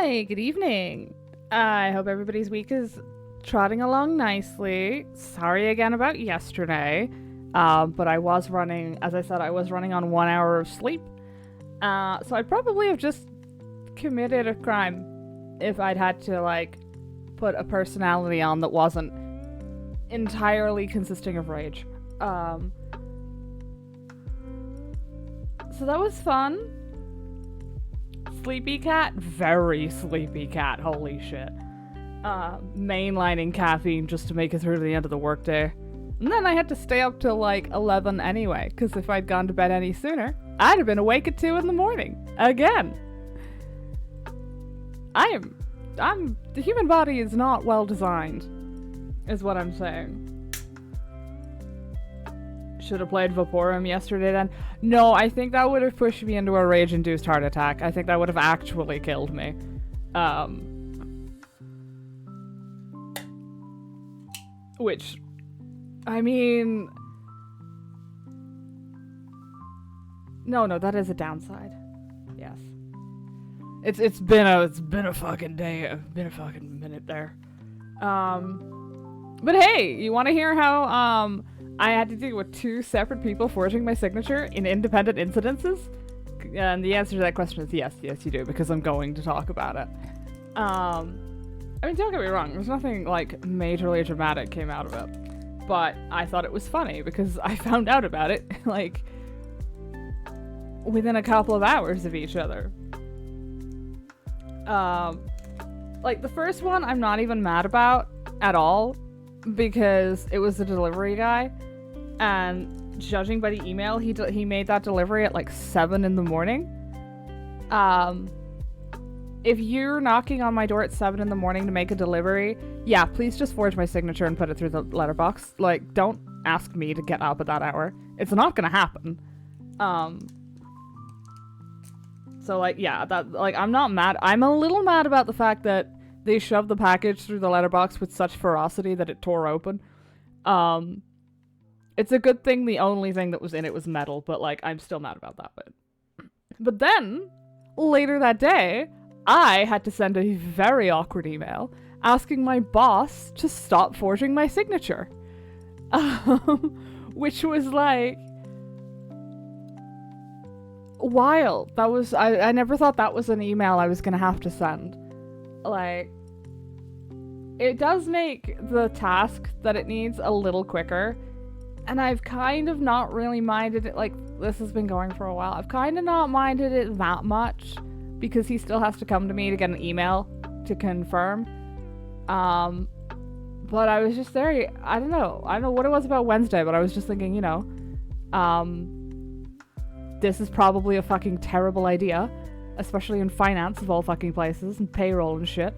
Hi, good evening. I hope everybody's week is trotting along nicely. Sorry again about yesterday, but I was running, as I said, I was running on 1 hour of sleep. So I'd probably have just committed a crime if I'd had to, put a personality on that wasn't entirely consisting of rage. So that was fun. Sleepy cat? Very sleepy cat, holy shit. Mainlining caffeine just to make it through to the end of the workday. And then I had to stay up till 11 anyway, because if I'd gone to bed any sooner, I'd have been awake at 2 in the morning. Again. The human body is not well designed, is what I'm saying. Should have played Vaporum yesterday then. No, I think that would have pushed me into a rage-induced heart attack. I think that would have actually killed me. Which, I mean... No, that is a downside. Yes. It's been a fucking day. It's been a fucking minute there. But hey, you want to hear how I had to deal with 2 separate people forging my signature in independent incidences? And the answer to that question is yes, you do, because I'm going to talk about it. I mean, don't get me wrong, there's nothing majorly dramatic came out of it, but I thought it was funny because I found out about it within a couple of hours of each other. The first one I'm not even mad about at all, because it was the delivery guy, and judging by the email, he made that delivery at 7 in the morning. If you're knocking on my door at 7 in the morning to make a delivery, yeah, please just forge my signature and put it through the letterbox. Don't ask me to get up at that hour. It's not gonna happen. Yeah, I'm not mad. I'm a little mad about the fact that they shoved the package through the letterbox with such ferocity that it tore open. It's a good thing the only thing that was in it was metal, but I'm still mad about that bit. But then, later that day, I had to send a very awkward email asking my boss to stop forging my signature. Which was wild. That was, I never thought that was an email I was gonna have to send. It does make the task that it needs a little quicker, and I've kind of not really minded it. This has been going for a while. I've kind of not minded it that much, because he still has to come to me to get an email to confirm. But I was just there, I don't know what it was about Wednesday, but I was just thinking, this is probably a fucking terrible idea, especially in finance of all fucking places, and payroll and shit.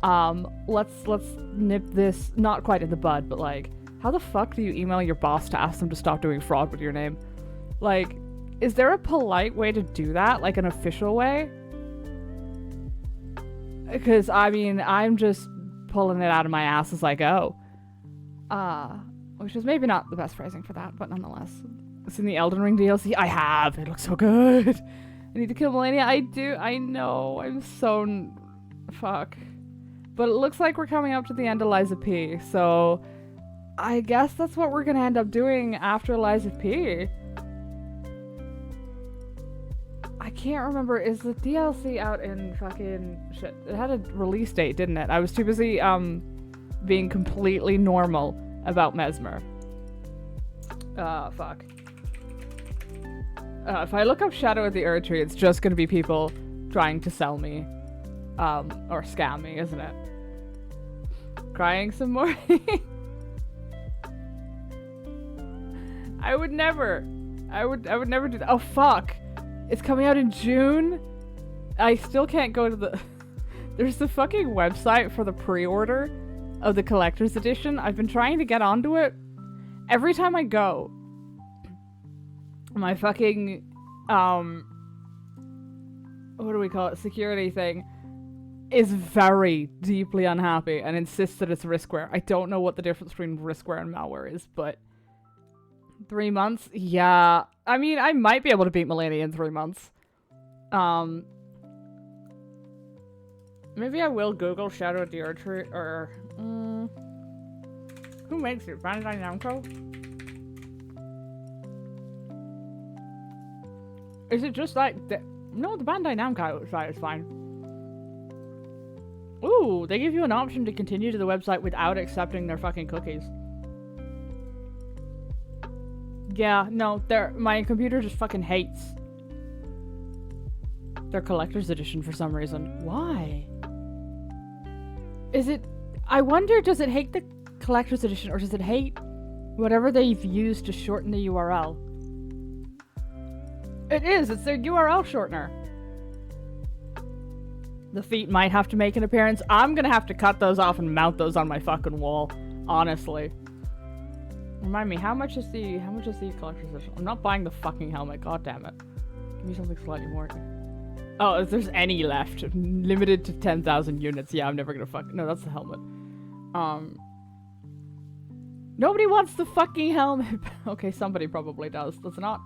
Let's nip this, not quite in the bud, but how the fuck do you email your boss to ask them to stop doing fraud with your name? Is there a polite way to do that? An official way? Because, I mean, I'm just pulling it out of my ass as I go. Which is maybe not the best phrasing for that, but nonetheless. Seen the Elden Ring DLC? I have! It looks so good! I need to kill Melania. I do. I know. I'm so... Fuck. But it looks like we're coming up to the end of Lies of P, so... I guess that's what we're gonna end up doing after Lies of P. I can't remember. Is the DLC out in fucking... Shit. It had a release date, didn't it? I was too busy, being completely normal about Mesmer. Fuck. If I look up Shadow of the Erdtree, it's just gonna be people trying to sell me, or scam me, isn't it? Crying some more? I would never do that. Oh, fuck. It's coming out in June? I still can't go to the... There's the fucking website for the pre-order of the collector's edition. I've been trying to get onto it. Every time I go, my fucking, what do we call it? Security thing is very deeply unhappy and insists that it's riskware. I don't know what the difference between riskware and malware is, but 3 months? Yeah. I mean, I might be able to beat Melania in 3 months. Maybe I will Google Shadow of the Earth Tree, or... who makes it? Bandai Namco? Is it just like... No, the Bandai Namco site is fine. Ooh, they give you an option to continue to the website without accepting their fucking cookies. Yeah, no, my computer just fucking hates their collector's edition for some reason. Why? Is it... I wonder, does it hate the collector's edition, or does it hate whatever they've used to shorten the URL? It is, it's their URL shortener. The feet might have to make an appearance. I'm gonna have to cut those off and mount those on my fucking wall, honestly. Remind me, how much is the collector's edition? I'm not buying the fucking helmet, god damn it. Give me something slightly more. Oh, if there's any left. Limited to 10,000 units. Yeah, I'm never gonna no, that's the helmet. Nobody wants the fucking helmet. Okay, somebody probably does. That's not,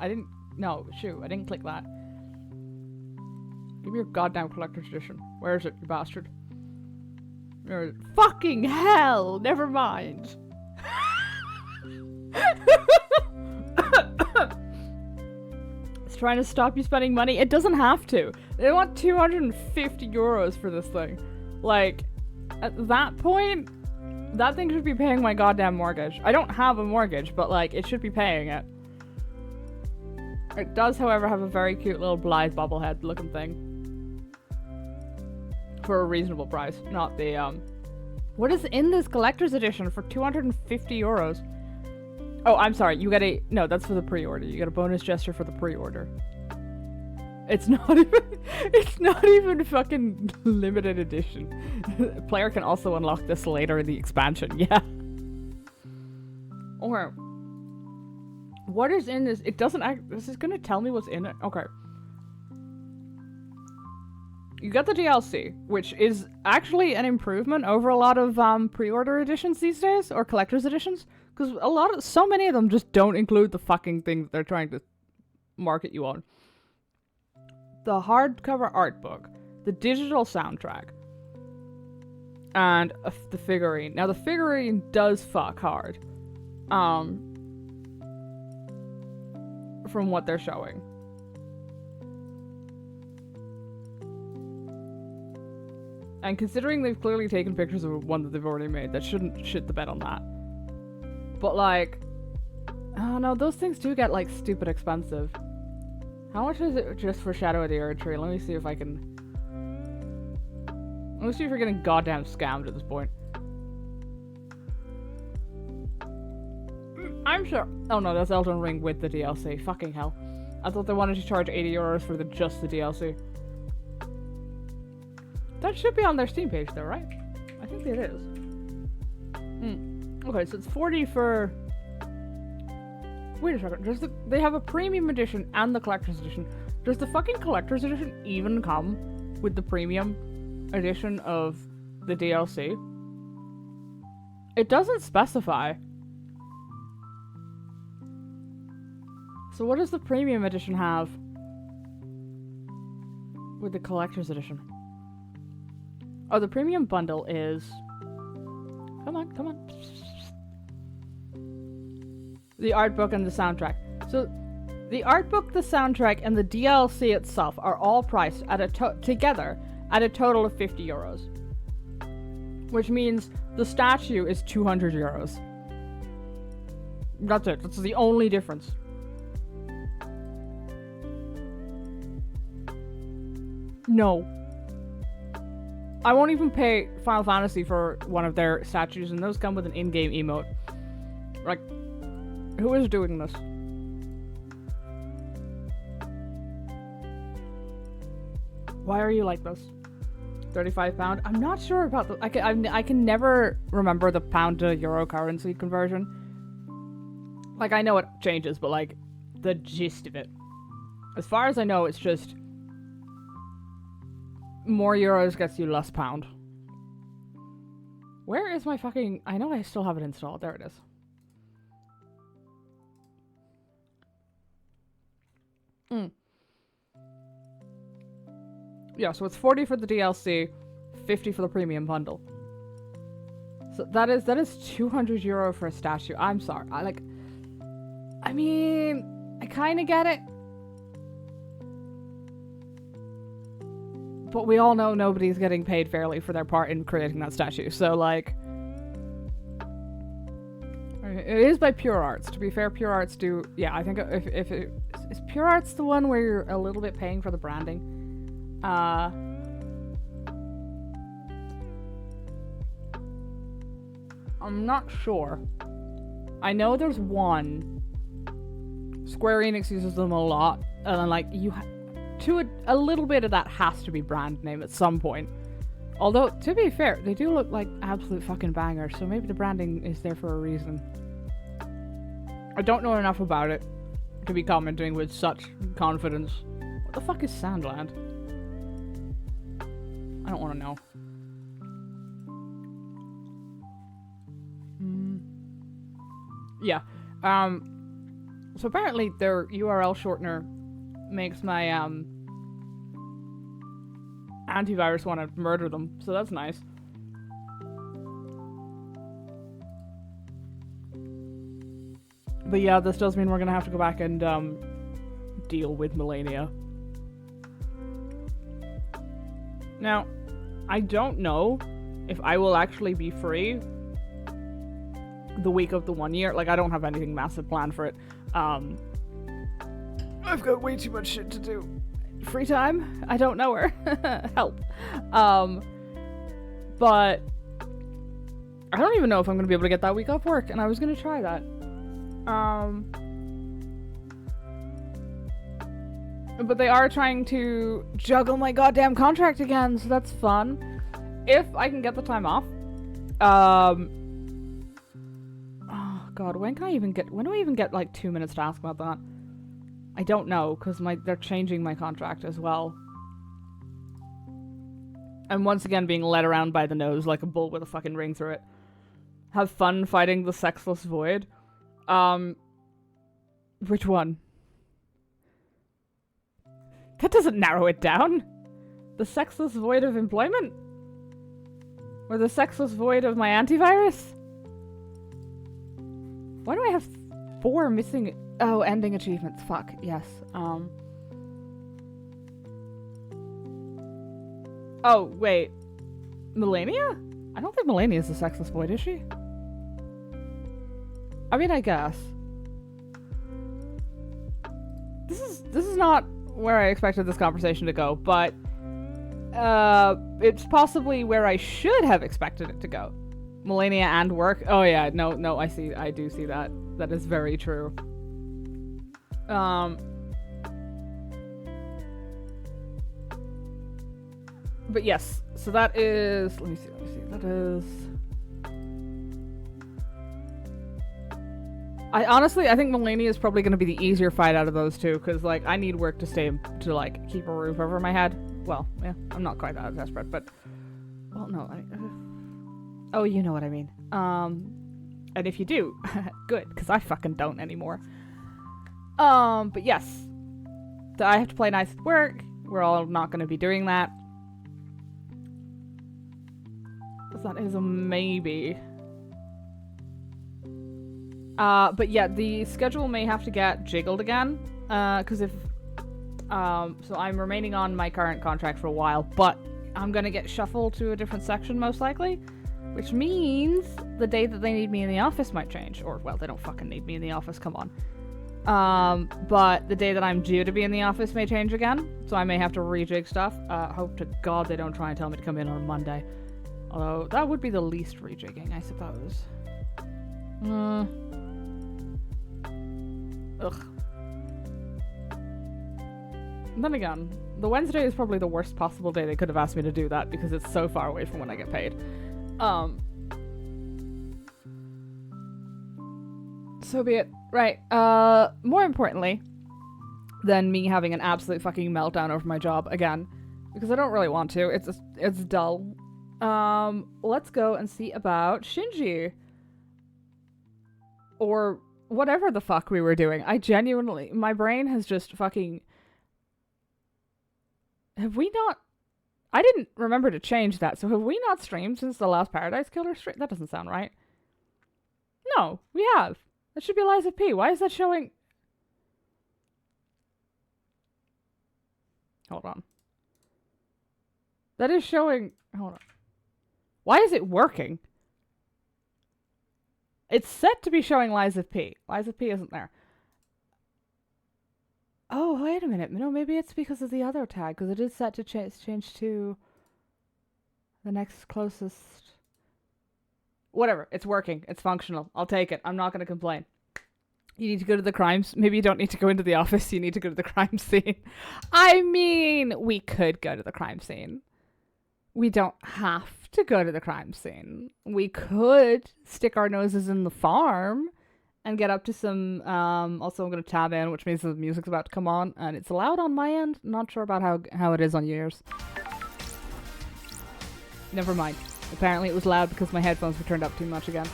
no, shoot, I didn't click that. Give me your goddamn collector's edition. Where is it, you bastard? Fucking hell! Never mind. It's trying to stop you spending money. It doesn't have to. They want 250 euros for this thing. Like, at that point, that thing should be paying my goddamn mortgage. I don't have a mortgage, but like, it should be paying it. It does, however, have a very cute little Blythe bobblehead looking thing. For a reasonable price. Not the, What is in this collector's edition for 250 euros? Oh, I'm sorry. You get no, that's for the pre-order. You get a bonus gesture for the pre-order. It's not even fucking limited edition. Player can also unlock this later in the expansion. Yeah. Or what is in this? It doesn't this is gonna tell me what's in it. Okay. You get the DLC, which is actually an improvement over a lot of pre-order editions these days, or collector's editions, because so many of them just don't include the fucking thing that they're trying to market you on. The hardcover art book, the digital soundtrack, and the figurine. Now the figurine does fuck hard, from what they're showing. And considering they've clearly taken pictures of one that they've already made, that shouldn't shit the bed on that. But like, oh no, those things do get like stupid expensive. How much is it just for Shadow of the Earth Tree? Let me see if I can... Let me see if you're getting goddamn scammed at this point. I'm sure... Oh no, that's Elden Ring with the DLC. Fucking hell. I thought they wanted to charge 80 euros for just the DLC. That should be on their Steam page though, right? I think it is. Okay, so it's 40 for... Wait a second, they have a premium edition and the collector's edition. Does the fucking collector's edition even come with the premium edition of the DLC? It doesn't specify. So what does the premium edition have with the collector's edition? Oh, the premium bundle is... Come on, come on. The art book and the soundtrack. So, the art book, the soundtrack, and the DLC itself are all priced at together at a total of 50 euros. Which means the statue is 200 euros. That's it. That's the only difference. No. I won't even pay Final Fantasy for one of their statues, and those come with an in-game emote. Like, who is doing this? Why are you like this? £35? I'm not sure about the... I can never remember the pound to euro currency conversion. Like, I know it changes, but like, the gist of it. As far as I know, it's just... more euros gets you less pound. Where is my fucking... I know I still have it installed. There it is. Yeah, so it's 40 for the DLC, 50 for the premium bundle. So that is €200 for a statue. I'm sorry. I mean, I kind of get it. But we all know nobody's getting paid fairly for their part in creating that statue. So, like, it is by Pure Arts. To be fair, Pure Arts do... Yeah, I think if is Pure Arts the one where you're a little bit paying for the branding? I'm not sure. I know there's one. Square Enix uses them a lot. And then, like, a little bit of that has to be brand name at some point. Although, to be fair, they do look like absolute fucking bangers, so maybe the branding is there for a reason. I don't know enough about it to be commenting with such confidence. What the fuck is Sandland? I don't want to know. Yeah. So apparently their URL shortener makes my antivirus want to murder them, so that's nice. But yeah, this does mean we're gonna have to go back and deal with Melania. Now, I don't know if I will actually be free the week of the 1 year. Like, I don't have anything massive planned for it. I've got way too much shit to do. Free time? I don't know her. Help. But I don't even know if I'm gonna be able to get that week off work, and I was gonna try that. But they are trying to juggle my goddamn contract again, so that's fun. If I can get the time off. Oh god, when do I even get like 2 minutes to ask about that? I don't know, because they're changing my contract as well. I'm once again being led around by the nose like a bull with a fucking ring through it. Have fun fighting the sexless void. Which one? That doesn't narrow it down. The sexless void of employment? Or the sexless void of my antivirus? Why do I have 4 missing... Oh, ending achievements. Fuck. Yes. Oh, wait. Melania? I don't think Melania is the sexless void, is she? I mean, I guess. This is not where I expected this conversation to go, but it's possibly where I should have expected it to go. Melania and work. Oh yeah, no, I do see that. That is very true. But yes, so that is, let me see, that is... I think Melania is probably going to be the easier fight out of those two, because, like, I need work to like, keep a roof over my head. Well, yeah, I'm not quite that desperate, but... Well, no, oh, you know what I mean. And if you do, good, because I fucking don't anymore. But yes. So I have to play nice at work. We're all not going to be doing that. That is a maybe. But yeah, the schedule may have to get jiggled again. Because if... so I'm remaining on my current contract for a while, but I'm gonna get shuffled to a different section most likely. Which means the day that they need me in the office might change. Or, well, they don't fucking need me in the office, come on. But the day that I'm due to be in the office may change again. So I may have to rejig stuff. Hope to God they don't try and tell me to come in on Monday. Although, that would be the least rejigging, I suppose. Ugh. And then again, the Wednesday is probably the worst possible day they could have asked me to do that because it's so far away from when I get paid. So be it. Right. More importantly than me having an absolute fucking meltdown over my job again, because I don't really want to. It's dull. Let's go and see about Shinji. Or whatever the fuck we were doing. I genuinely, my brain has just fucking... Have we not... I didn't remember to change that, so have we not streamed since the last Paradise Killer stream? That doesn't sound right. No, we have. That should be Liza P. Why is that showing... Hold on. That is showing... Hold on. Why is it working? It's set to be showing Liza P. Liza P isn't there. Oh, wait a minute. No, maybe it's because of the other tag, because it is set to change to the next closest... Whatever. It's working. It's functional. I'll take it. I'm not going to complain. You need to go to the crimes. Maybe you don't need to go into the office. You need to go to the crime scene. I mean, we could go to the crime scene. We don't have to go to the crime scene. We could stick our noses in the farm and get up to some... also, I'm going to tab in, which means the music's about to come on. And it's loud on my end. Not sure about how it is on yours. Never mind. Apparently it was loud because my headphones were turned up too much again.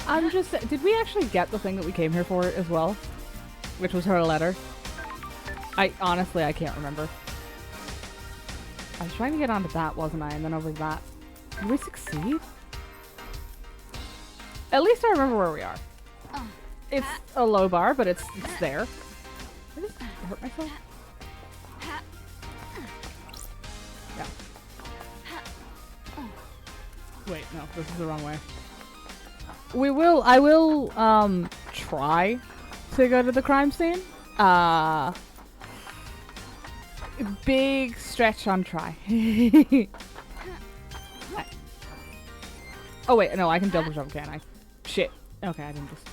I'm just... Did we actually get the thing that we came here for as well? Which was her letter? Honestly, I can't remember. I was trying to get onto that, wasn't I? And then over that. Did we succeed? At least I remember where we are. It's a low bar, but it's there. Did I just hurt myself? Yeah. Wait, no, this is the wrong way. I will try to go to the crime scene. Big stretch on try. Oh wait, no, I can double jump, can't I? Shit. Okay, I didn't just...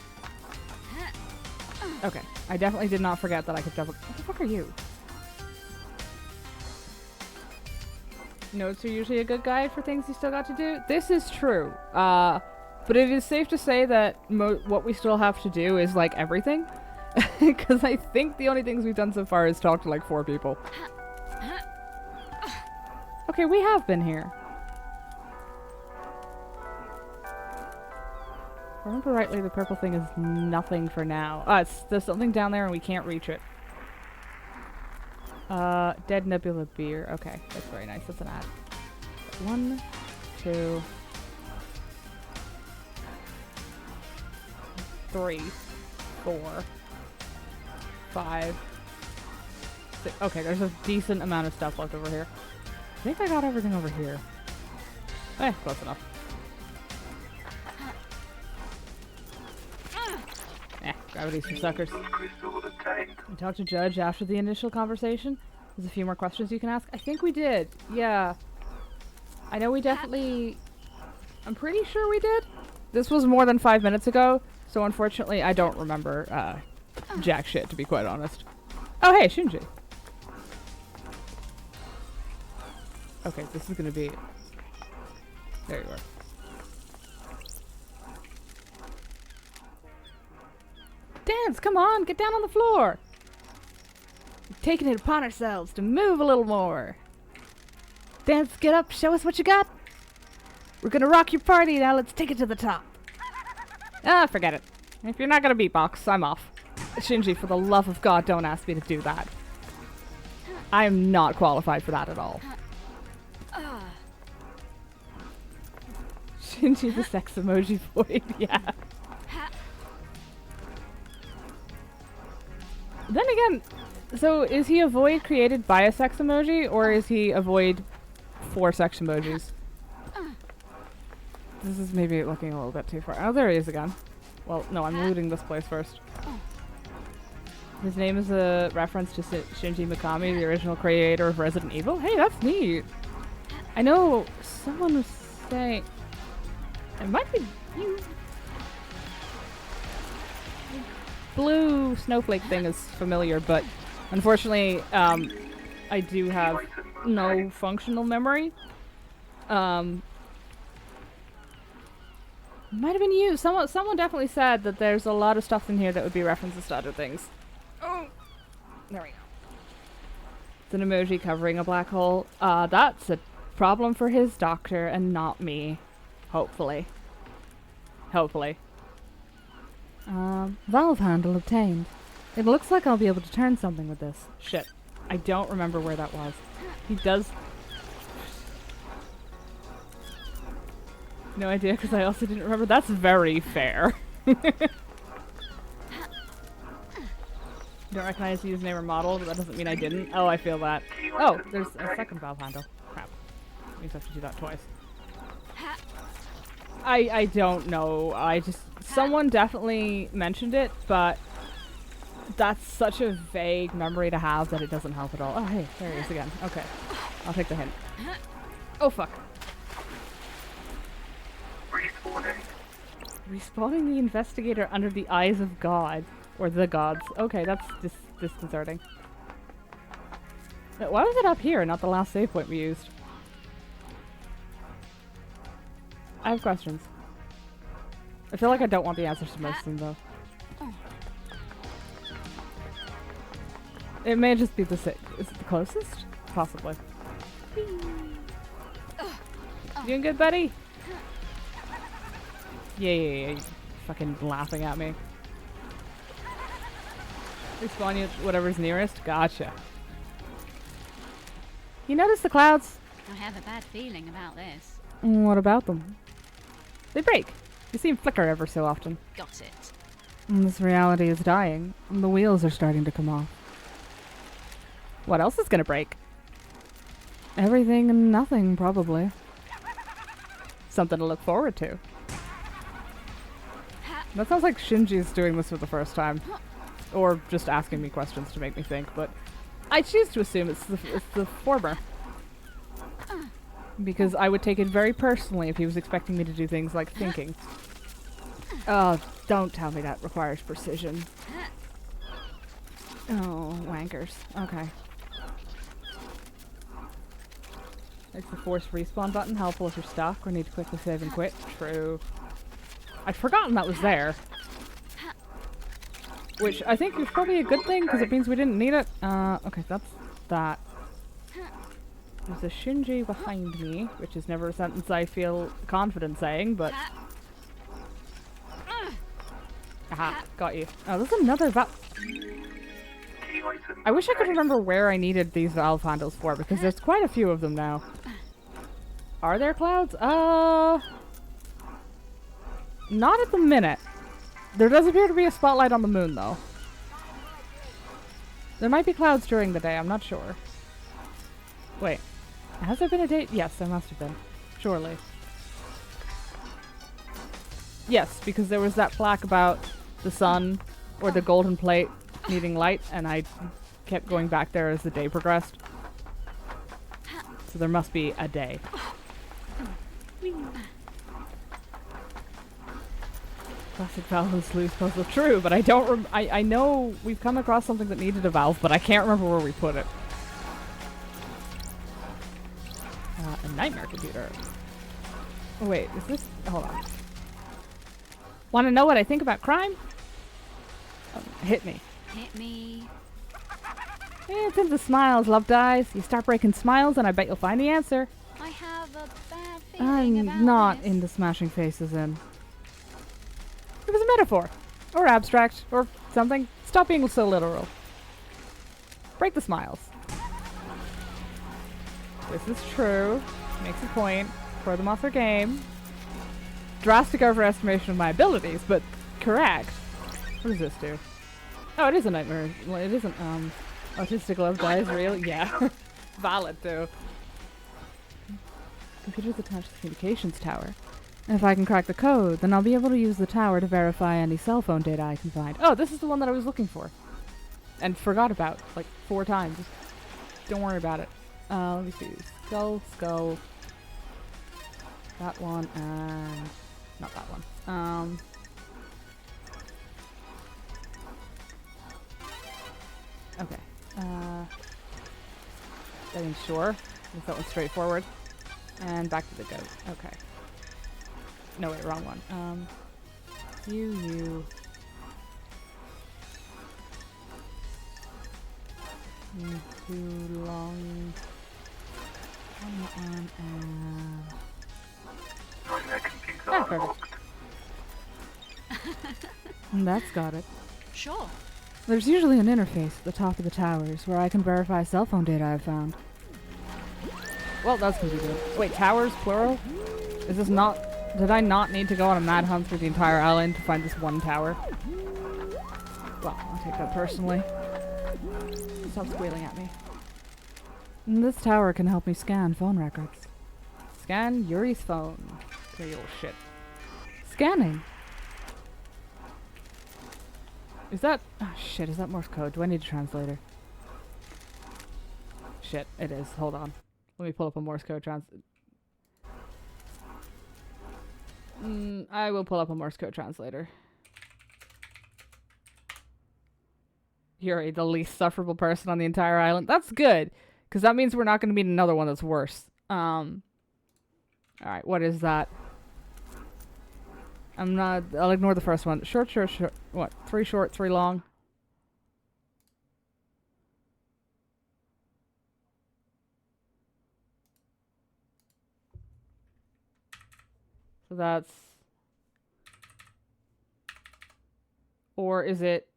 Okay, I definitely did not forget that I could double... What the fuck are you? Notes are usually a good guide for things you still got to do. This is true. But it is safe to say that what we still have to do is, like, everything. Because I think the only things we've done so far is talk to, like, 4 people. Okay, we have been here. If I remember rightly, the purple thing is nothing for now. There's something down there and we can't reach it. Dead Nebula beer. Okay, that's very nice. That's an ad. 1, 2... 3, 4, 5, 6. Okay, there's a decent amount of stuff left over here. I think I got everything over here. Close enough. Gravity's for suckers. We talked to Judge after the initial conversation. There's a few more questions you can ask. I think we did. Yeah. I know we definitely... I'm pretty sure we did. This was more than 5 minutes ago. So unfortunately, I don't remember jack shit, to be quite honest. Oh, hey, Shinji. Okay, this is gonna be... There you are. Dance, come on, get down on the floor. We're taking it upon ourselves to move a little more. Dance, get up, show us what you got. We're gonna rock your party, now let's take it to the top. Forget it. If you're not gonna beatbox, I'm off. Shinji, for the love of God, don't ask me to do that. I am not qualified for that at all. Shinji the sex emoji void, yeah. Then again, so is he a void created by a sex emoji, or is he a void for sex emojis? This is maybe looking a little bit too far. Oh, there he is again. Well, no, I'm looting this place first. His name is a reference to Shinji Mikami, the original creator of Resident Evil. Hey, that's neat. I know someone was saying... It might be you. Blue snowflake thing is familiar, but unfortunately, I do have no functional memory. Might have been you. Someone definitely said that there's a lot of stuff in here that would be references to other things. Oh, there we go. It's an emoji covering a black hole. That's a problem for his doctor and not me. Hopefully. Hopefully. Valve handle obtained. It looks like I'll be able to turn something with this. Shit. I don't remember where that was. He does... No idea, because I also didn't remember. That's very fair. Don't recognize the username or model, but that doesn't mean I didn't. Oh, I feel that. Oh, there's a second valve handle. Crap. Means I have to do that twice. I don't know. Someone definitely mentioned it, but that's such a vague memory to have that it doesn't help at all. Oh, hey, there he is again. Okay. I'll take the hint. Oh, fuck. Respawning the investigator under the eyes of God. Or the gods. Okay, that's disconcerting. Why was it up here, not the last save point we used? I have questions. I feel like I don't want the answers to most of them, though. It may just be is it the closest? Possibly. Doing good, buddy? Yeah. Fucking laughing at me. Respawn you whatever's nearest. Gotcha. You notice the clouds? I have a bad feeling about this. What about them? They break. You see them flicker ever so often. Got it. And this reality is dying. And the wheels are starting to come off. What else is gonna break? Everything and nothing, probably. Something to look forward to. That sounds like Shinji's doing this for the first time. Or just asking me questions to make me think, but I choose to assume it's the former. Because I would take it very personally if he was expecting me to do things like thinking. Oh, don't tell me that requires precision. Oh, wankers. Okay. It's the forced respawn button, helpful if you're stuck or need to quickly save and quit. True. I'd forgotten that was there. Which I think is probably a good thing, because it means we didn't need it. Okay, that's that. There's a Shinji behind me, which is never a sentence I feel confident saying, but... Aha, got you. Oh, there's another valve. I wish I could remember where I needed these valve handles for, because there's quite a few of them now. Are there clouds? Not at the minute. There does appear to be a spotlight on the moon, though. There might be clouds during the day, I'm not sure. Wait. Has there been a date? Yes, there must have been. Surely. Yes, because there was that plaque about the sun, or the golden plate, needing light, and I kept going back there as the day progressed. So there must be a day. Classic valve and sluice puzzle. True, but I don't I know we've come across something that needed a valve, but I can't remember where we put it. A nightmare computer. Oh wait, is this... Hold on. Want to know what I think about crime? Hit me. Hit me. It's in the smiles, love dies. You start breaking smiles and I bet you'll find the answer. I have a bad feeling about I'm not this. into smashing faces in. It was a metaphor. Or abstract. Or something. Stop being so literal. Break the smiles. This is true. Makes a point. Throw them off their game. Drastic overestimation of my abilities, but correct. What does this do? Oh, it is a nightmare. Well, it isn't, autistic love dies real? Yeah. Valid, too. Computer's attached to the communications tower. And if I can crack the code, then I'll be able to use the tower to verify any cell phone data I can find. Oh, this is the one that I was looking for. And forgot about, like, 4 times. Don't worry about it. Let me see. Skull, skull. That one, and... Not that one. Okay. I mean, sure. If that was straightforward. And back to the goat. Okay. No, wait, wrong one. You. Too long. On perfect. That's got it. Sure. There's usually an interface at the top of the towers where I can verify cell phone data I've found. Well, that's gonna be good. Wait, towers, plural? Is this not... Did I not need to go on a mad hunt through the entire island to find this one tower? Well, I'll take that personally. Stop squealing at me. And this tower can help me scan phone records. Scan Yuri's phone. Okay, you little shit. Scanning. Is that... Oh, shit, is that Morse code? Do I need a translator? Shit, it is. Hold on. Let me pull up a Morse code I will pull up a Morse code translator. Yuri, the least sufferable person on the entire island. That's good, because that means we're not going to meet another one that's worse. Alright, what is that? I'll ignore the first one. Short. What? 3 short, 3 long? So that's... Or is it...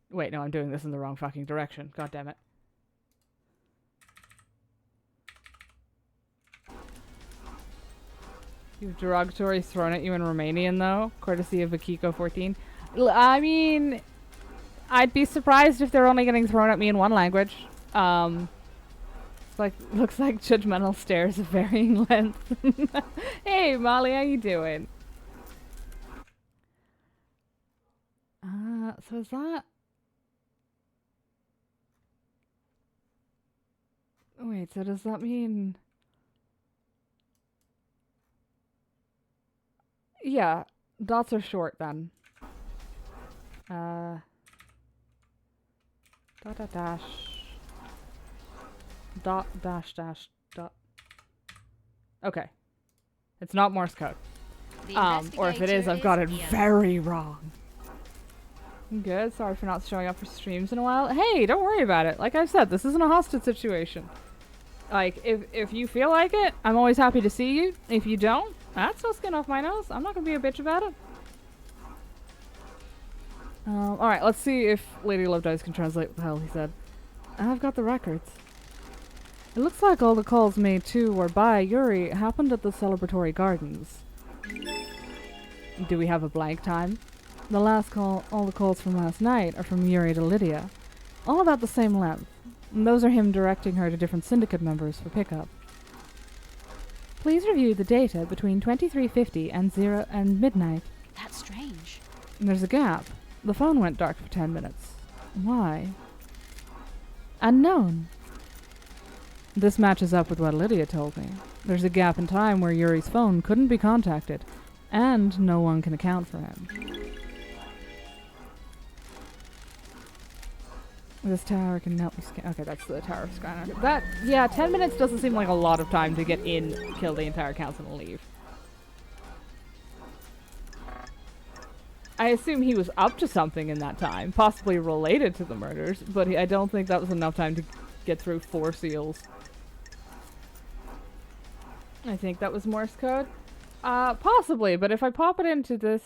Wait, no, I'm doing this in the wrong fucking direction. God damn it. You've derogatory thrown at you in Romanian, though, courtesy of Akiko14. I mean, I'd be surprised if they're only getting thrown at me in one language. Looks like judgmental stares of varying length. Hey, Molly, how you doing? So is that... Wait, so does that mean... Yeah, dots are short then. Dot dot dash. Dot dash dash dot. Okay. It's not Morse code. Or if it is, I've got it very wrong. Good, sorry for not showing up for streams in a while. Hey, don't worry about it. Like I said, this isn't a hostage situation. Like, if you feel like it, I'm always happy to see you. If you don't, that's no skin off my nose. I'm not gonna be a bitch about it. Alright, let's see if Lady Love Dice can translate what the hell he said. I've got the records. It looks like all the calls made to or by Yuri happened at the celebratory gardens. Do we have a blank time? The last call, all the calls from last night are from Yuri to Lydia. All about the same length. And those are him directing her to different syndicate members for pickup. Please review the data between 2350 and midnight. That's strange. And there's a gap. The phone went dark for 10 minutes. Why? Unknown. This matches up with what Lydia told me. There's a gap in time where Yuri's phone couldn't be contacted, and no one can account for him. This tower can help me scan. Okay, that's the tower of scanner. That, yeah, 10 minutes doesn't seem like a lot of time to get in, kill the entire council, and leave. I assume he was up to something in that time, possibly related to the murders, but I don't think that was enough time to get through 4 seals. I think that was Morse code. Possibly, but if I pop it into this...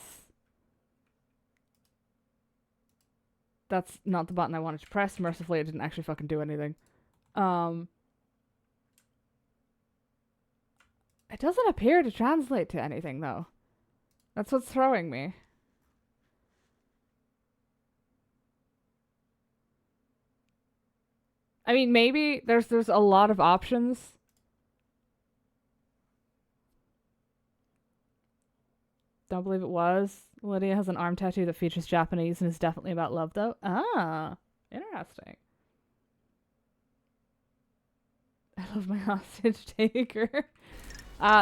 That's not the button I wanted to press. Mercifully, it didn't actually fucking do anything. It doesn't appear to translate to anything, though. That's what's throwing me. I mean, maybe there's a lot of options. Don't believe it was. Lydia has an arm tattoo that features Japanese and is definitely about love, though. Ah, interesting. I love my hostage taker.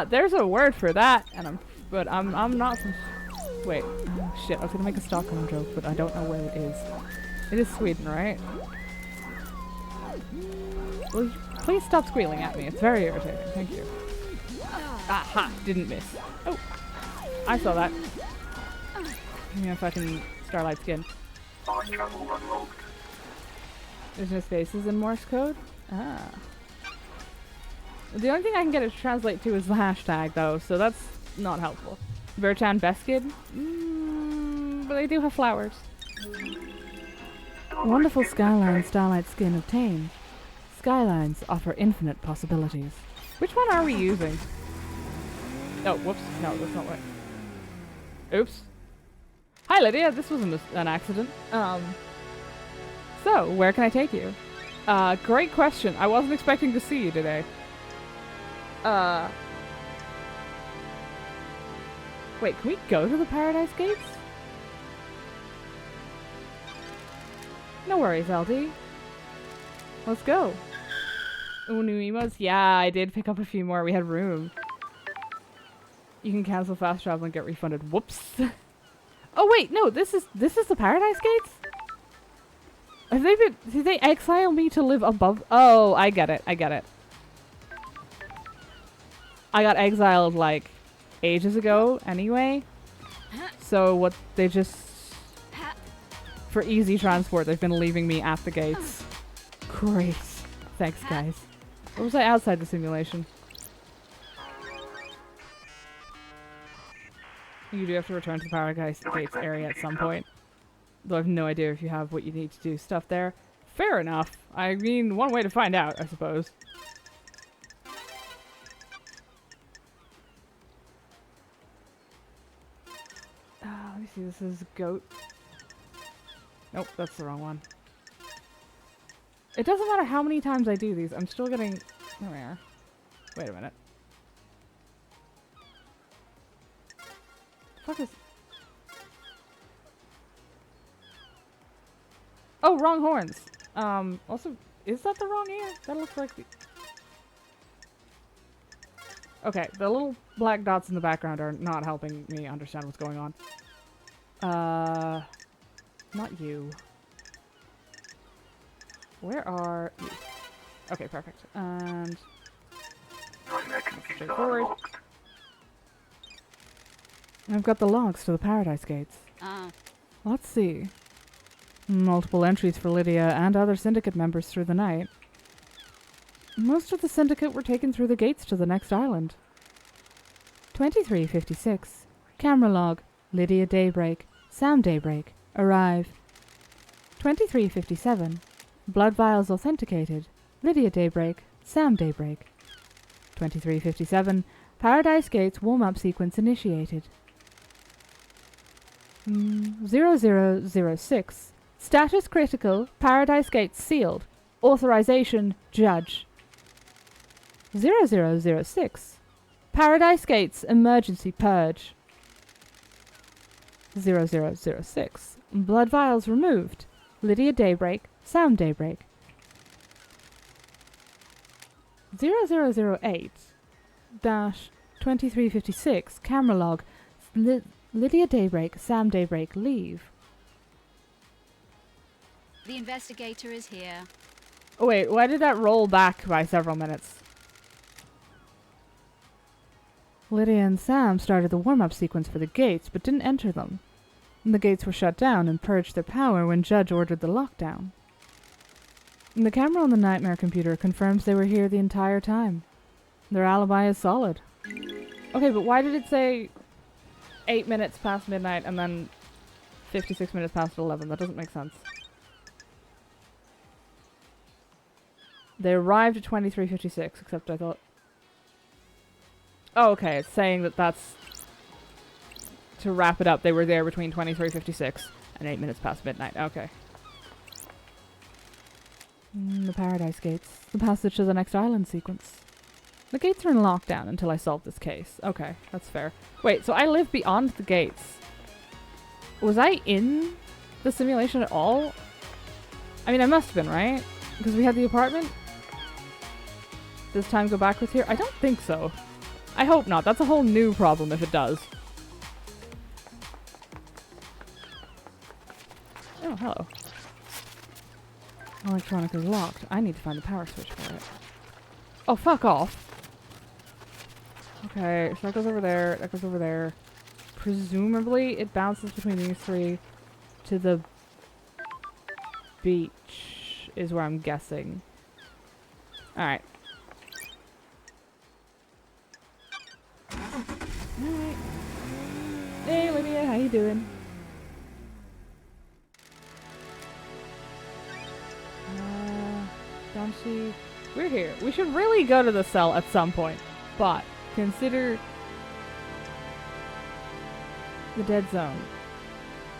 There's a word for that, and I'm not from... Wait, oh shit, I was gonna make a Stockholm joke, but I don't know where it is. It is Sweden, right? Will you please stop squealing at me? It's very irritating. Thank you. Aha! Didn't miss. Oh! I saw that. Give me a fucking starlight skin. There's no spaces in Morse code? Ah. The only thing I can get it to translate to is the hashtag, though, so that's not helpful. Verchan Beskid? But they do have flowers. Wonderful Skyline Starlight Skin obtained. Skylines offer infinite possibilities. Which one are we using? Oh, whoops. No, that's not right. Oops. Hi, Lydia. This wasn't an accident. So, where can I take you? Great question. I wasn't expecting to see you today. Wait, can we go to the Paradise Gates? No worries, LD. Let's go. Ooh, new emos? Yeah, I did pick up a few more. We had room. You can cancel fast travel and get refunded. Whoops. Oh wait, no, this is the Paradise Gates? Did they exile me to live above? Oh, I get it. I got exiled like ages ago anyway. So what they just for easy transport, they've been leaving me at the gates. Great. Thanks, guys. Or was I outside the simulation? You do have to return to the Paradise Gates area at some point. Though I have no idea if you have what you need to do stuff there. Fair enough. I mean, one way to find out, I suppose. Let me see, this is goat. Nope, that's the wrong one. It doesn't matter how many times I do these, I'm still getting... There we are. Wait a minute. Fuck is... Oh, wrong horns. Also, is that the wrong ear? That looks like the... Okay, the little black dots in the background are not helping me understand what's going on. Not you. Where are you? Okay, perfect. And... straightforward. I've got the logs to the Paradise Gates. Ah. Let's see. Multiple entries for Lydia and other syndicate members through the night. Most of the syndicate were taken through the gates to the next island. 2356. Camera log. Lydia Daybreak. Sam Daybreak. Arrive. 2357. Blood vials authenticated. Lydia Daybreak. Sam Daybreak. 2357. Paradise Gates warm-up sequence initiated. 0006. Status critical. Paradise Gates sealed. Authorization. Judge. 0006. Paradise Gates emergency purge. 0006. Blood vials removed. Lydia Daybreak. Sam Daybreak. 0008. Dash 2356. Camera log. Lydia Daybreak. Sam Daybreak. Leave. The investigator is here. Oh wait, why did that roll back by several minutes? Lydia and Sam started the warm-up sequence for the gates, but didn't enter them. The gates were shut down and purged their power when Judge ordered the lockdown. The camera on the Nightmare computer confirms they were here the entire time. Their alibi is solid. Okay, but why did it say 8 minutes past midnight and then 56 minutes past 11? That doesn't make sense. They arrived at 2356, except I thought... Oh, okay, it's saying that that's... To wrap it up, they were there between 2356 and 8 minutes past midnight. Okay. The Paradise Gates. The passage to the next island sequence. The gates are in lockdown until I solve this case. Okay, that's fair. Wait, so I live beyond the gates. Was I in the simulation at all? I mean, I must have been, right? Because we had the apartment? Does time go backwards here? I don't think so. I hope not. That's a whole new problem if it does. Oh, hello. Electronic is locked. I need to find the power switch for it. Oh, fuck off. Okay, so that goes over there. That goes over there. Presumably, it bounces between these three to the beach, is where I'm guessing. Alright. Alright. Hey, Lydia, how you doing? see. We're here. We should really go to the cell at some point, but consider the dead zone.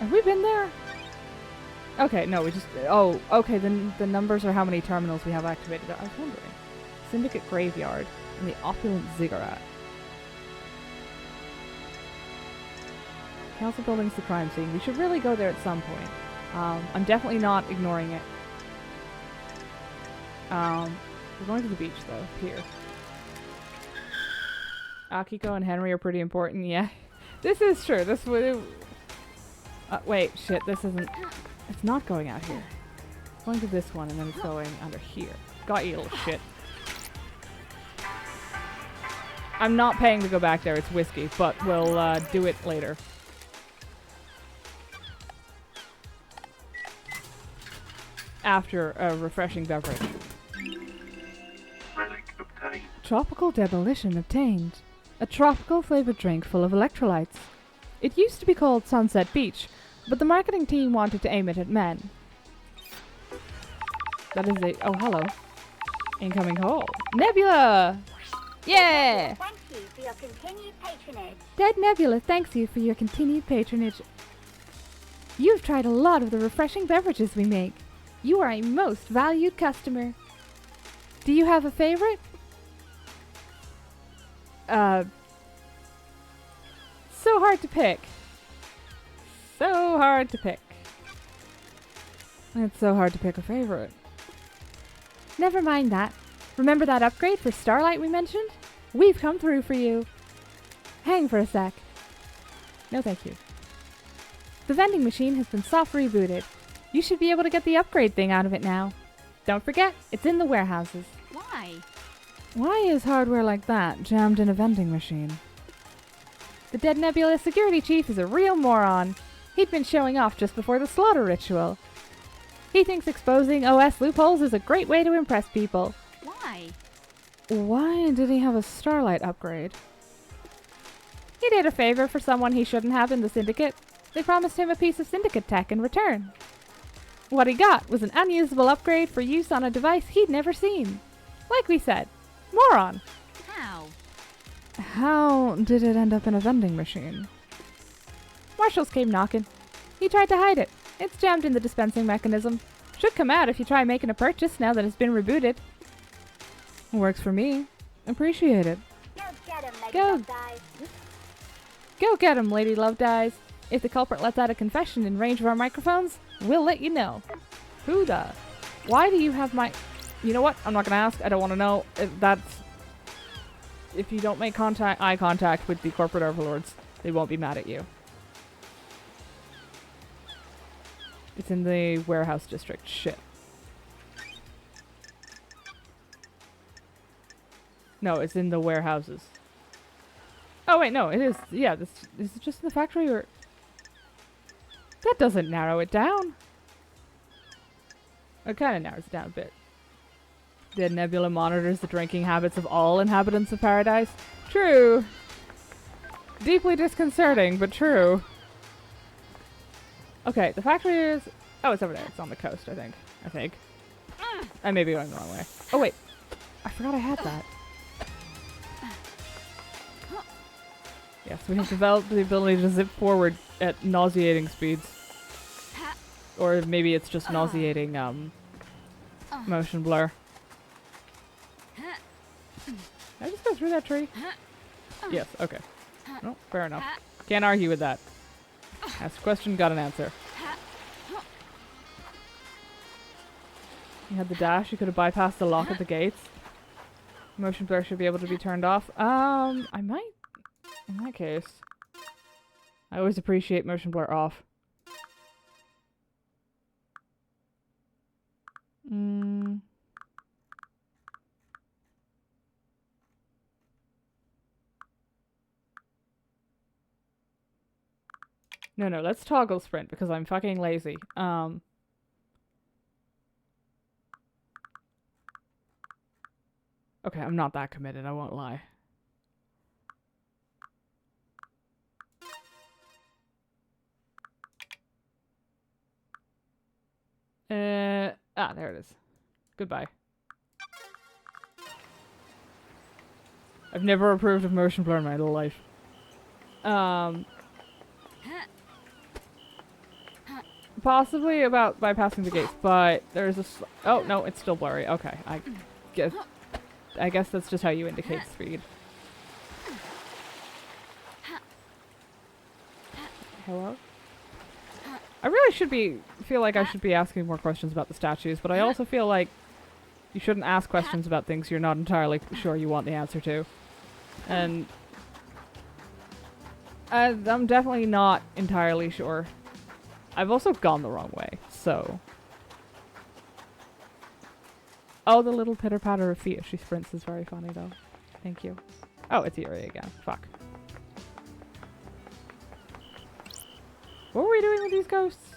Have we been there? Okay, no, we just... Oh, okay, then the numbers are how many terminals we have activated. I was wondering. Syndicate Graveyard and the Opulent Ziggurat. Council Building's the crime scene. We should really go there at some point. I'm definitely not ignoring it. We're going to the beach, though. Here. Akiko and Henry are pretty important, yeah. This is true. This would... wait, shit, this isn't... It's not going out here. It's going to this one, and then it's going under here. Got you, little shit. I'm not paying to go back there. It's whiskey, but we'll do it later. After a refreshing beverage. Tropical Demolition obtained. A tropical flavored drink full of electrolytes. It used to be called Sunset Beach, but the marketing team wanted to aim it at men. That is a... Oh, hello. Incoming call. Nebula! Yeah! Thank you for your continued patronage. Dead Nebula thanks you for your continued patronage. You've tried a lot of the refreshing beverages we make. You are a most valued customer. Do you have a favorite? So hard to pick. So hard to pick. It's so hard to pick a favorite. Never mind that. Remember that upgrade for Starlight we mentioned? We've come through for you. Hang for a sec. No thank you. The vending machine has been soft rebooted. You should be able to get the upgrade thing out of it now. Don't forget, it's in the warehouses. Why? Why is hardware like that jammed in a vending machine? The Dead Nebula security chief is a real moron. He'd been showing off just before the slaughter ritual. He thinks exposing OS loopholes is a great way to impress people. Why? Why did he have a Starlight upgrade? He did a favor for someone he shouldn't have in the Syndicate. They promised him a piece of Syndicate tech in return. What he got was an unusable upgrade for use on a device he'd never seen. Like we said, moron. How? How did it end up in a vending machine? Marshals came knocking. He tried to hide it. It's jammed in the dispensing mechanism. Should come out if you try making a purchase now that it's been rebooted. Works for me. Appreciate it. Go get him, Lady Love Dies. If the culprit lets out a confession in range of our microphones, we'll let you know. Who the? Why do you have my... You know what? I'm not gonna ask. I don't want to know. If you don't make eye contact with the corporate overlords, they won't be mad at you. It's in the warehouse district. Shit. No, it's in the warehouses. Oh wait, no, it is. Yeah, this is it just in the factory or... That doesn't narrow it down. It kind of narrows it down a bit. The Nebula monitors the drinking habits of all inhabitants of paradise. True. Deeply disconcerting, but true. Okay, the factory is... Oh, it's over there. It's on the coast, I think. I may be going the wrong way. Oh, wait. I forgot I had that. Yes, we have developed the ability to zip forward at nauseating speeds. Or maybe it's just nauseating, motion blur. Did I just go through that tree? Yes, okay. No, fair enough. Can't argue with that. Asked a question, got an answer. You had the dash, you could have bypassed the lock at the gates. Motion blur should be able to be turned off. I might... In that case... I always appreciate motion blur off. No, let's toggle sprint because I'm fucking lazy. Okay, I'm not that committed, I won't lie. There it is. Goodbye. I've never approved of motion blur in my whole life. Possibly about bypassing the gates, but there's a oh no, it's still blurry. Okay, I guess that's just how you indicate speed. Hello? I really feel like I should be asking more questions about the statues, but I also feel like you shouldn't ask questions about things you're not entirely sure you want the answer to. And I'm definitely not entirely sure. I've also gone the wrong way, so... Oh, the little pitter-patter of feet as she sprints is very funny, though. Thank you. Oh, it's Yuri again. Fuck. What were we doing with these ghosts?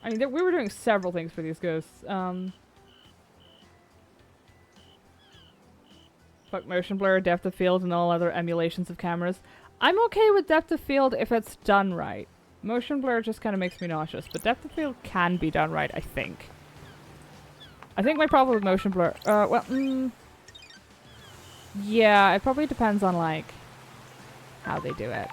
I mean, we were doing several things for these ghosts. Fuck motion blur, depth of field, and all other emulations of cameras. I'm okay with depth of field if it's done right. Motion blur just kind of makes me nauseous, but depth of field can be done right, I think. I think my problem with motion blur... yeah, it probably depends on, like, how they do it.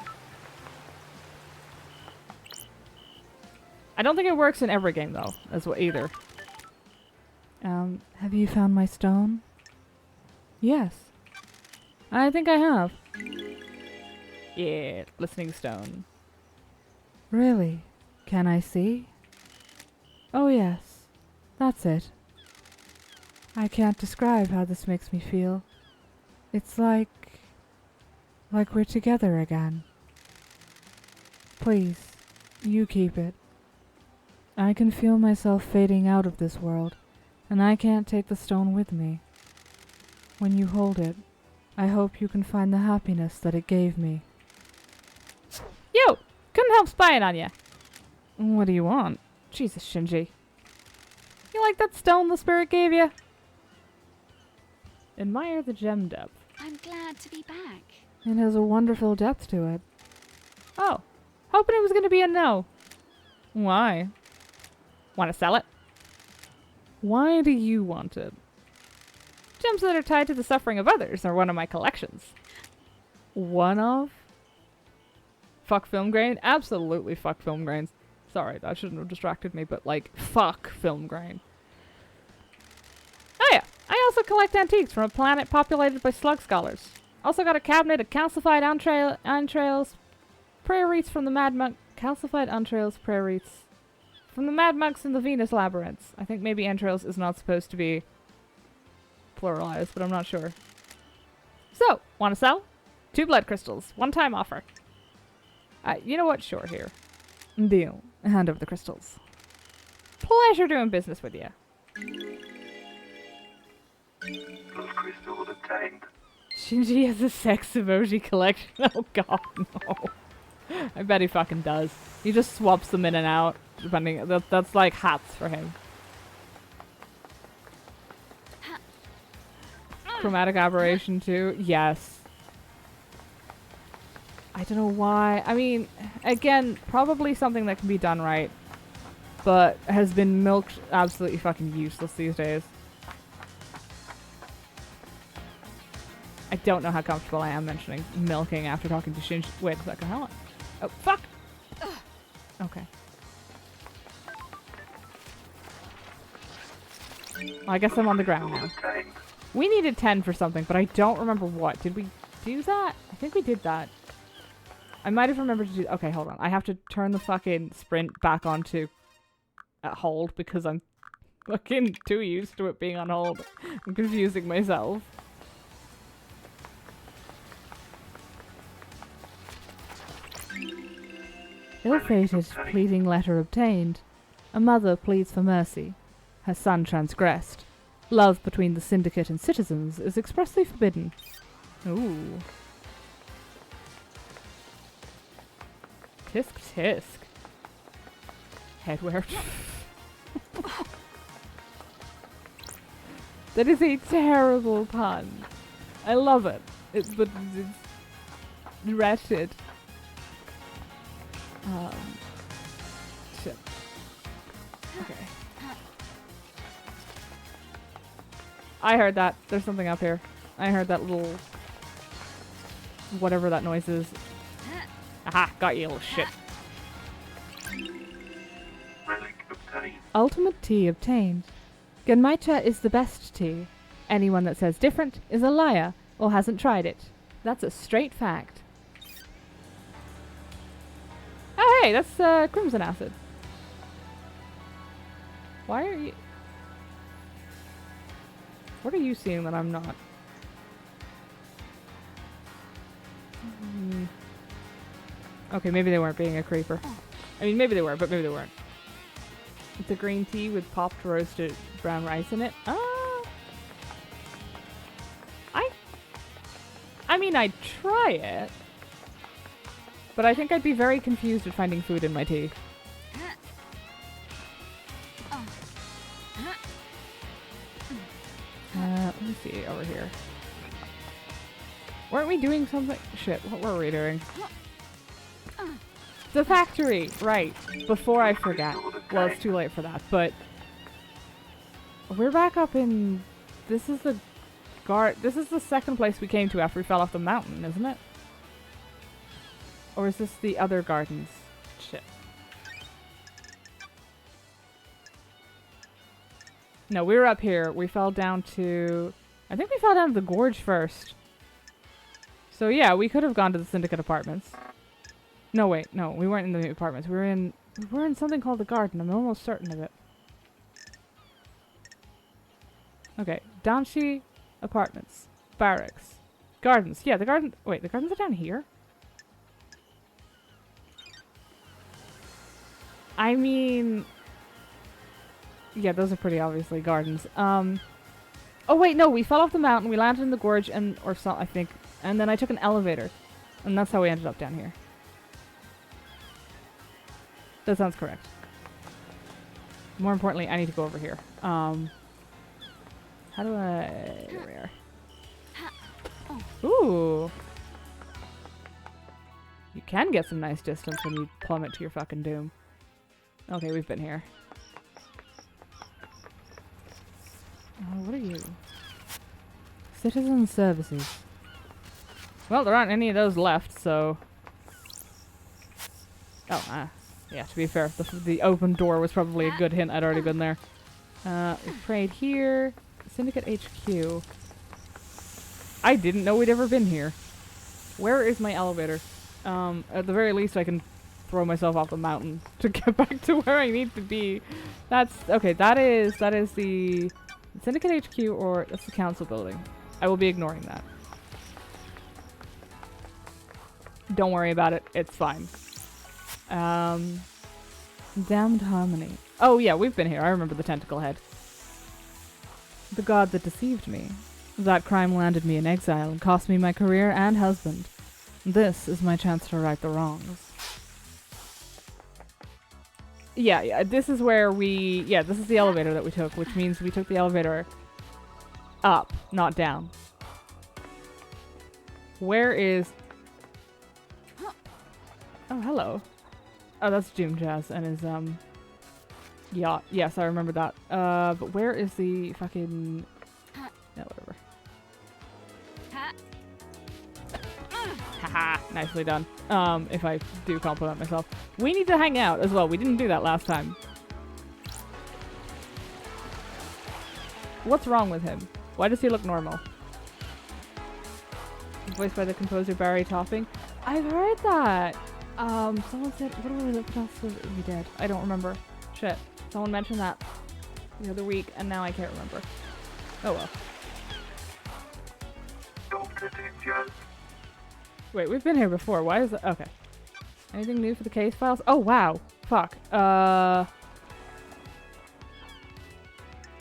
I don't think it works in every game, though, as well, either. Have you found my stone? Yes. I think I have. Yeah, listening stone. Really? Can I see? Oh yes, that's it. I can't describe how this makes me feel. It's like we're together again. Please, you keep it. I can feel myself fading out of this world, and I can't take the stone with me. When you hold it, I hope you can find the happiness that it gave me. Yo! Couldn't help spying on you. What do you want? Jesus, Shinji. You like that stone the spirit gave you? Admire the gem depth. I'm glad to be back. It has a wonderful depth to it. Oh. Hoping it was going to be a no. Why? Want to sell it? Why do you want it? Gems that are tied to the suffering of others are one of my collections. One of? Fuck film grain? Absolutely fuck film grains. Sorry, that shouldn't have distracted me, but like, fuck film grain. Oh yeah, I also collect antiques from a planet populated by slug scholars. Also got a cabinet of calcified entrails, prayer wreaths from the Mad Monk. Calcified entrails, prayer wreaths from the Mad Monks in the Venus Labyrinths. I think maybe entrails is not supposed to be pluralized, but I'm not sure. So, want to sell? 2 blood crystals, one-time offer. You know what? Sure, here. Deal. Hand over the crystals. Pleasure doing business with you. Those crystals obtained. Shinji has a sex emoji collection. Oh god, no. I bet he fucking does. He just swaps them in and out, depending. That's like hats for him. Chromatic aberration too? Yes. I don't know why. I mean, again, probably something that can be done right, but has been milked absolutely fucking useless these days. I don't know how comfortable I am mentioning milking after talking to Shinji. Wait a second, hold on. Oh, fuck! Okay. Well, I guess I'm on the ground now. We needed 10 for something, but I don't remember what. Did we do that? I think we did that. I might have remembered to do... Okay, hold on. I have to turn the fucking sprint back onto hold because I'm fucking too used to it being on hold. I'm confusing myself. Ill-fated, pleading letter obtained. A mother pleads for mercy. Her son transgressed. Love between the syndicate and citizens is expressly forbidden. Ooh. Tisk tisk. Headwear. That is a terrible pun. I love it. But it's wretched. Shit. Okay. I heard that. There's something up here. I heard that little... whatever that noise is. Aha! Got you, little shit. Relic obtained. Ultimate tea obtained. Genmaicha is the best tea. Anyone that says different is a liar or hasn't tried it. That's a straight fact. Oh hey, that's crimson acid. Why are you... What are you seeing that I'm not? Okay, maybe they weren't being a creeper. I mean, maybe they were, but maybe they weren't. It's a green tea with popped roasted brown rice in it. I mean, I'd try it. But I think I'd be very confused at finding food in my tea. Let me see, over here. Weren't we doing something? Shit, what were we doing? The factory! Right. Before I forget. Well, it's too late for that, but... We're back up in... This is the... This is the second place we came to after we fell off the mountain, isn't it? Or is this the other gardens? Shit. No, we were up here. We fell down to... I think we fell down to the gorge first. So yeah, we could have gone to the Syndicate apartments. No, wait. No, we weren't in the apartments. We were in something called the garden. I'm almost certain of it. Okay. Danshi apartments. Barracks. Gardens. Yeah, the garden... Wait, the gardens are down here? I mean... Yeah, those are pretty obviously gardens. Oh wait, no, we fell off the mountain, we landed in the gorge, or so, I think, and then I took an elevator. And that's how we ended up down here. That sounds correct. More importantly, I need to go over here. How do I... Where? Ooh! You can get some nice distance when you plummet to your fucking doom. Okay, we've been here. What are you? Citizen services. Well, there aren't any of those left, so... Oh, yeah, to be fair, the open door was probably a good hint. I'd already been there. We prayed here. Syndicate HQ. I didn't know we'd ever been here. Where is my elevator? At the very least, I can throw myself off the mountain to get back to where I need to be. That's... Okay, that is the... Syndicate HQ, or that's the council building. I will be ignoring that. Don't worry about it. It's fine. Damned Harmony. Oh yeah, we've been here. I remember the tentacle head. The god that deceived me. That crime landed me in exile and cost me my career and husband. This is my chance to right the wrongs. Yeah, this is where we... Yeah, this is the elevator that we took, which means we took the elevator up, not down. Where is... Oh, hello. Oh, that's Doom Jazz and his, yacht. Yes, I remember that. But where is the fucking... Yeah, whatever. Haha, nicely done. If I do compliment myself. We need to hang out as well. We didn't do that last time. What's wrong with him? Why does he look normal? Voiced by the composer Barry Topping. I've heard that. Someone said, what else was he did? I don't remember. Shit. Someone mentioned that the other week, and now I can't remember. Oh well. Wait, we've been here before. Why is that? Okay. Anything new for the case files? Oh, wow. Fuck.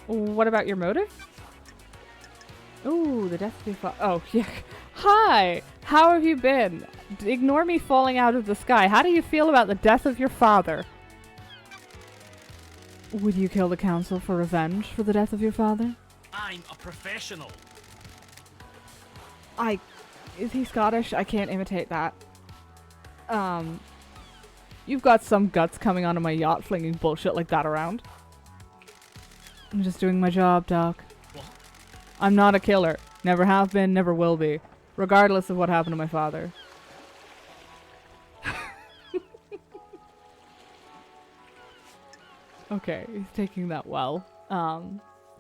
What about your motive? Ooh, the death of your father. Oh, yeah. Hi! How have you been? Ignore me falling out of the sky. How do you feel about the death of your father? Would you kill the council for revenge for the death of your father? I'm a professional. Is he Scottish? I can't imitate that. You've got some guts coming onto my yacht flinging bullshit like that around. I'm just doing my job, Doc. What? I'm not a killer. Never have been, never will be. Regardless of what happened to my father. Okay, he's taking that well.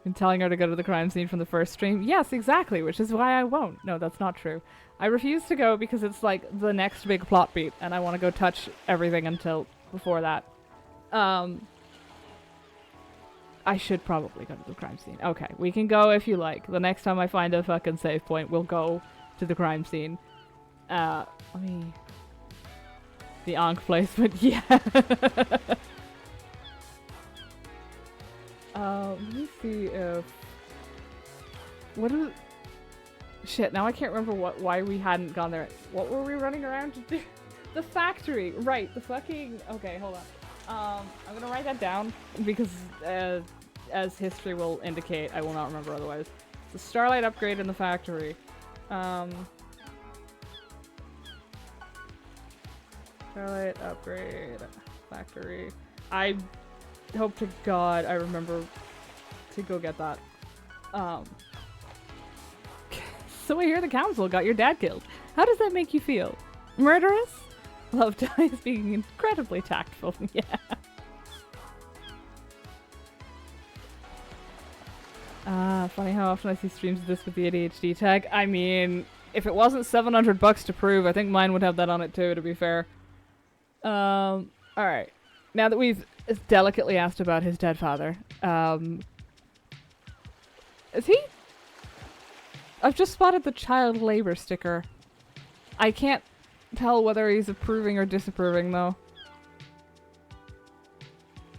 Been telling her to go to the crime scene from the first stream. Yes, exactly, which is why I won't. No, that's not true. I refuse to go because it's like the next big plot beat, and I want to go touch everything until before that. I should probably go to the crime scene. Okay, we can go if you like. The next time I find a fucking save point, we'll go to the crime scene. Let me... The Ankh placement, yeah. Let me see if... What is... Shit, now I can't remember why we hadn't gone there. What were we running around to do? The factory! Right, the fucking... Okay, hold on. I'm gonna write that down because, as history will indicate, I will not remember otherwise. The Starlight upgrade in the factory. Starlight upgrade factory. I hope to God I remember to go get that. So I hear the council got your dad killed. How does that make you feel? Murderous? Love dies being incredibly tactful. Yeah. Funny how often I see streams of this with the ADHD tag. I mean, if it wasn't $700 to prove, I think mine would have that on it too, to be fair. Alright. Now that we've delicately asked about his dead father, is he? I've just spotted the child labor sticker. I can't tell whether he's approving or disapproving, though.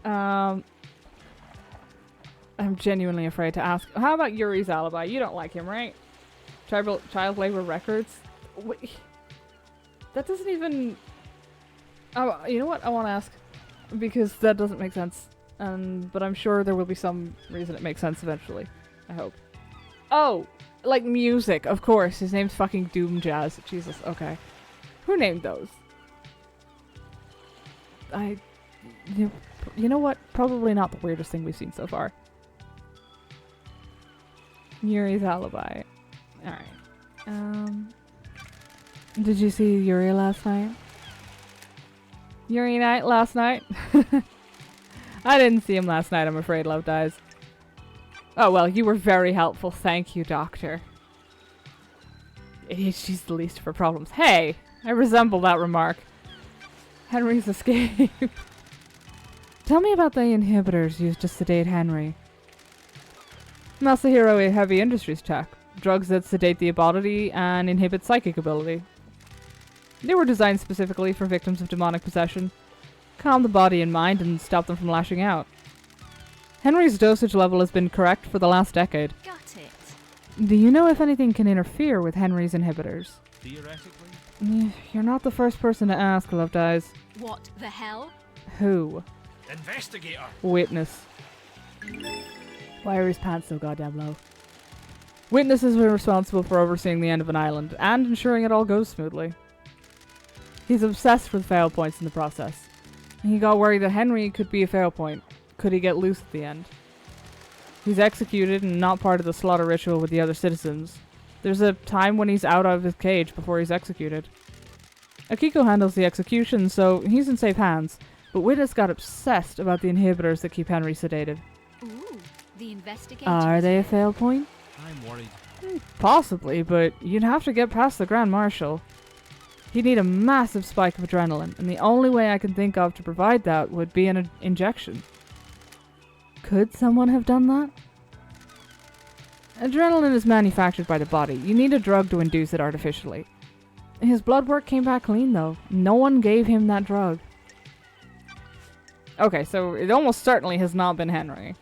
I'm genuinely afraid to ask. How about Yuri's alibi? You don't like him, right? Child labor records? Wait, that doesn't even... Oh, you know what? I want to ask. Because that doesn't make sense. But I'm sure there will be some reason it makes sense eventually. I hope. Oh! Like music, of course. His name's fucking Doom Jazz. Jesus, okay. Who named those? You know what? Probably not the weirdest thing we've seen so far. Yuri's alibi. Alright. Did you see Yuri last night? Yuri night last night? I didn't see him last night, I'm afraid, Love Dies. Oh well, you were very helpful. Thank you, Doctor. ADHD's the least of her problems. Hey! I resemble that remark. Henry's escape. Tell me about the inhibitors used to sedate Henry. Masahiro Heavy Industries tech. Drugs that sedate the ability and inhibit psychic ability. They were designed specifically for victims of demonic possession. Calm the body and mind and stop them from lashing out. Henry's dosage level has been correct for the last decade. Got it. Do you know if anything can interfere with Henry's inhibitors? Theoretically? You're not the first person to ask, Love Dies. What the hell? Who? Investigator! Witness. Why are his pants so goddamn low? Witnesses are responsible for overseeing the end of an island and ensuring it all goes smoothly. He's obsessed with fail points in the process. He got worried that Henry could be a fail point. Could he get loose at the end? He's executed and not part of the slaughter ritual with the other citizens. There's a time when he's out of his cage before he's executed. Akiko handles the execution, so he's in safe hands, but Witness got obsessed about the inhibitors that keep Henry sedated. Ooh, the investigator. Are they a fail point? I'm worried. Possibly, but you'd have to get past the Grand Marshal. He'd need a massive spike of adrenaline, and the only way I can think of to provide that would be an injection. Could someone have done that? Adrenaline is manufactured by the body. You need a drug to induce it artificially. His blood work came back clean, though. No one gave him that drug. Okay, so it almost certainly has not been Henry.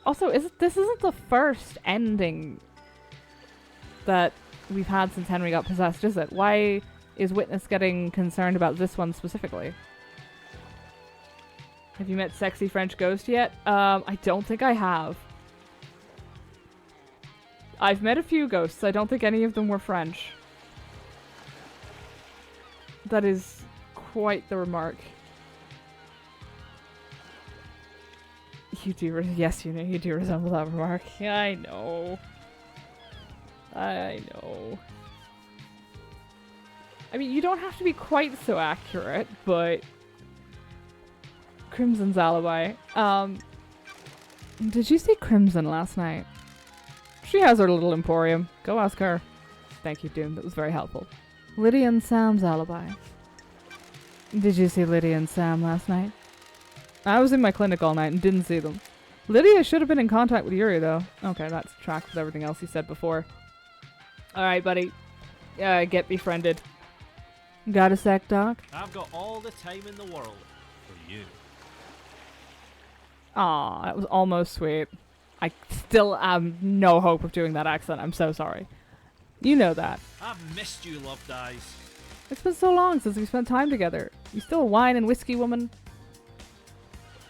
Also, this isn't the first ending that we've had since Henry got possessed, is it? Why is Witness getting concerned about this one specifically? Have you met Sexy French Ghost yet? I don't think I have. I've met a few ghosts. I don't think any of them were French. That is quite the remark. You do, yes, you know, you do resemble that remark. Yeah, I know. I know. I mean, you don't have to be quite so accurate, but Crimson's alibi. Did you see Crimson last night? She has her little emporium. Go ask her. Thank you, Doom. That was very helpful. Lydia and Sam's alibi. Did you see Lydia and Sam last night? I was in my clinic all night and didn't see them. Lydia should have been in contact with Yuri, though. Okay, that's tracked with everything else he said before. Alright, buddy. Get befriended. Got a sec, Doc? I've got all the time in the world for you. Aw, that was almost sweet. I still have no hope of doing that accent. I'm so sorry. You know that. I've missed you, Loved Eyes. It's been so long since we spent time together. You still a wine and whiskey woman?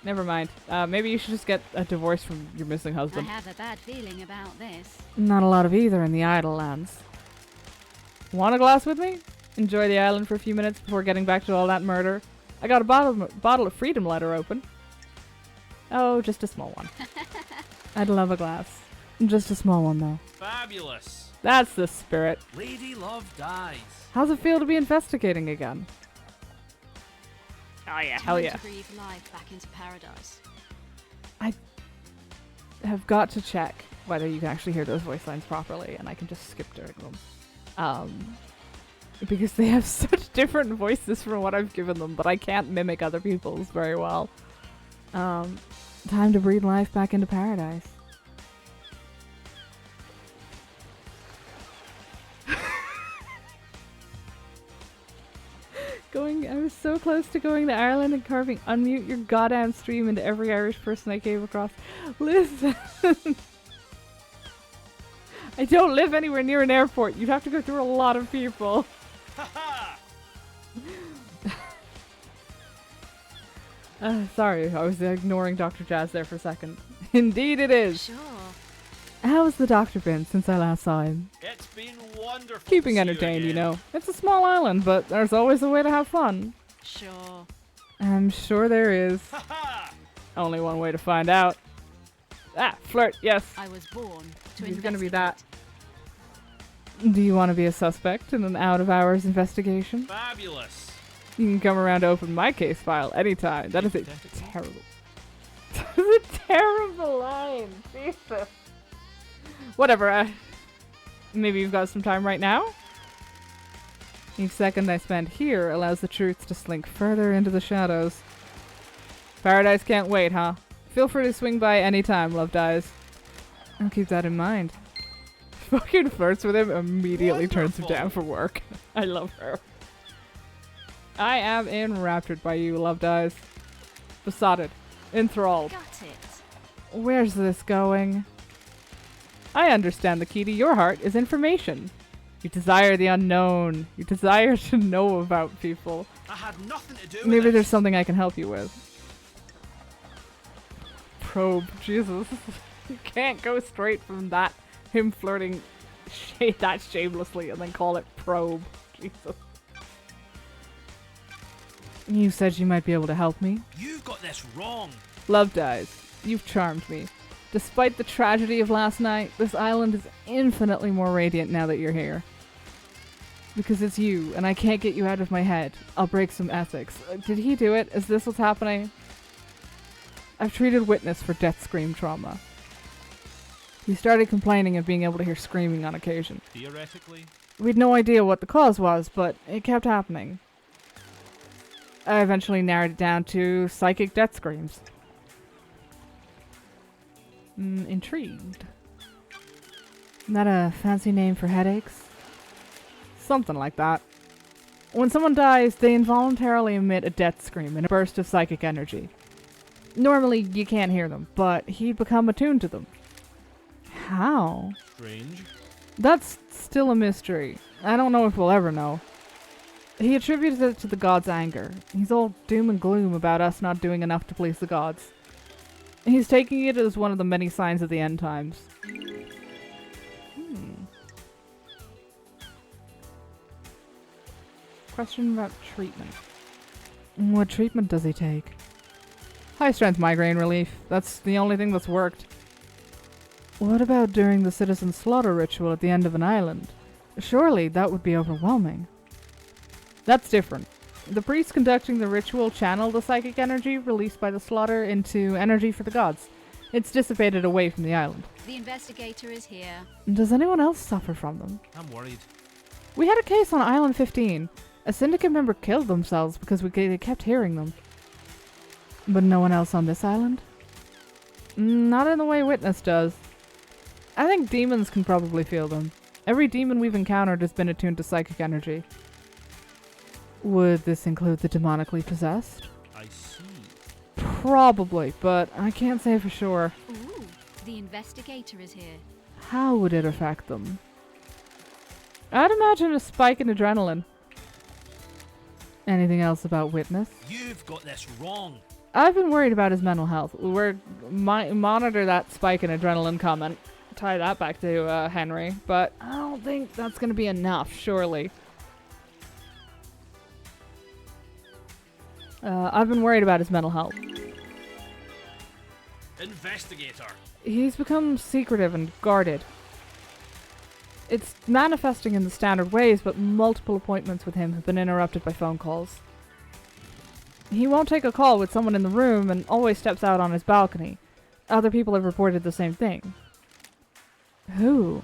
Never mind. Maybe you should just get a divorce from your missing I husband. have a bad feeling about this. Not a lot of either in the Idle Lands. Want a glass with me? Enjoy the island for a few minutes before getting back to all that murder. I got a bottle of Freedom Letter open. Oh, just a small one. I'd love a glass. Just a small one, though. Fabulous. That's the spirit. Lady Love dies. How's it feel to be investigating again? Oh yeah, hell Time yeah. to breathe life back into paradise. Have got to check whether you can actually hear those voice lines properly, and I can just skip during them. Because they have such different voices from what I've given them, but I can't mimic other people's very well. Time to breathe life back into paradise. I was so close to going to Ireland and carving unmute your goddamn stream into every Irish person I came across. Listen. I don't live anywhere near an airport. You'd have to go through a lot of people. Sorry, I was ignoring Dr. Jazz there for a second. Indeed it is. Sure. How's the doctor been since I last saw him? It's been wonderful. Keeping to see entertained, you again. know. It's a small island, but there's always a way to have fun. Sure. I'm sure there is. Only one way to find out. Flirt, yes. I was born to He's gonna be investigate. that. Do you want to be a suspect in an out-of-hours investigation? Fabulous. You can come around to open my case file anytime. That is a terrible... That is a terrible line. Jesus. Whatever, maybe you've got some time right now? Each second I spend here allows the truth to slink further into the shadows. Paradise can't wait, huh? Feel free to swing by anytime, Loved Eyes. I'll keep that in mind. Fucking flirts with him, immediately turns him Wonderful. down for work. I love her. I am enraptured by you, Loved Eyes. Besotted. Enthralled. Got it. Where's this going? I understand the key to your heart is information. You desire the unknown. You desire to know about people. I had nothing to do with Maybe it. there's something I can help you with. Probe. Jesus. You can't go straight from that, him flirting that shamelessly, and then call it probe. Jesus. You said you might be able to help me. You've got this wrong. Loved Eyes, you've charmed me. Despite the tragedy of last night, this island is infinitely more radiant now that you're here. Because it's you, and I can't get you out of my head. I'll break some ethics. Did he do it? Is this what's happening? I've treated witness for death scream trauma. He started complaining of being able to hear screaming on occasion. Theoretically. We'd no idea what the cause was, but it kept happening. I eventually narrowed it down to psychic death screams. Intrigued. Isn't that a fancy name for headaches? Something like that. When someone dies, they involuntarily emit a death scream in a burst of psychic energy. Normally, you can't hear them, but he'd become attuned to them. How? Strange. That's still a mystery. I don't know if we'll ever know. He attributed it to the gods' anger. He's all doom and gloom about us not doing enough to please the gods. He's taking it as one of the many signs of the end times. Question about treatment. What treatment does he take? High strength migraine relief. That's the only thing that's worked. What about during the citizen slaughter ritual at the end of an island? Surely that would be overwhelming. That's different. The priests conducting the ritual channel the psychic energy released by the slaughter into energy for the gods. It's dissipated away from the island. The investigator is here. Does anyone else suffer from them? I'm worried. We had a case on Island 15. A syndicate member killed themselves because they kept hearing them. But no one else on this island? Not in the way Witness does. I think demons can probably feel them. Every demon we've encountered has been attuned to psychic energy. Would this include the demonically possessed? I see. Probably, but I can't say for sure. Ooh, the investigator is here. How would it affect them? I'd imagine a spike in adrenaline. Anything else about Witness? You've got this wrong. I've been worried about his mental health. We're monitor that spike in adrenaline comment. Tie that back to Henry, but I don't think that's going to be enough, surely. I've been worried about his mental health. Investigator. He's become secretive and guarded. It's manifesting in the standard ways, but multiple appointments with him have been interrupted by phone calls. He won't take a call with someone in the room and always steps out on his balcony. Other people have reported the same thing. Who?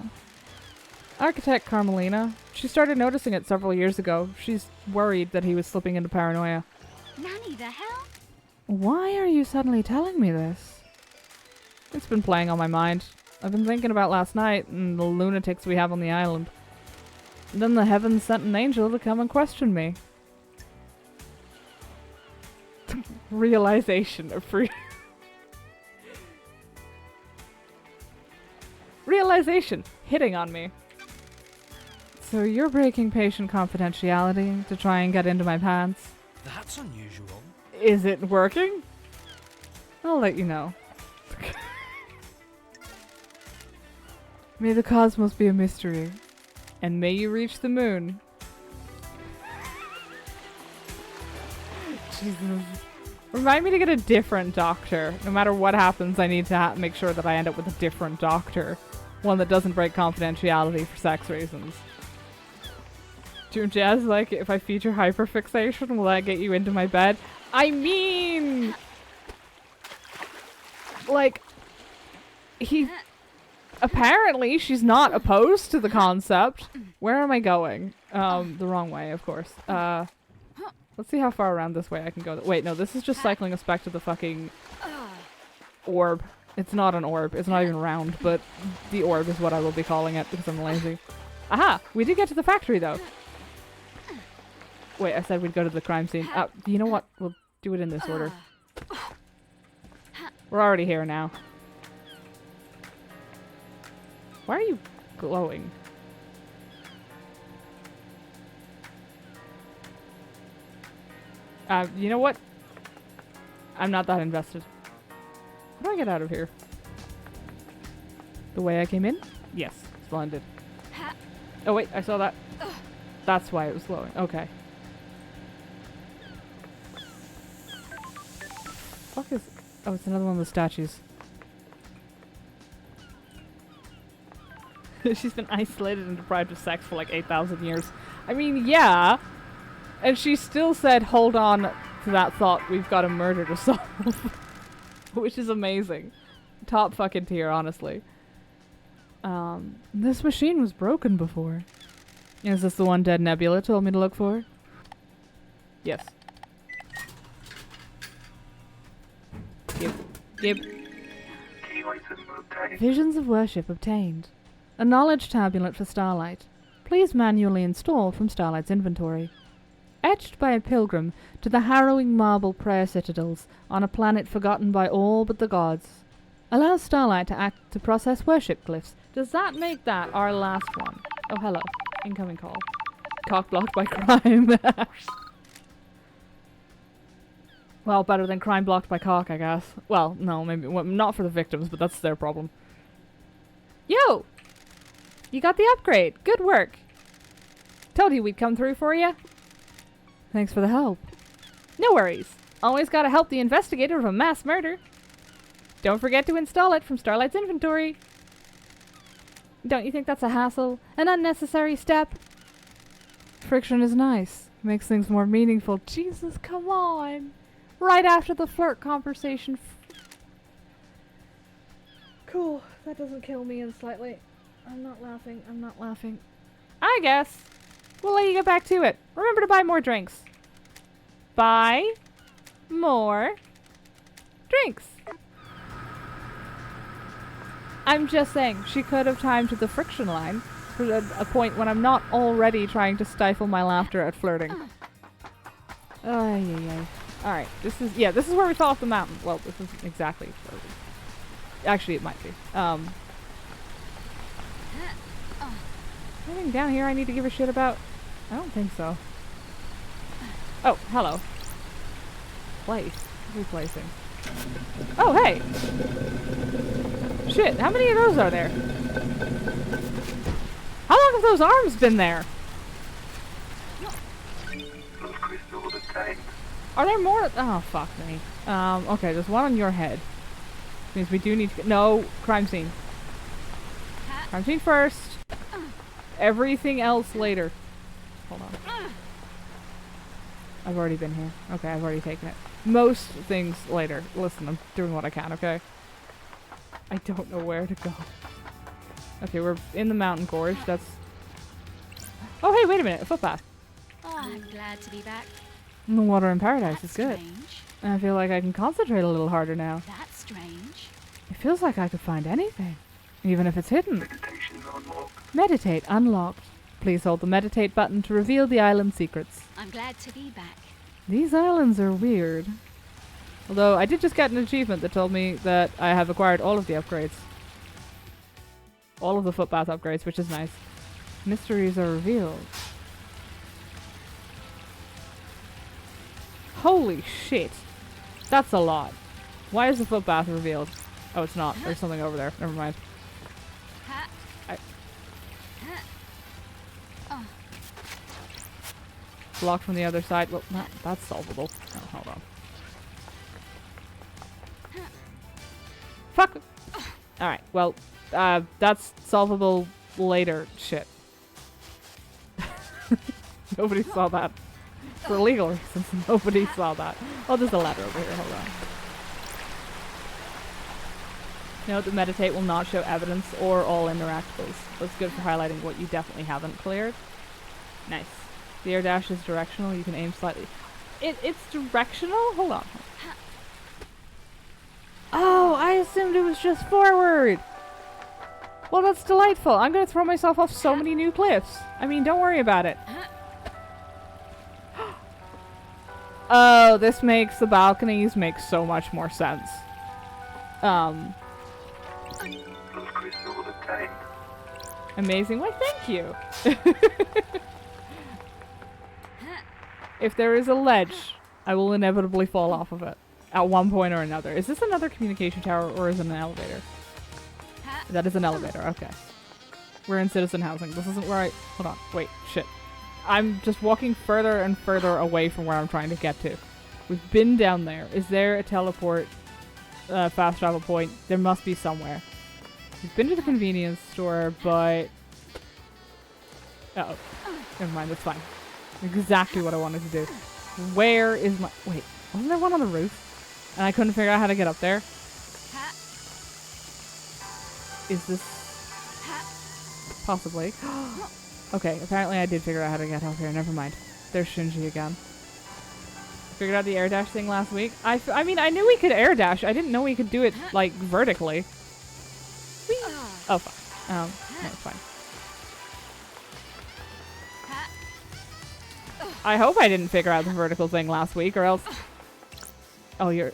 Architect Carmelina. She started noticing it several years ago. She's worried that he was slipping into paranoia. Nanny, the hell? Why are you suddenly telling me this? It's been playing on my mind. I've been thinking about last night and the lunatics we have on the island. And then the heavens sent an angel to come and question me. Realization of free... Realization hitting on me. So you're breaking patient confidentiality to try and get into my pants? That's unusual. Is it working? I'll let you know. May the cosmos be a mystery, and may you reach the moon. Jesus. Remind me to get a different doctor. No matter what happens, I need to make sure that I end up with a different doctor. One that doesn't break confidentiality for sex reasons. Jazz, like, if I feature hyperfixation, will that get you into my bed? I mean... Like... Apparently, she's not opposed to the concept. Where am I going? The wrong way, of course. Let's see how far around this way I can go. Wait, no, this is just cycling us back to the fucking orb. It's not an orb. It's not even round, but the orb is what I will be calling it because I'm lazy. Aha! We did get to the factory, though. Wait, I said we'd go to the crime scene. You know what? We'll do it in this order. We're already here now. Why are you glowing? You know what? I'm not that invested. How do I get out of here? The way I came in? Yes. Splendid. Oh wait, I saw that. That's why it was glowing. Okay. Fuck is... Oh, it's another one of the statues. She's been isolated and deprived of sex for like 8,000 years. I mean, yeah. And she still said, hold on to that thought, we've got a murder to solve. Which is amazing. Top fucking tier, honestly. This machine was broken before. Is this the one Dead Nebula told me to look for? Yes. Gib. Key item obtained. Visions of worship obtained. A knowledge tabulet for Starlight. Please manually install from Starlight's inventory. Etched by a pilgrim to the harrowing marble prayer citadels on a planet forgotten by all but the gods. Allows Starlight to process worship glyphs. Does that make that our last one? Oh, hello. Incoming call. Cock blocked by crime. Well, better than crime blocked by cock, I guess. Well, no, maybe not for the victims, but that's their problem. Yo! You got the upgrade. Good work. Told you we'd come through for you. Thanks for the help. No worries. Always gotta help the investigator of a mass murder. Don't forget to install it from Starlight's inventory. Don't you think that's a hassle? An unnecessary step? Friction is nice. Makes things more meaningful. Jesus, come on. Right after the flirt conversation. Cool. That doesn't kill me in slightly. I'm not laughing. I'm not laughing. I guess. We'll let you get back to it. Remember to buy more drinks. Buy more drinks. I'm just saying, she could have timed the friction line for a point when I'm not already trying to stifle my laughter at flirting. Ay, ay, ay. Alright, this is where we fell off the mountain. Well, this isn't exactly flirting. Actually, it might be. Anything down here I need to give a shit about? I don't think so. Oh, hello. Place. Replacing. Oh, hey! Shit, how many of those are there? How long have those arms been there? Those crystals are tamed. Are there more? Oh, fuck me. Okay, there's one on your head. Means we do need to get... No, crime scene. Crime scene first. Everything else later. Hold on. I've already been here. Okay, I've already taken it. Most things later. Listen, I'm doing what I can, okay? I don't know where to go. Okay, we're in the mountain gorge. That's... Oh, hey, wait a minute. A footpath. Oh, I'm glad to be back. The water in paradise is That's good. strange. I feel like I can concentrate a little harder now. That's strange. It feels like I could find anything. Even if it's hidden. Meditation unlocked. Meditate unlocked. Please hold the meditate button to reveal the island secrets. I'm glad to be back. These islands are weird. Although I did just get an achievement that told me that I have acquired all of the upgrades. All of the footpath upgrades, which is nice. Mysteries are revealed. Holy shit. That's a lot. Why is the footpath revealed? Oh, it's not. There's something over there. Never mind. Ha. I- Ha. Oh, Blocked from the other side. Well, that's solvable. Oh, hold on. Fuck! Alright, well, that's solvable later. Shit. Nobody saw that. For legal reasons, nobody saw that. Oh, there's a ladder over here. Hold on. Note that meditate will not show evidence or all interactables. That's good for highlighting what you definitely haven't cleared. Nice. The air dash is directional. You can aim slightly. It's directional? Hold on. Oh, I assumed it was just forward. Well, that's delightful. I'm going to throw myself off so many new cliffs. I mean, don't worry about it. Oh, this makes the balconies make so much more sense. Those crystals are tamed. Amazing. Why, thank you. If there is a ledge, I will inevitably fall off of it at one point or another. Is this another communication tower or is it an elevator? That is an elevator. Okay. We're in citizen housing. This isn't where I... Hold on. Wait. Shit. I'm just walking further and further away from where I'm trying to get to. We've been down there. Is there a teleport fast travel point? There must be somewhere. We've been to the convenience store, but... Uh-oh. Never mind. That's fine. Exactly what I wanted to do. Where is my... Wait. Wasn't there one on the roof? And I couldn't figure out how to get up there? Is this... Possibly. Okay, apparently I did figure out how to get up here. Never mind. There's Shinji again. Figured out the air dash thing last week. I mean, I knew we could air dash. I didn't know we could do it, like, vertically. Whee! Oh, fuck. No, it's fine. I hope I didn't figure out the vertical thing last week, or else... Oh, you're...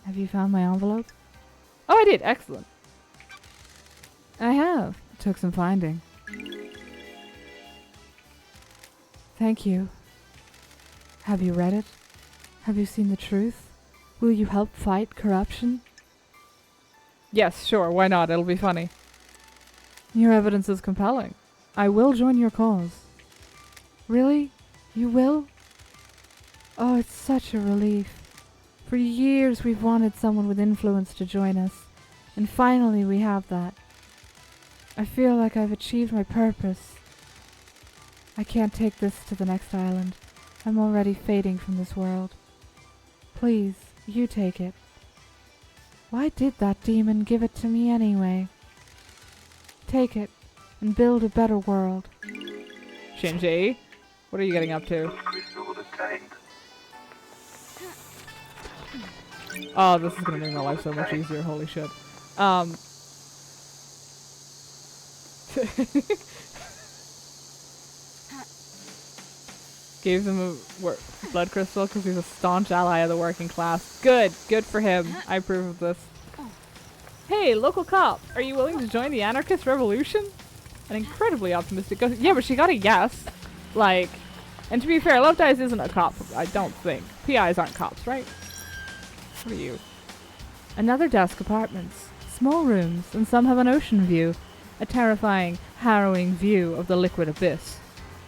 Have you found my envelope? Oh, I did. Excellent. I have. Took some finding. Thank you. Have you read it? Have you seen the truth? Will you help fight corruption? Yes, sure. Why not? It'll be funny. Your evidence is compelling. I will join your cause. Really? You will? Oh, it's such a relief. For years we've wanted someone with influence to join us. And finally we have that. I feel like I've achieved my purpose. I can't take this to the next island. I'm already fading from this world. Please, you take it. Why did that demon give it to me anyway? Take it and build a better world. Shinji, what are you getting up to? Crystal attained. Oh, this is gonna make my life so much easier. Holy shit. Gave them a blood crystal because he's a staunch ally of the working class. Good for him. I approve of this. Hey, local cop, are you willing to join the anarchist revolution? An incredibly optimistic ghost. Yeah, but she got a yes. Like, and to be fair, Love Dice isn't a cop, I don't think. PIs aren't cops, right? What are you? Another desk apartments. Small rooms, and some have an ocean view. A terrifying, harrowing view of the liquid abyss.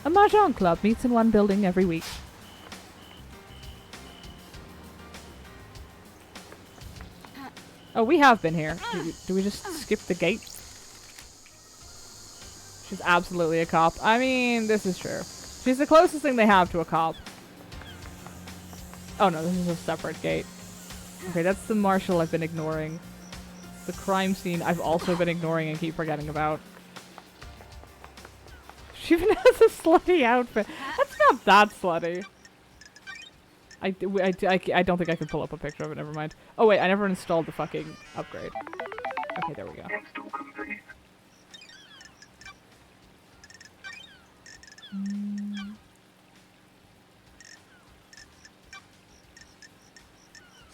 A mahjong club meets in one building every week. Oh, we have been here. Do we just skip the gate? She's absolutely a cop. I mean, this is true. She's the closest thing they have to a cop. Oh no, this is a separate gate. Okay, that's the marshal I've been ignoring. The crime scene I've also been ignoring and keep forgetting about. She even has a slutty outfit. That's not that slutty. I don't think I can pull up a picture of it, never mind. Oh wait, I never installed the fucking upgrade. Okay, there we go. Install complete.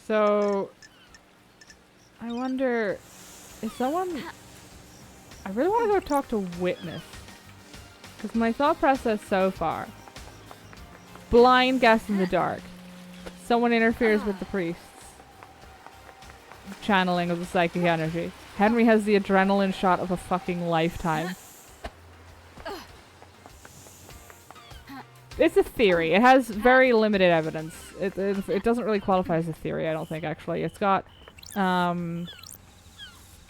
So, I wonder, is someone... I really want to go talk to Witness. Because my thought process so far... Blind guess in the dark. Someone interferes with the priests. Channeling of the psychic energy. Henry has the adrenaline shot of a fucking lifetime. It's a theory. It has very limited evidence. It doesn't really qualify as a theory, I don't think, actually. It's got, am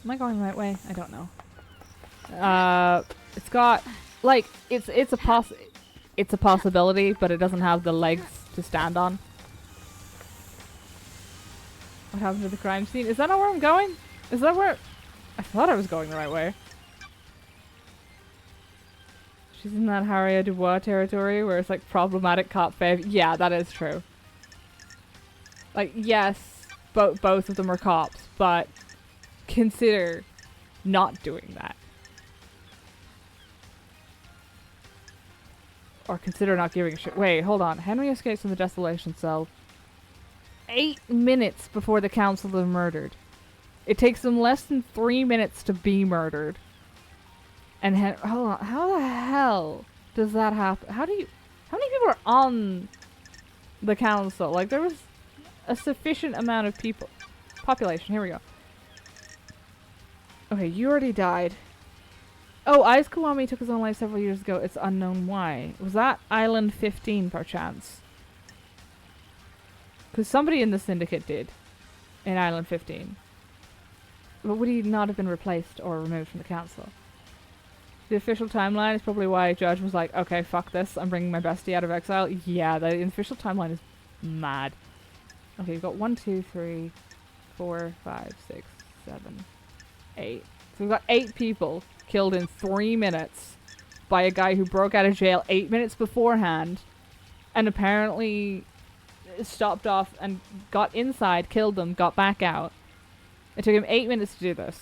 I going the right way? I don't know. It's got, like, it's a possibility, but it doesn't have the legs to stand on. What happened to the crime scene? Is that not where I'm going? Is that where... I thought I was going the right way. She's in that Harriet Dubois territory where it's like problematic cop fave. Yeah, that is true. Like, yes, both of them are cops, but consider not doing that. Or consider not giving a shit. Wait, hold on. Henry escapes from the desolation cell 8 minutes before the council are murdered. It takes them less than 3 minutes to be murdered. And hold on, how the hell does that happen? How many people are on the council? Like, there was a sufficient amount of people. Population, here we go. Okay, you already died. Oh, Aiz Kiwami took his own life several years ago. It's unknown why. Was that Island 15, perchance? Because somebody in the syndicate did. In Island 15. But would he not have been replaced or removed from the council? The official timeline is probably why Judge was like, okay, fuck this, I'm bringing my bestie out of exile. Yeah, the official timeline is mad. Okay, you've got 1, 2, 3, 4, 5, 6, 7, 8. So we've got 8 people killed in 3 minutes by a guy who broke out of jail 8 minutes beforehand and apparently stopped off and got inside, killed them, got back out. It took him 8 minutes to do this.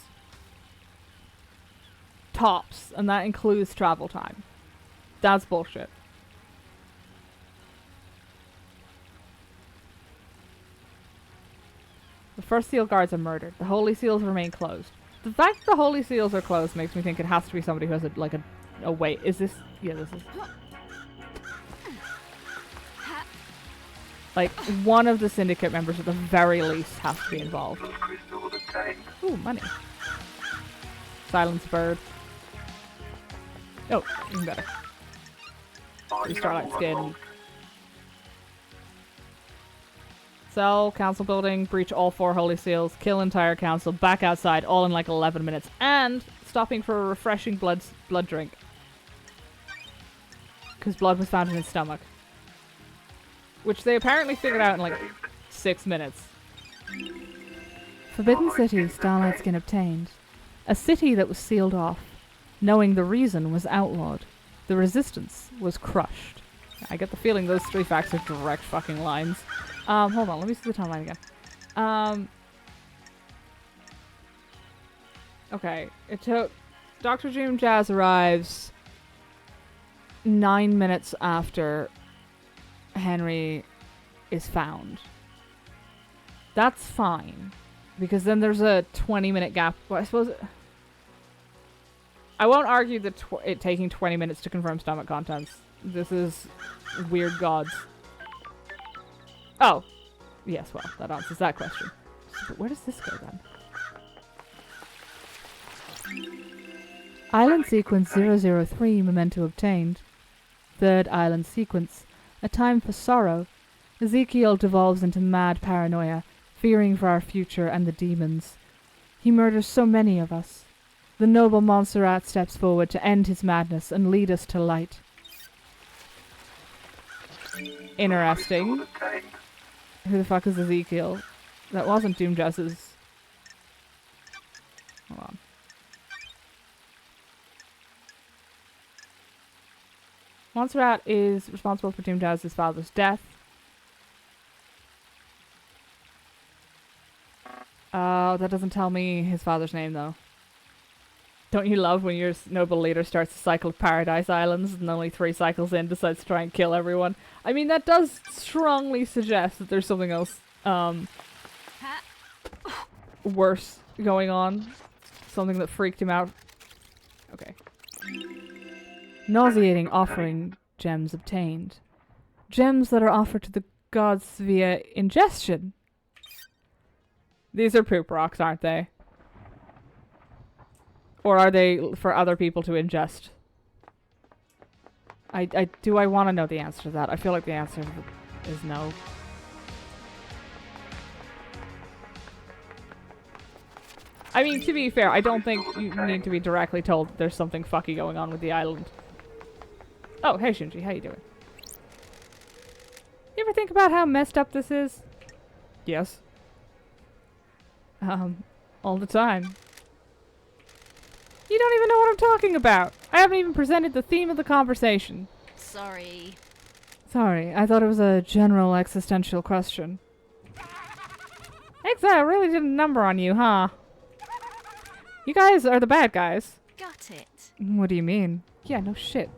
Tops, and that includes travel time. That's bullshit. The first seal guards are murdered. The holy seals remain closed. The fact the holy seals are closed makes me think it has to be somebody who has a wait. Is this? Yeah, this is. Like, one of the syndicate members at the very least has to be involved. Crystal attained. Ooh, money. Silence bird. Oh, even better. Free Starlight skin. Sell council building, breach all 4 holy seals, kill entire council, back outside, all in like 11 minutes, and stopping for a refreshing blood drink. Because blood was found in his stomach. Which they apparently figured out in like 6 minutes. Forbidden City, Starlight Skin obtained. A city that was sealed off. Knowing the reason was outlawed. The resistance was crushed. I get the feeling those 3 facts are direct fucking lines. Hold on, let me see the timeline again. Okay, it took... Dr. Doom Jazz arrives 9 minutes after Henry is found. That's fine. Because then there's a 20-minute gap. Well, I suppose... I won't argue that it taking 20 minutes to confirm stomach contents. This is weird gods. Oh. Yes, well, that answers that question. But where does this go then? Island sequence 003 memento obtained. Third island sequence. A time for sorrow. Ezekiel devolves into mad paranoia, fearing for our future and the demons. He murders so many of us. The noble Montserrat steps forward to end his madness and lead us to light. Interesting. Who the fuck is Ezekiel? That wasn't Doomjazz's. Hold on. Montserrat is responsible for Doomjazz's father's death. Oh, that doesn't tell me his father's name, though. Don't you love when your noble leader starts a cycle of Paradise Islands and only 3 cycles in decides to try and kill everyone? I mean, that does strongly suggest that there's something else, worse going on. Something that freaked him out. Okay. Nauseating offering gems obtained. Gems that are offered to the gods via ingestion. These are poop rocks, aren't they? Or are they for other people to ingest? Do I want to know the answer to that? I feel like the answer is no. I mean, to be fair, I don't think you need to be directly told that there's something fucky going on with the island. Oh, hey Shinji, how you doing? You ever think about how messed up this is? Yes. All the time. You don't even know what I'm talking about. I haven't even presented the theme of the conversation. Sorry. Sorry, I thought it was a general existential question. Exile really did a number on you, huh? You guys are the bad guys. Got it. What do you mean? Yeah, no shit.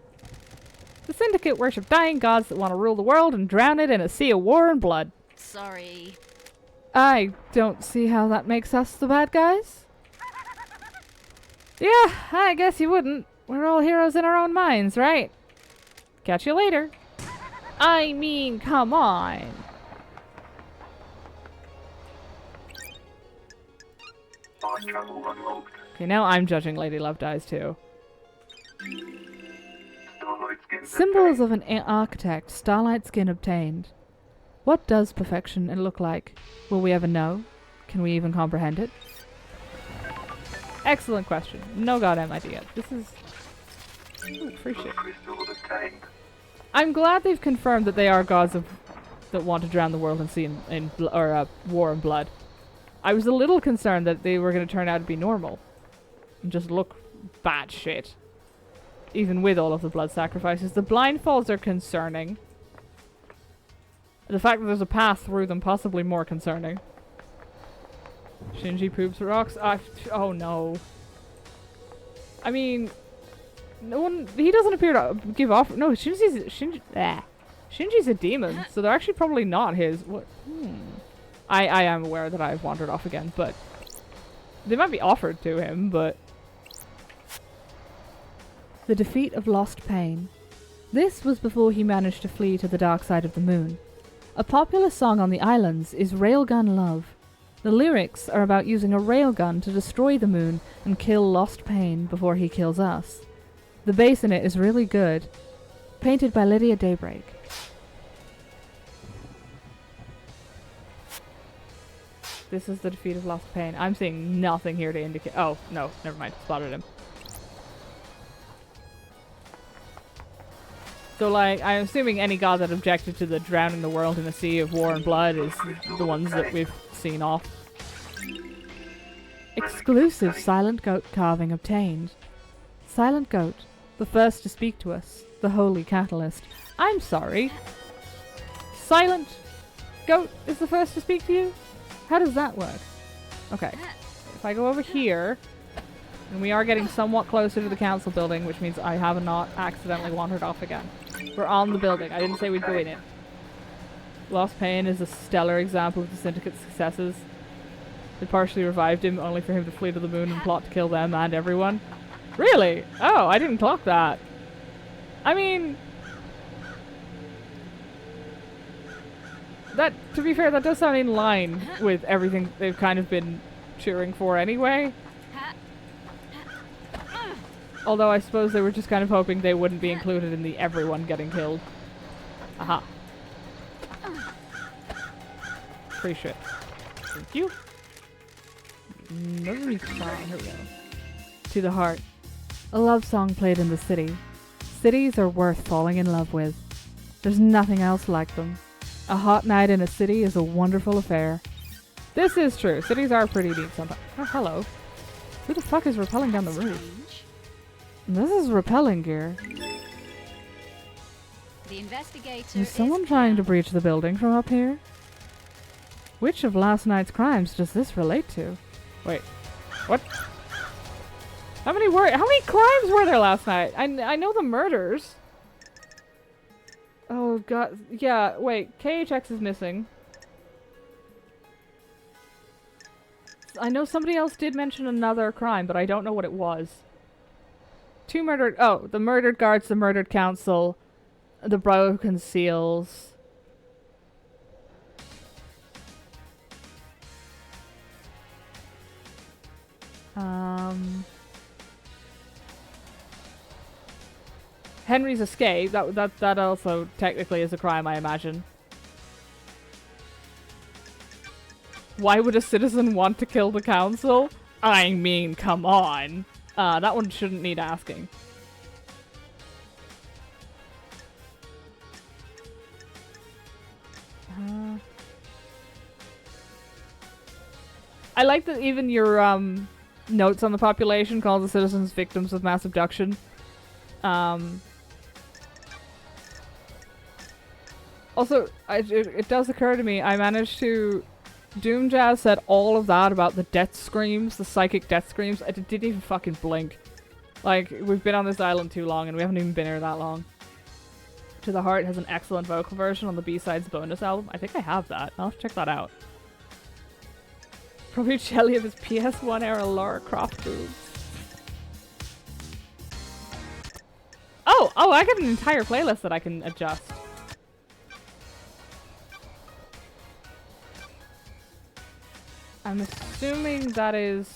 The Syndicate worship dying gods that want to rule the world and drown it in a sea of war and blood. Sorry. I don't see how that makes us the bad guys. Yeah, I guess you wouldn't. We're all heroes in our own minds, right? Catch you later. I mean, come on. Okay, now I'm judging Lady Love Dies too. Symbols of an architect, Starlight Skin obtained. What does perfection look like? Will we ever know? Can we even comprehend it? Excellent question. No goddamn idea. This is... Ooh, free shit. I'm glad they've confirmed that they are gods that want to drown the world in sea or war and blood. I was a little concerned that they were going to turn out to be normal. And just look bad shit. Even with all of the blood sacrifices. The blindfolds are concerning. The fact that there's a path through them possibly more concerning. Shinji poops rocks. Oh no. I mean, no one. He doesn't appear to give off. No, Shinji's a demon, so they're actually probably not his. What? I am aware that I've wandered off again, but they might be offered to him. But the defeat of Lost Pain. This was before he managed to flee to the dark side of the moon. A popular song on the islands is Railgun Love. The lyrics are about using a railgun to destroy the moon and kill Lost Pain before he kills us. The bass in it is really good. Painted by Lydia Daybreak. This is the defeat of loss of pain. I'm seeing nothing here to indicate. Oh, no, never mind. Spotted him. So, like, I'm assuming any god that objected to the drowning the world in a sea of war and blood is the ones that we've seen off. Exclusive silent goat carving obtained. Silent goat, the first to speak to us, the holy catalyst. I'm sorry. Silent goat is the first to speak to you? How does that work? Okay. If I go over here, and we are getting somewhat closer to the council building, which means I have not accidentally wandered off again. We're on the building. I didn't say we'd go in it. Lost Pain is a stellar example of the Syndicate's successes. They partially revived him, only for him to flee to the moon and plot to kill them and everyone. Really? Oh, I didn't clock that. I mean... that, to be fair, that does sound in line with everything they've kind of been cheering for anyway. Although I suppose they were just kind of hoping they wouldn't be included in the everyone getting killed. Aha. Appreciate. Thank you. Another song. Here we go. To the heart. A love song played in the city. Cities are worth falling in love with. There's nothing else like them. A hot night in a city is a wonderful affair. This is true. Cities are pretty deep sometimes. Oh, hello. Who the fuck is rappelling down the roof? This is rappelling gear. The investigator Is someone trying to breach the building from up here? Which of last night's crimes does this relate to? Wait, what? How many crimes were there last night? I know the murders. Oh god, yeah, wait, KHX is missing. I know somebody else did mention another crime, but I don't know what it was. The murdered guards, the murdered council, the broken seals. Henry's escape, that also technically is a crime, I imagine. Why would a citizen want to kill the council? I mean, come on. That one shouldn't need asking. I like that even your notes on the population call the citizens victims of mass abduction. Also, it does occur to me, I managed to... Doom Jazz said all of that about the death screams, the psychic death screams. I didn't even fucking blink. Like, we've been on this island too long and we haven't even been here that long. To the Heart has an excellent vocal version on the B-Sides bonus album. I think I have that. I'll have to check that out. Probably jelly of his PS1 era Lara Croft boobs. Oh, I got an entire playlist that I can adjust. I'm assuming that is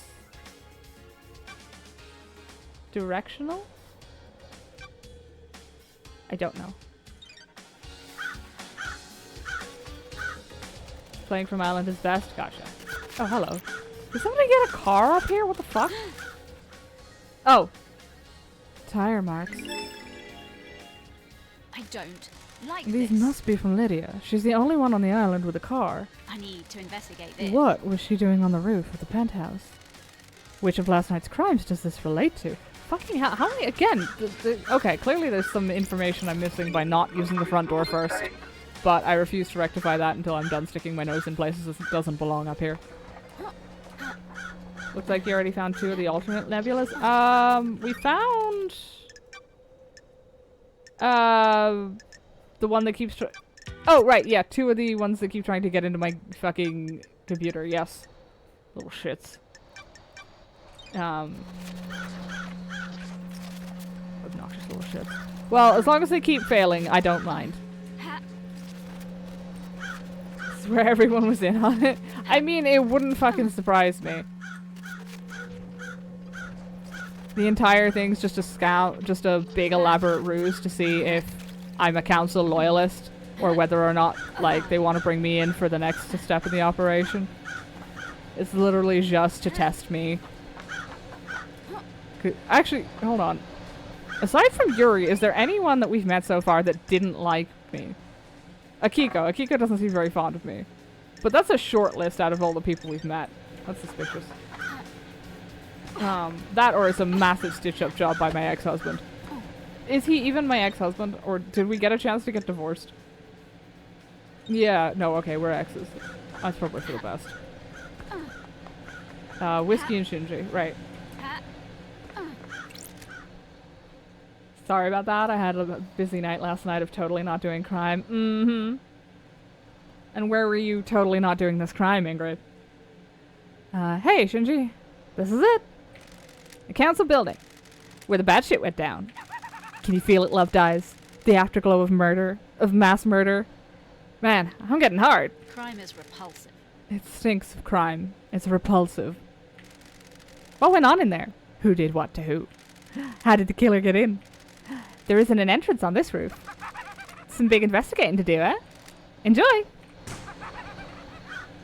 directional? I don't know. Playing from Island is best? Gotcha. Oh, hello. Did somebody get a car up here? What the fuck? Oh. Tire marks. I don't like These this. must be from Lydia. She's the only one on the island with a car. I need to investigate this. What was she doing on the roof of the penthouse? Which of last night's crimes does this relate to? Fucking hell, how many, again, okay, clearly there's some information I'm missing by not using the front door first, but I refuse to rectify that until I'm done sticking my nose in places it doesn't belong up here. Looks like you already found 2 of the alternate nebulas. We found... the one that keeps oh, right, yeah, 2 of the ones that keep trying to get into my fucking computer, yes. Little shits. Obnoxious little shits. Well, as long as they keep failing, I don't mind. This is where everyone was in on it. I mean, it wouldn't fucking surprise me. The entire thing's just a big elaborate ruse to see if I'm a council loyalist or whether or not, like, they want to bring me in for the next step in the operation. It's literally just to test me. Actually, hold on. Aside from Yuri, is there anyone that we've met so far that didn't like me? Akiko. Akiko doesn't seem very fond of me. But that's a short list out of all the people we've met. That's suspicious. That or it's a massive stitch-up job by my ex-husband. Is he even my ex-husband? Or did we get a chance to get divorced? Yeah, no, okay, we're exes. That's probably for the best. Whiskey and Shinji, right. Sorry about that. I had a busy night last night of totally not doing crime. Mm-hmm. And where were you totally not doing this crime, Ingrid? Hey, Shinji. This is it. The council building. Where the bad shit went down. Can you feel it, Love Dies? The afterglow of murder. Of mass murder. Man, I'm getting hard. Crime is repulsive. It stinks of crime. It's repulsive. What went on in there? Who did what to who? How did the killer get in? There isn't an entrance on this roof. Some big investigating to do, eh? Enjoy!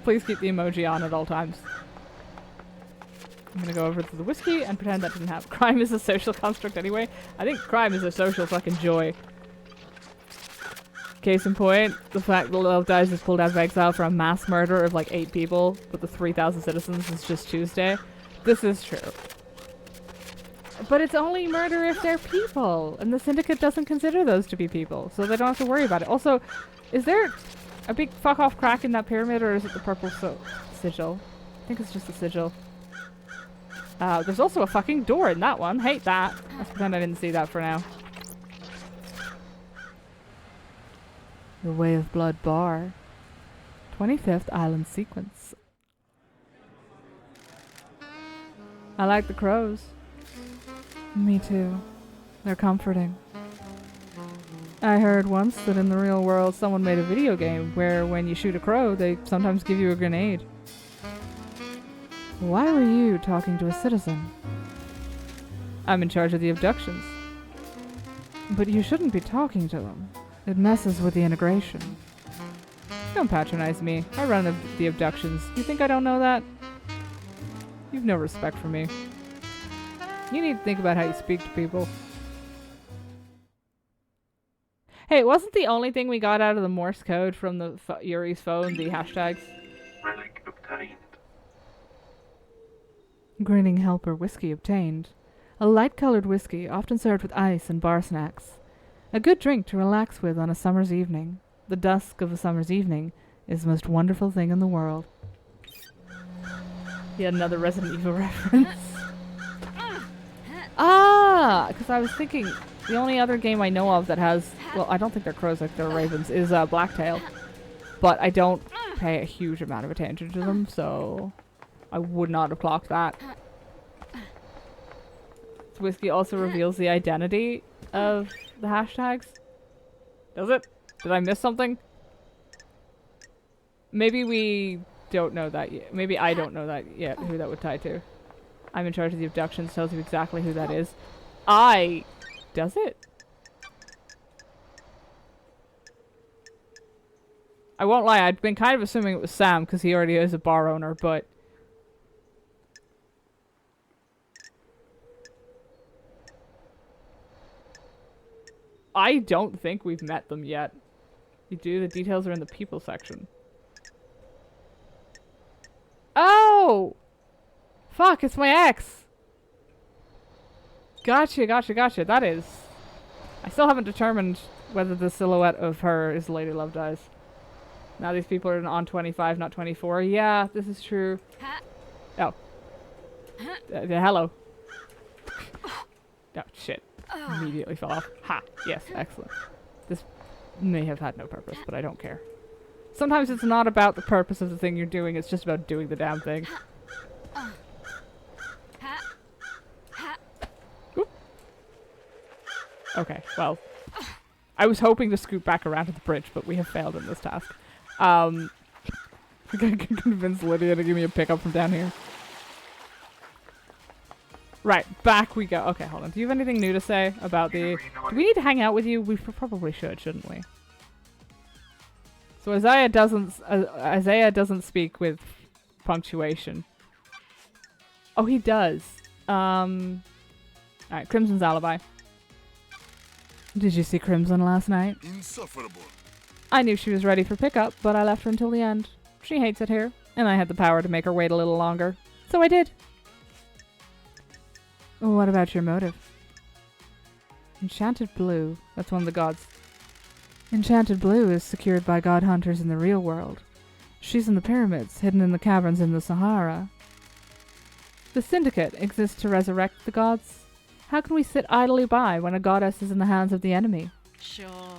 Please keep the emoji on at all times. I'm gonna go over to the whiskey and pretend that didn't happen. Crime is a social construct anyway. I think crime is a social fucking joy. Case in point, the fact that Love Dies is pulled out of exile for a mass murder of like 8 people, but the 3,000 citizens is just Tuesday. This is true. But it's only murder if they're people, and the syndicate doesn't consider those to be people, so they don't have to worry about it. Also, is there a big fuck off crack in that pyramid, or is it the purple sigil? I think it's just the sigil. There's also a fucking door in that one. Hate that. Let's pretend I didn't see that for now. The Way of Blood Bar. 25th Island Sequence. I like the crows. Me too. They're comforting. I heard once that in the real world someone made a video game where when you shoot a crow, they sometimes give you a grenade. Why were you talking to a citizen? I'm in charge of the abductions. But you shouldn't be talking to them. It messes with the integration. Don't patronize me. I run the abductions. You think I don't know that? You've no respect for me. You need to think about how you speak to people. Hey, wasn't the only thing we got out of the Morse code from the Yuri's phone the hashtags? Relic obtained. Grinning helper whiskey obtained. A light-colored whiskey, often served with ice and bar snacks. A good drink to relax with on a summer's evening. The dusk of a summer's evening is the most wonderful thing in the world. Yet another Resident Evil reference. Ah! Because I was thinking, the only other game I know of that has... Well, I don't think they're crows, like they're ravens, is Blacktail. But I don't pay a huge amount of attention to them, so... I would not have clocked that. This whiskey also reveals the identity of the hashtags. Does it? Did I miss something? Maybe we don't know that yet. Maybe I don't know that yet, who that would tie to. I'm in charge of the abductions, tells you exactly who that is. Does it? I won't lie, I'd been kind of assuming it was Sam, because he already is a bar owner, but... I don't think we've met them yet. You do, the details are in the people section. Oh! Fuck, it's my ex! Gotcha. That is... I still haven't determined whether the silhouette of her is Lady Love Dies. Now these people are on 25, not 24. Yeah, this is true. Oh. Hello. Oh, shit. Immediately fell off. Ha! Yes, excellent. This may have had no purpose, but I don't care. Sometimes it's not about the purpose of the thing you're doing, it's just about doing the damn thing. Oop. Okay, well. I was hoping to scoot back around to the bridge, but we have failed in this task. I can convince Lydia to give me a pickup from down here. Right, back we go. Okay, hold on. Do you have anything new to say about the... Do we need to hang out with you? We probably should, shouldn't we? So Isaiah doesn't speak with punctuation. Oh, he does. Alright, Crimson's alibi. Did you see Crimson last night? Insufferable. I knew she was ready for pickup, but I left her until the end. She hates it here, and I had the power to make her wait a little longer. So I did. What about your motive? Enchanted Blue. That's one of the gods. Enchanted Blue is secured by god hunters in the real world. She's in the pyramids, hidden in the caverns in the Sahara. The Syndicate exists to resurrect the gods. How can we sit idly by when a goddess is in the hands of the enemy? Sure.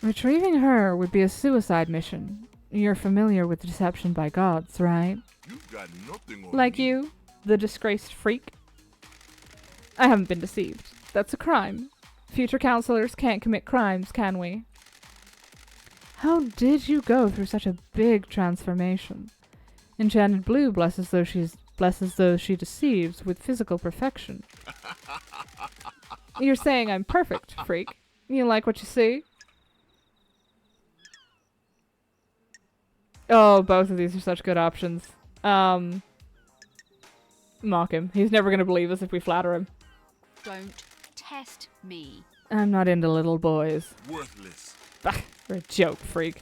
Retrieving her would be a suicide mission. You're familiar with deception by gods, right? You've got nothing on Like me. you, the disgraced freak. I haven't been deceived. That's a crime. Future counselors can't commit crimes, can we? How did you go through such a big transformation? Enchanted Blue blesses those she deceives with physical perfection. You're saying I'm perfect, freak. You like what you see? Oh, both of these are such good options. Mock him. He's never gonna believe us if we flatter him. Don't test me. I'm not into little boys. Worthless. Bah, you're a joke, freak.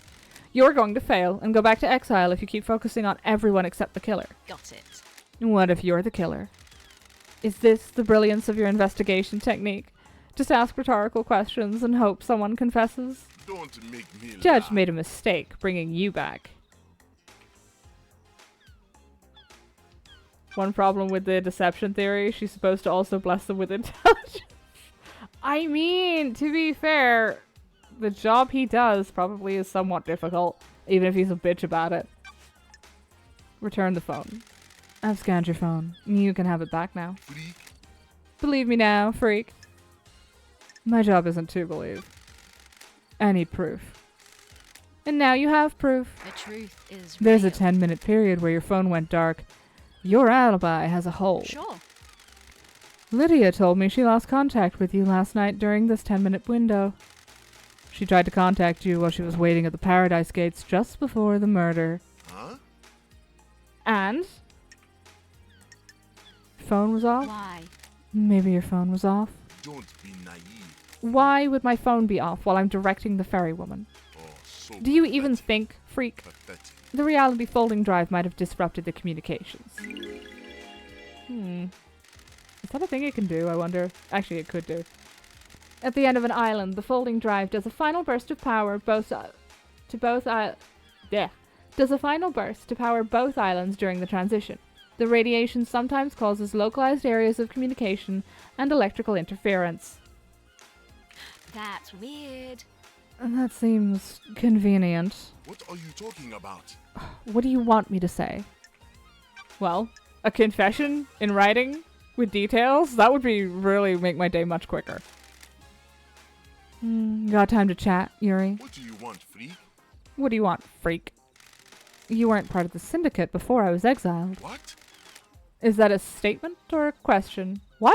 You're going to fail and go back to exile if you keep focusing on everyone except the killer. Got it. What if you're the killer? Is this the brilliance of your investigation technique? Just ask rhetorical questions and hope someone confesses? Don't make me Judge laugh. made a mistake bringing you back. One problem with the deception theory, she's supposed to also bless them with intelligence. I mean, to be fair, the job he does probably is somewhat difficult, even if he's a bitch about it. Return the phone. I've scanned your phone. You can have it back now. Freak. Believe me now, freak. My job isn't to believe. I need proof. And now you have proof. The truth is There's a real. 10-minute period where your phone went dark. Your alibi has a hole. Sure. Lydia told me she lost contact with you last night during this 10-minute window. She tried to contact you while she was waiting at the Paradise Gates just before the murder. Huh? And? Phone was off? Why? Maybe your phone was off. Don't be naive. Why would my phone be off while I'm directing the ferry woman? Oh, so Do you even pathetic. think, freak? Pathetic. The reality folding drive might have disrupted the communications. Is that a thing it can do, I wonder? Actually, it could do. At the end of an island, the folding drive does a final burst of power does a final burst to power both islands during the transition. The radiation sometimes causes localized areas of communication and electrical interference. That's weird. That seems convenient. What are you talking about? What do you want me to say? Well, a confession in writing with details? That would really make my day much quicker. Got time to chat, Yuri? What do you want, freak? What do you want, freak? You weren't part of the syndicate before I was exiled. What? Is that a statement or a question? Why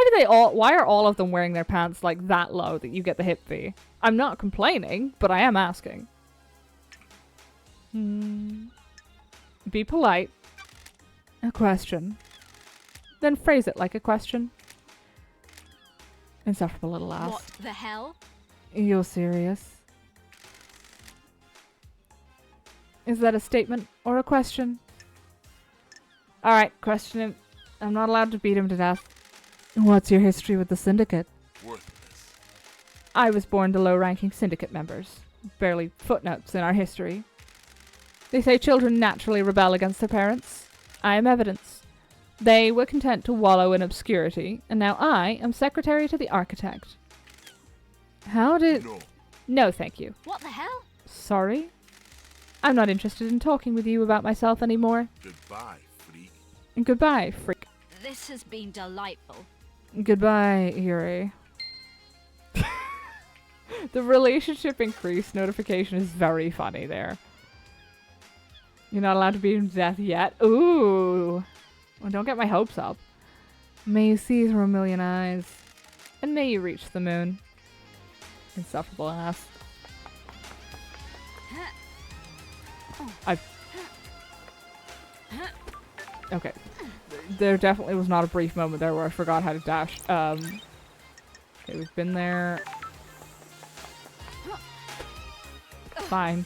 are all of them wearing their pants like that low that you get the hip fee? I'm not complaining, but I am asking. Be polite. A question. Then phrase it like a question. Insufferable little ass. What the hell? You're serious? Is that a statement or a question? Alright, question him. I'm not allowed to beat him to death. What's your history with the syndicate? Worthless. I was born to low-ranking syndicate members. Barely footnotes in our history. They say children naturally rebel against their parents. I am evidence. They were content to wallow in obscurity, and now I am secretary to the architect. How did... No. No, thank you. What the hell? Sorry? I'm not interested in talking with you about myself anymore. Goodbye, freak. Goodbye, freak. This has been delightful. Goodbye, Yuri. The relationship increase notification is very funny there. You're not allowed to beat him to death yet. Ooh. Well, don't get my hopes up. May you see through a million eyes. And may you reach the moon. Insufferable ass. Okay. There definitely was not a brief moment there where I forgot how to dash. Okay, we've been there. Fine.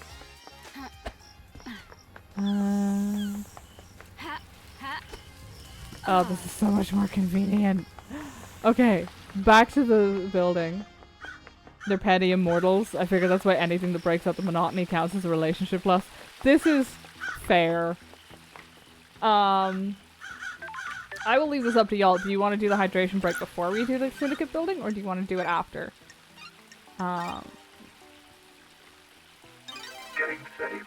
Oh, this is so much more convenient. Okay, back to the building. They're petty immortals. I figure that's why anything that breaks up the monotony counts as a relationship plus. This is fair. I will leave this up to y'all. Do you want to do the hydration break before we do the syndicate building, or do you want to do it after? Getting saved.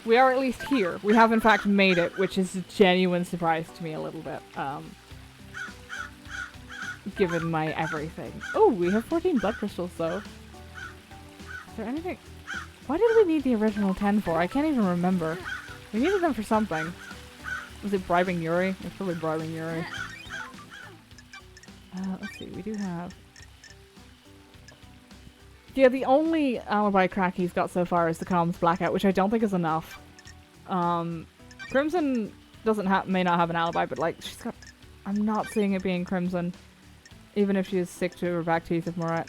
We are at least here. We have in fact made it, which is a genuine surprise to me a little bit. Given my everything. Oh, we have 14 blood crystals though. Is there anything? What did we need the original 10 for? I can't even remember. We needed them for something. Was it bribing Yuri? It was probably bribing Yuri. Let's see, we do have... Yeah, the only alibi crack he's got so far is the comms blackout, which I don't think is enough. Crimson may not have an alibi, but like, she's got... I'm not seeing it being Crimson. Even if she is sick to her back teeth of Morat.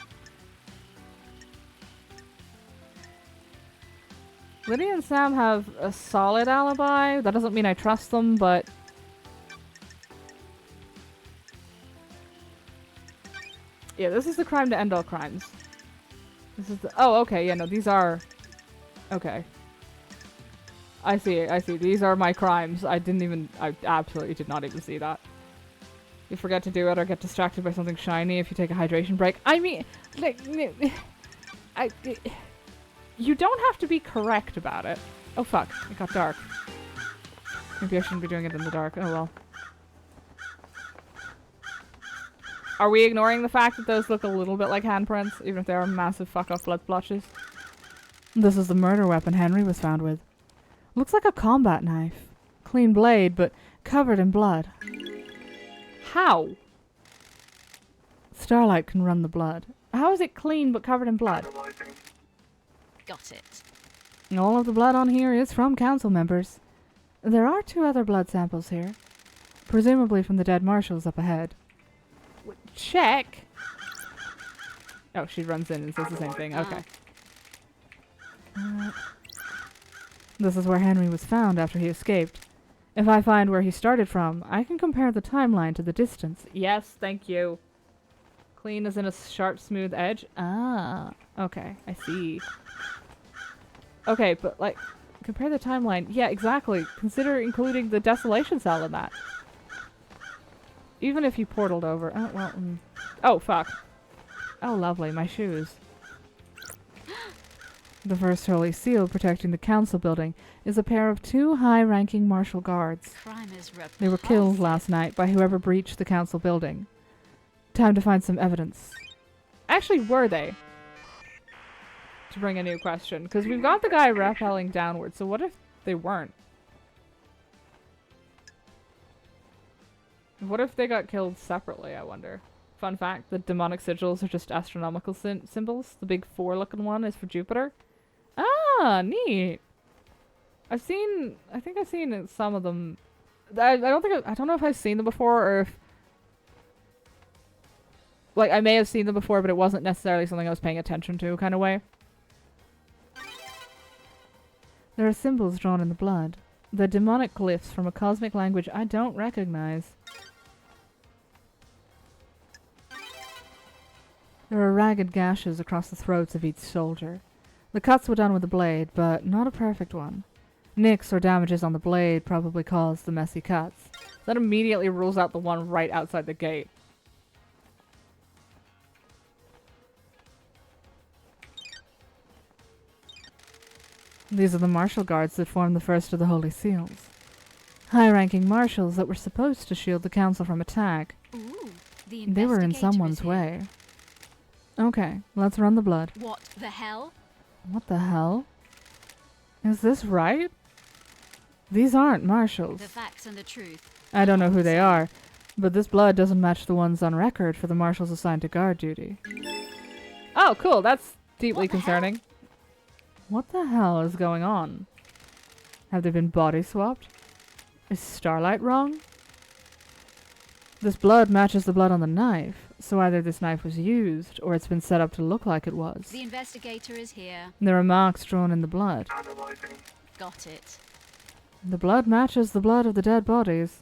Lydia and Sam have a solid alibi. That doesn't mean I trust them, but... Yeah, this is the crime to end all crimes. This is the... Oh, okay, yeah, no, these are... Okay. I see, I see. These are my crimes. I absolutely did not even see that. You forget to do it or get distracted by something shiny if you take a hydration break. I mean, like... You don't have to be correct about it. Oh fuck, it got dark. Maybe I shouldn't be doing it in the dark. Oh well. Are we ignoring the fact that those look a little bit like handprints, even if they are massive fuck-off blood splotches? This is the murder weapon Henry was found with. Looks like a combat knife. Clean blade, but covered in blood. How? Starlight can run the blood. How is it clean but covered in blood? Analyzing. Got it. All of the blood on here is from council members. There are 2 other blood samples here. Presumably from the dead marshals up ahead. Check! Oh, she runs in and says the same thing. Okay. This is where Henry was found after he escaped. If I find where he started from, I can compare the timeline to the distance. Yes, thank you. Clean as in a sharp, smooth edge? Ah, okay, I see. Okay, but like, compare the timeline. Yeah, exactly. Consider including the desolation cell in that. Even if you portaled over. Oh, well, oh, fuck. Oh, lovely, my shoes. The first holy seal protecting the council building is a pair of 2 high-ranking martial guards. Crime is repulsive. They were killed last night by whoever breached the council building. Time to find some evidence. Actually, were they? To bring a new question. Because we've got the guy rappelling downward, so what if they weren't? What if they got killed separately, I wonder? Fun fact, the demonic sigils are just astronomical symbols. The big 4-looking one is for Jupiter. Ah, neat. I think I've seen some of them. I don't know if I've seen them before or if... Like, I may have seen them before, but it wasn't necessarily something I was paying attention to kind of way. There are symbols drawn in the blood. They're demonic glyphs from a cosmic language I don't recognize. There are ragged gashes across the throats of each soldier. The cuts were done with a blade, but not a perfect one. Nicks or damages on the blade probably caused the messy cuts. That immediately rules out the one right outside the gate. These are the martial guards that formed the first of the Holy Seals. High-ranking marshals that were supposed to shield the council from attack. Ooh, the They were in investigator someone's is here. way. Okay, let's run the blood. What the hell? What the hell? Is this right? These aren't marshals. The facts and the truth. I don't know who they are, but this blood doesn't match the ones on record for the marshals assigned to guard duty. Oh, cool. That's deeply What the hell? concerning. What the hell is going on? Have they been body swapped? Is Starlight wrong? This blood matches the blood on the knife, so either this knife was used, or it's been set up to look like it was. The investigator is here. There are marks drawn in the blood. Analyzing. Got it. The blood matches the blood of the dead bodies.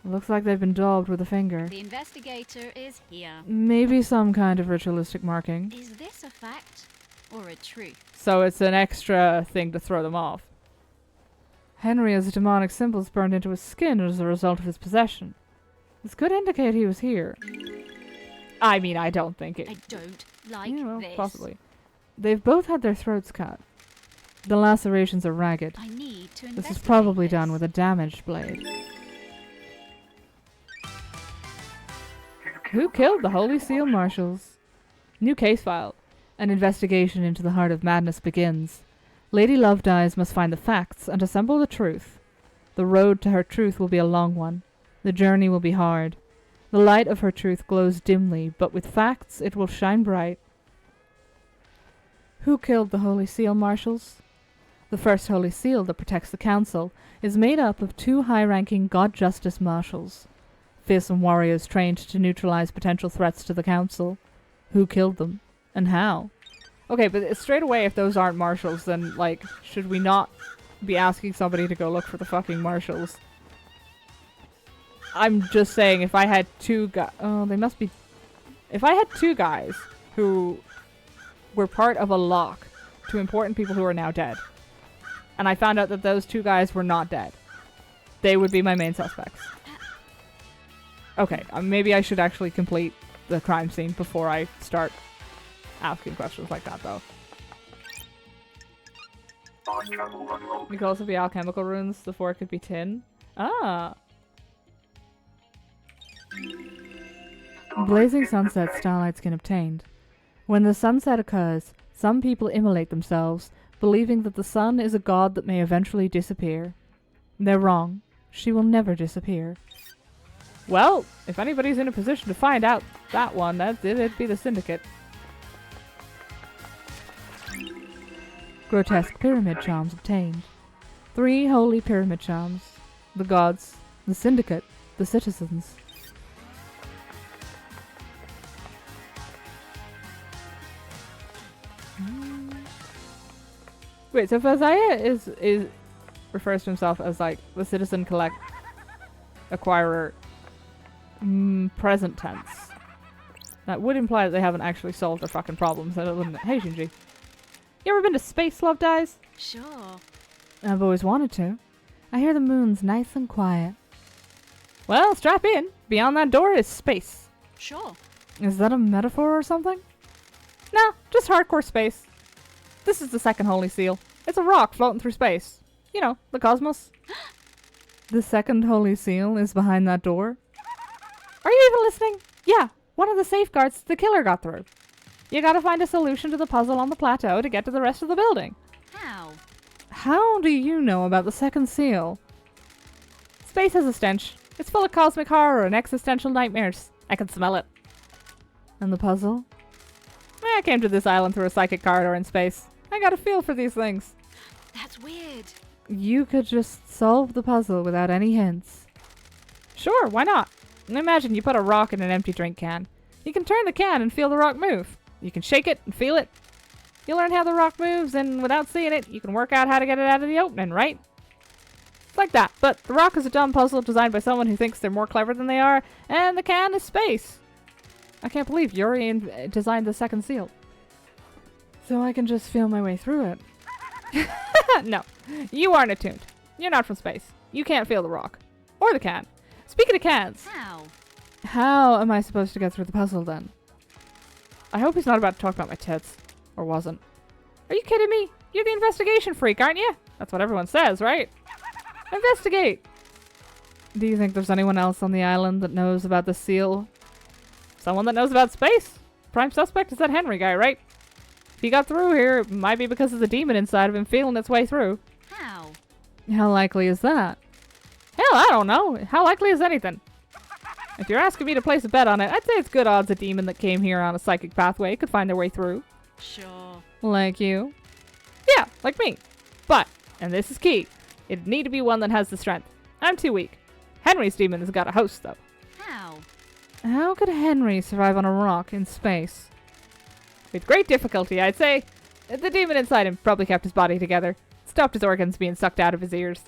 It looks like they've been daubed with a finger. The investigator is here. Maybe some kind of ritualistic marking. Is this a fact or a truth? So it's an extra thing to throw them off. Henry has demonic symbols burned into his skin as a result of his possession. This could indicate he was here. I mean, I don't think it. I don't like Yeah, well, this. possibly. They've both had their throats cut. The lacerations are ragged. I need to investigate This is probably this. done with a damaged blade. Who killed the Holy Seal Marshals? New case file. An investigation into the heart of madness begins. Lady Lovedeyes must find the facts and assemble the truth. The road to her truth will be a long one. The journey will be hard. The light of her truth glows dimly, but with facts it will shine bright. Who killed the Holy Seal Marshals? The first Holy Seal that protects the Council is made up of 2 high-ranking God Justice Marshals. Fearsome warriors trained to neutralize potential threats to the Council. Who killed them? And how? Okay, but straight away, if those aren't marshals, then, like, should we not be asking somebody to go look for the fucking marshals? I'm just saying, if I had 2 guys... Oh, they must be... If I had 2 guys who were part of a lock to important people who are now dead, and I found out that those 2 guys were not dead, they would be my main suspects. Okay, maybe I should actually complete the crime scene before I start asking questions like that, though. Travel unlocked. It could also be alchemical runes. The 4 could be tin. Ah! Blazing sunset starlight skin obtained. When the sunset occurs, some people immolate themselves, believing that the sun is a god that may eventually disappear. They're wrong. She will never disappear. Well, if anybody's in a position to find out that one, it'd be the Syndicate. Grotesque pyramid charms obtained. 3 holy pyramid charms. The gods, the Syndicate, the citizens. Wait, so Fazaya is refers to himself as like the citizen acquirer present tense. That would imply that they haven't actually solved their fucking problems, wouldn't it? Hey, Shinji. You ever been to space, Lovedeyes? Sure. I've always wanted to. I hear the moon's nice and quiet. Well, strap in. Beyond that door is space. Sure. Is that a metaphor or something? No, just hardcore space. This is the second Holy Seal. It's a rock floating through space. You know, the cosmos. The second Holy Seal is behind that door. Are you even listening? Yeah, one of the safeguards the killer got through. You gotta find a solution to the puzzle on the plateau to get to the rest of the building. How? How do you know about the second seal? Space has a stench. It's full of cosmic horror and existential nightmares. I can smell it. And the puzzle? I came to this island through a psychic corridor in space. I got a feel for these things. That's weird. You could just solve the puzzle without any hints. Sure, why not? Imagine you put a rock in an empty drink can. You can turn the can and feel the rock move. You can shake it and feel it. You learn how the rock moves, and without seeing it, you can work out how to get it out of the opening, right? It's like that, but the rock is a dumb puzzle designed by someone who thinks they're more clever than they are, and the can is space. I can't believe Yuri designed the second seal. So I can just feel my way through it. No, you aren't attuned. You're not from space. You can't feel the rock. Or the can. Speaking of cans, How? how am I supposed to get through the puzzle then? I hope he's not about to talk about my tits. Or wasn't. Are you kidding me? You're the investigation freak, aren't you? That's what everyone says, right? Investigate! Do you think there's anyone else on the island that knows about the seal? Someone that knows about space? Prime suspect is that Henry guy, right? If he got through here, it might be because of the demon inside of him feeling its way through. How? How likely is that? Hell, I don't know. How likely is anything? If you're asking me to place a bet on it, I'd say it's good odds a demon that came here on a psychic pathway could find their way through. Sure. Like you? Yeah, like me. But, and this is key, it'd need to be one that has the strength. I'm too weak. Henry's demon has got a host, though. How? How could Henry survive on a rock in space? With great difficulty, I'd say. The demon inside him probably kept his body together. Stopped his organs being sucked out of his ears.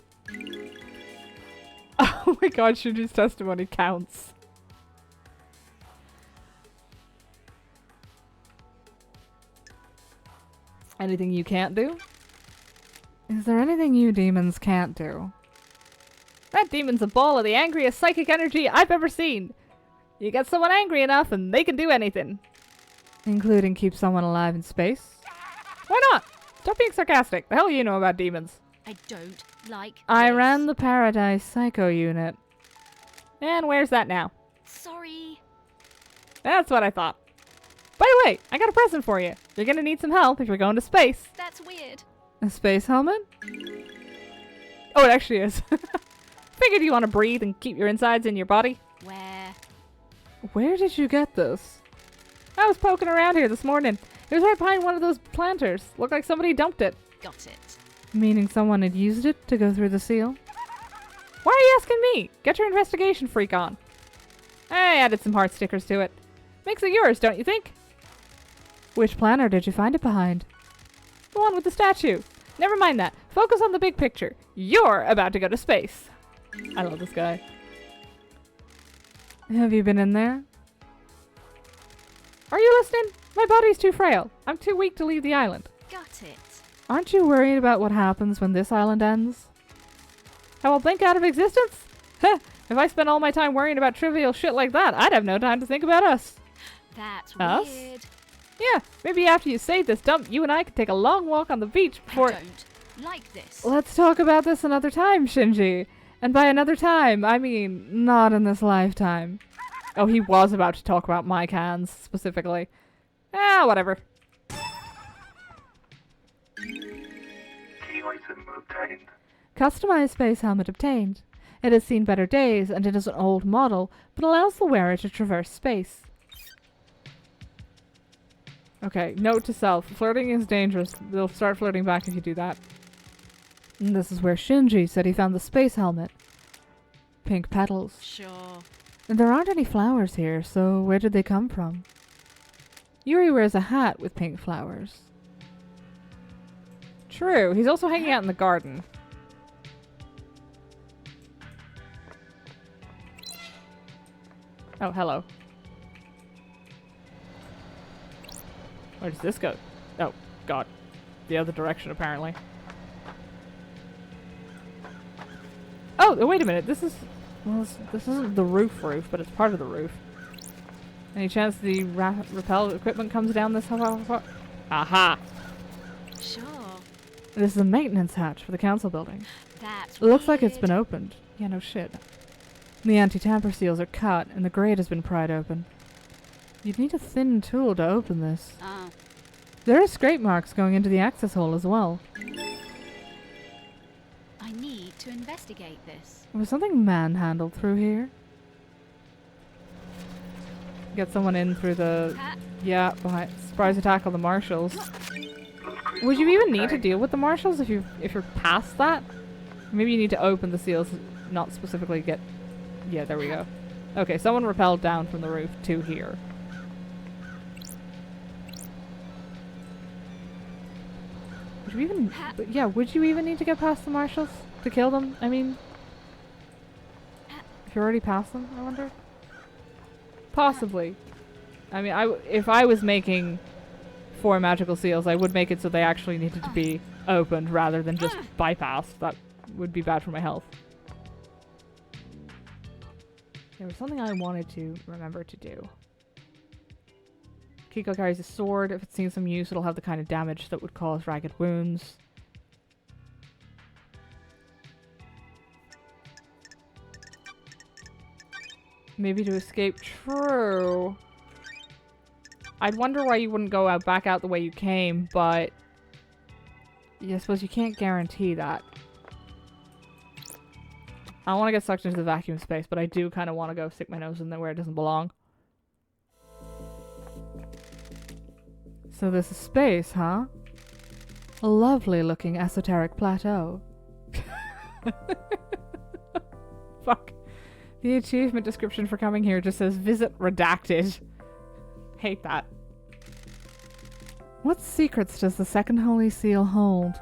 Oh my god, Shinji's testimony counts. Anything you can't do? Is there anything you demons can't do? That demon's a ball of the angriest psychic energy I've ever seen. You get someone angry enough and they can do anything. Including keep someone alive in space? Why not? Stop being sarcastic. The hell you know about demons? I don't like I this. ran the Paradise Psycho unit. And where's that now? Sorry. That's what I thought. By the way, I got a present for you. You're gonna need some help if you're going to space. That's weird. A space helmet? Oh, it actually is. Figured you want to breathe and keep your insides in your body. Where? Where did you get this? I was poking around here this morning. It was right behind one of those planters. Looked like somebody dumped it. Got it. Meaning someone had used it to go through the seal? Why are you asking me? Get your investigation freak on. I added some heart stickers to it. Makes it yours, don't you think? Which planter did you find it behind? The one with the statue. Never mind that. Focus on the big picture. You're about to go to space. I love this guy. Have you been in there? Are you listening? My body's too frail. I'm too weak to leave the island. Got it. Aren't you worried about what happens when this island ends? How I'll blink out of existence? Heh, if I spent all my time worrying about trivial shit like that, I'd have no time to think about us. That's Us? weird. Yeah, maybe after you save this dump, you and I could take a long walk on the beach before— I don't like this. Let's talk about this another time, Shinji. And by another time, I mean not in this lifetime. Oh, he was about to talk about my cans, specifically. Ah, whatever. Key item obtained. Customized space helmet obtained. It has seen better days, and it is an old model, but allows the wearer to traverse space. Okay, note to self. Flirting is dangerous. They'll start flirting back if you do that. And this is where Shinji said he found the space helmet. Pink petals. Sure. And there aren't any flowers here, so where did they come from? Yuri wears a hat with pink flowers. True, he's also hanging out in the garden. Oh, hello. Where does this go? Oh, God. The other direction, apparently. Oh, wait a minute. This is... Well, this isn't the roof, but it's part of the roof. Any chance the rappel equipment comes down this far? Aha! Sure. This is a maintenance hatch for the council building. That's It looks like it's weird. been opened. Yeah, no shit. The anti-tamper seals are cut, and the grate has been pried open. You'd need a thin tool to open this. Ah. There are scrape marks going into the access hole as well. I need to investigate this. Was something manhandled through here? Get someone in through the... Ha- Yeah, behind... Surprise attack on the marshals. Would you even need to deal with the marshals if you're past that? Maybe you need to open the seals, not specifically get... Yeah, there we go. Okay, someone rappelled down from the roof to here. Would you even... But yeah, would you even need to get past the marshals to kill them? I mean... If you're already past them, I wonder? Possibly. I mean, if I was making 4 magical seals, I would make it so they actually needed to be opened rather than just bypassed. That would be bad for my health. There was something I wanted to remember to do. Kiko carries a sword. If it's seen some use, it'll have the kind of damage that would cause ragged wounds. Maybe to escape. True. I'd wonder why you wouldn't go back out the way you came, but... Yeah, I suppose you can't guarantee that. I don't want to get sucked into the vacuum space, but I do kind of want to go stick my nose in there where it doesn't belong. So this is space, huh? A lovely looking esoteric plateau. Fuck. The achievement description for coming here just says visit redacted. Hate that. What secrets does the second holy seal hold?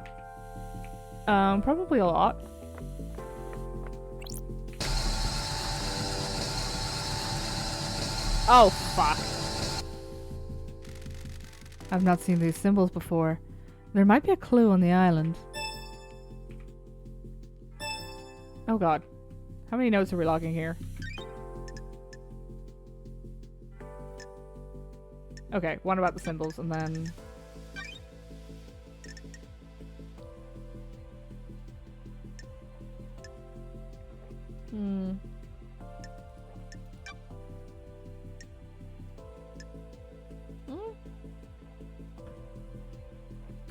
Probably a lot. Oh, fuck. I've not seen these symbols before. There might be a clue on the island. Oh god. How many notes are we logging here? Okay, one about the symbols, and then...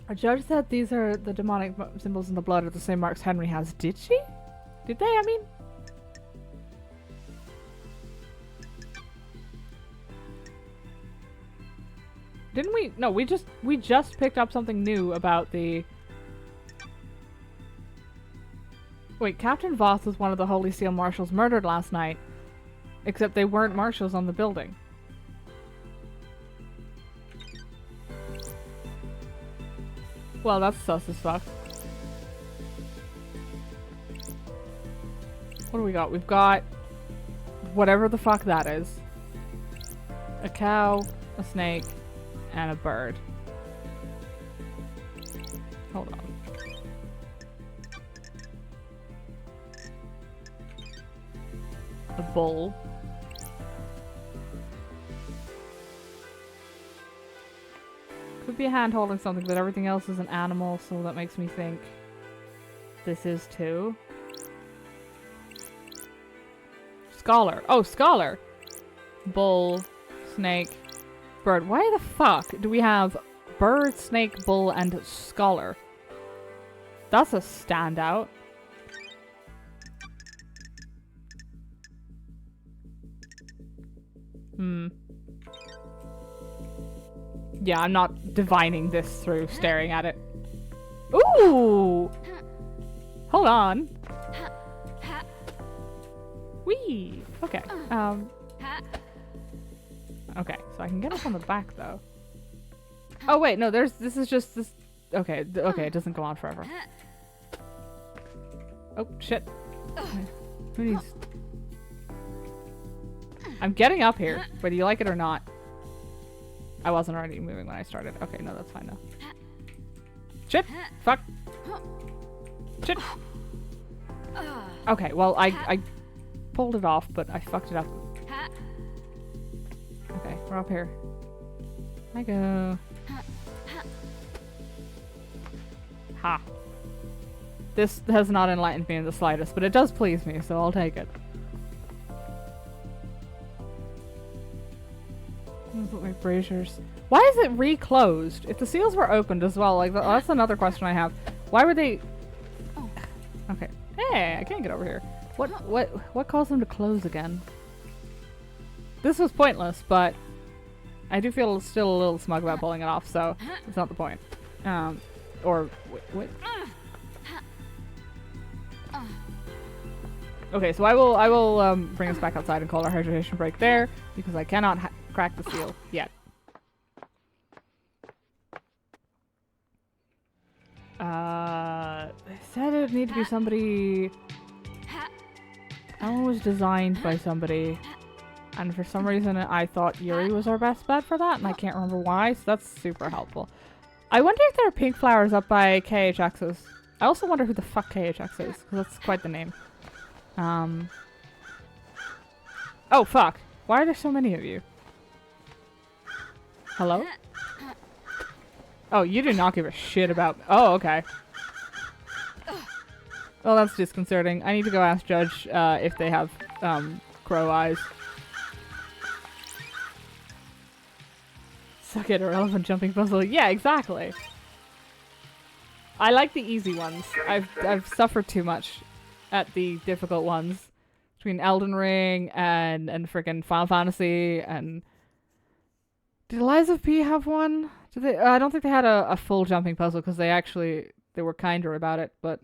A judge said these are the demonic symbols in the blood are the same marks Henry has. Did she? Did they? I mean... Didn't we? No, we just picked up something new about the... Wait, Captain Voss was one of the Holy Seal Marshals murdered last night. Except they weren't marshals on the building. Well, that's sus as fuck. What do we got? We've got... whatever the fuck that is. A cow, a snake, and a bird. Hold on. A bull. Could be a hand holding something, but everything else is an animal, so that makes me think this is too. Scholar. Oh, scholar! Bull, snake, bird. Why the fuck do we have bird, snake, bull, and scholar? That's a standout. Yeah, I'm not divining this through staring at it. Ooh! Hold on. Whee! Okay. Okay, so I can get up on the back though. Oh wait, no, this is just this. Okay, okay, it doesn't go on forever. Oh shit. Who needs... I'm getting up here, whether you like it or not. I wasn't already moving when I started. Okay, no, that's fine now. Shit! Fuck! Shit! Okay, well, I pulled it off, but I fucked it up. Okay, we're up here. I go. Ha! This has not enlightened me in the slightest, but it does please me, so I'll take it. Those look like braziers. Why is it reclosed? If the seals were opened as well, like that's another question I have. Why were they? Okay. Hey, I can't get over here. What caused them to close again? This was pointless, but I do feel still a little smug about pulling it off, so it's not the point. Or wait. Okay, so I will bring us back outside and call our hydration break there because I cannot crack the seal yet. They said it would need to be somebody. That one was designed by somebody, and for some reason I thought Yuri was our best bet for that, and I can't remember why. So that's super helpful. I wonder if there are pink flowers up by KHX's. I also wonder who the fuck KHX is, because that's quite the name. Oh fuck! Why are there so many of you? Hello? Oh, you do not give a shit about... Oh, okay. Well, that's disconcerting. I need to go ask Judge if they have crow eyes. Suck it, irrelevant jumping puzzle. Yeah, exactly. I like the easy ones. I've suffered too much at the difficult ones. Between Elden Ring and freaking Final Fantasy and... Did Eliza P have one? I don't think they had a full jumping puzzle because they were kinder about it, but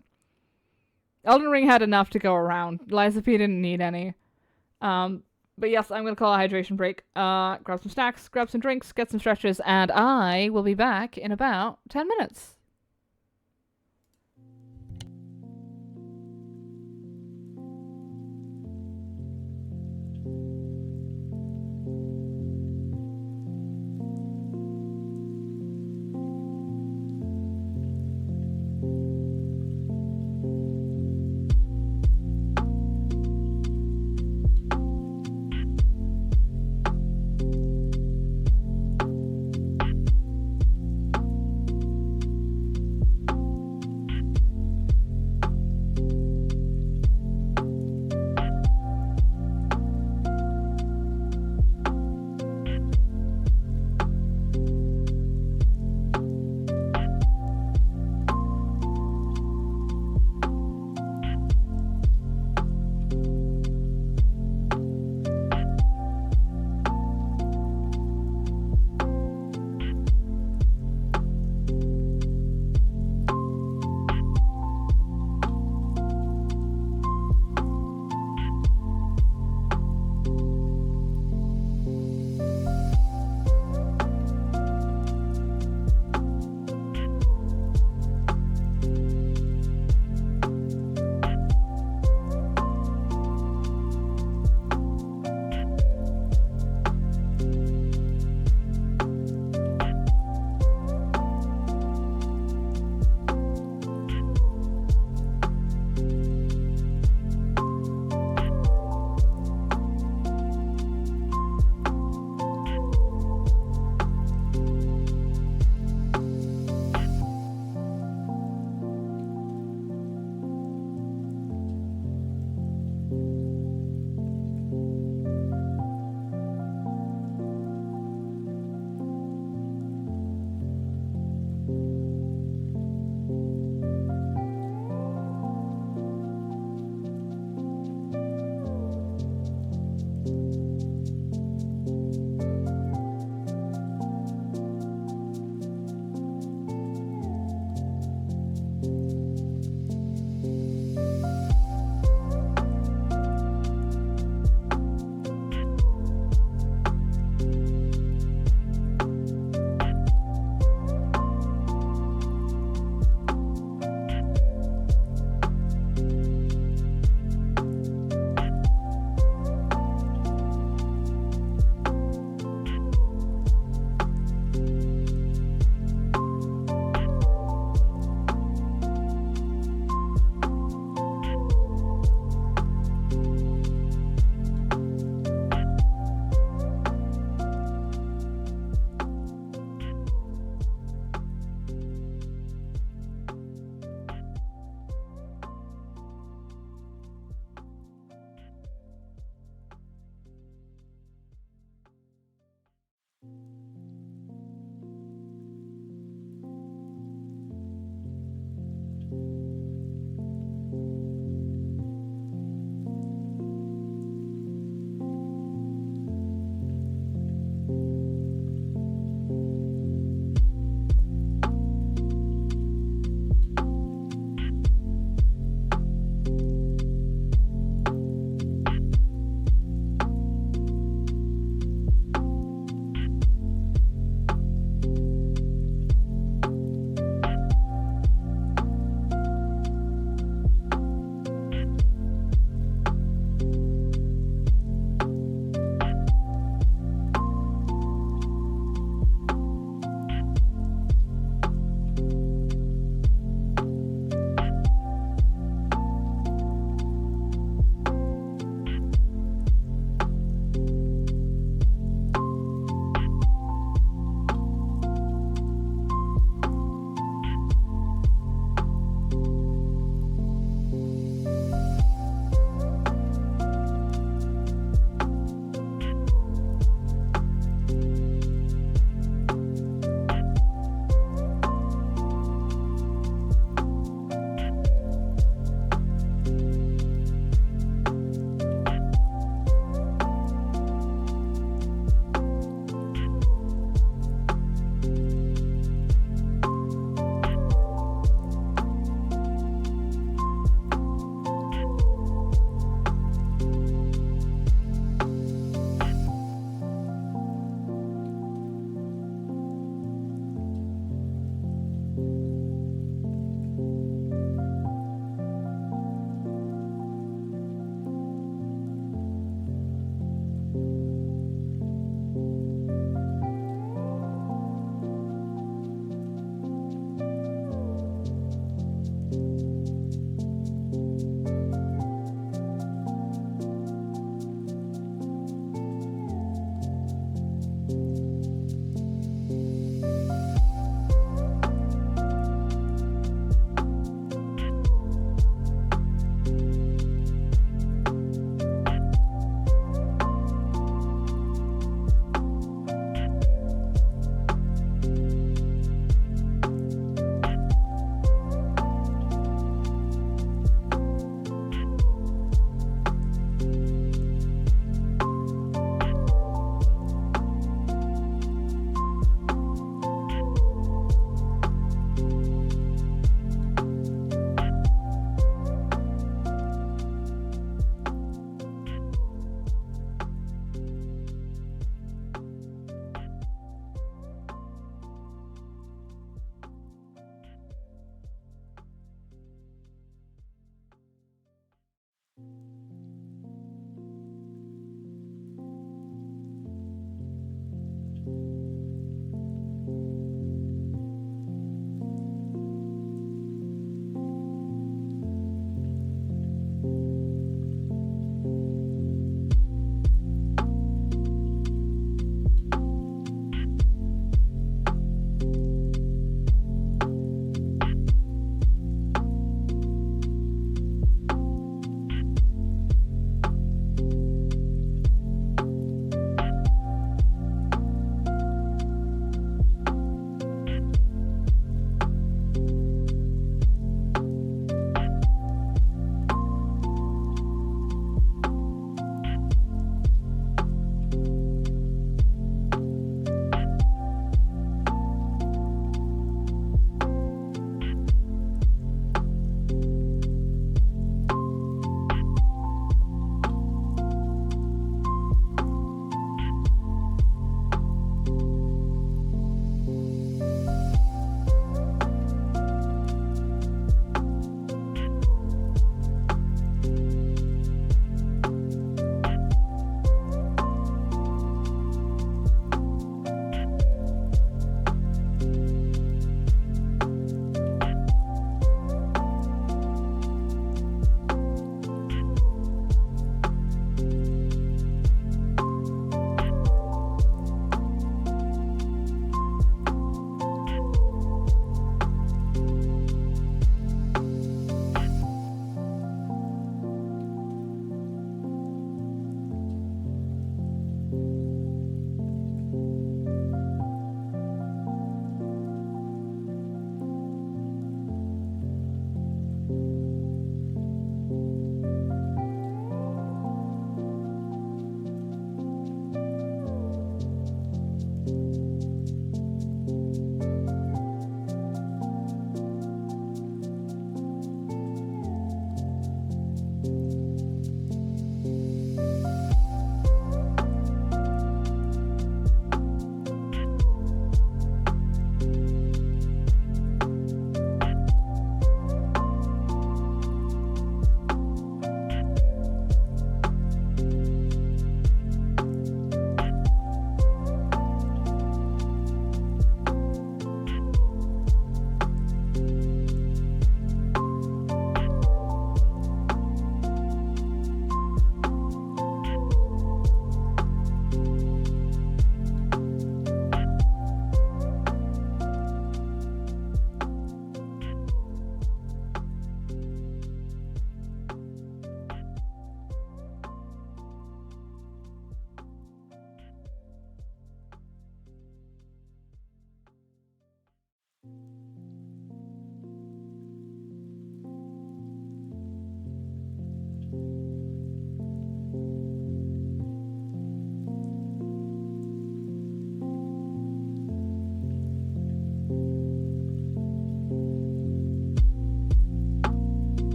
Elden Ring had enough to go around. Liza P didn't need any. But yes, I'm going to call a hydration break. Grab some snacks, grab some drinks, get some stretches, and I will be back in about 10 minutes.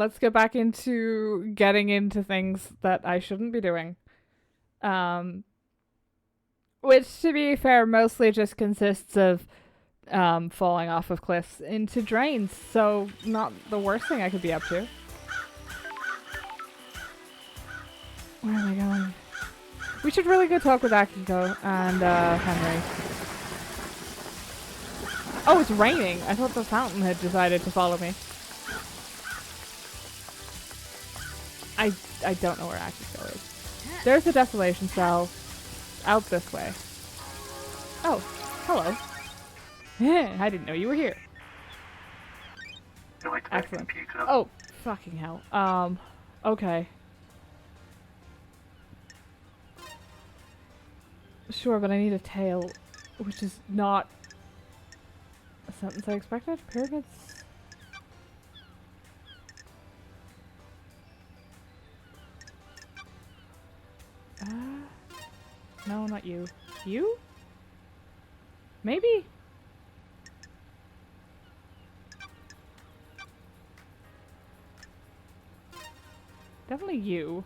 let's get back into getting into things that I shouldn't be doing. Which, to be fair, mostly just consists of falling off of cliffs into drains, so not the worst thing I could be up to. Where am I going? We should really go talk with Akiko and Henry. Oh, it's raining! I thought the fountain had decided to follow me. I don't know where Akiko is. There's a desolation cell out this way. Oh, hello. I didn't know you were here. No, it's my Excellent. computer. Oh, fucking hell. Okay. Sure, but I need a tail, which is not a sentence I expected. Pyramids? No, not you. You? Maybe? Definitely you.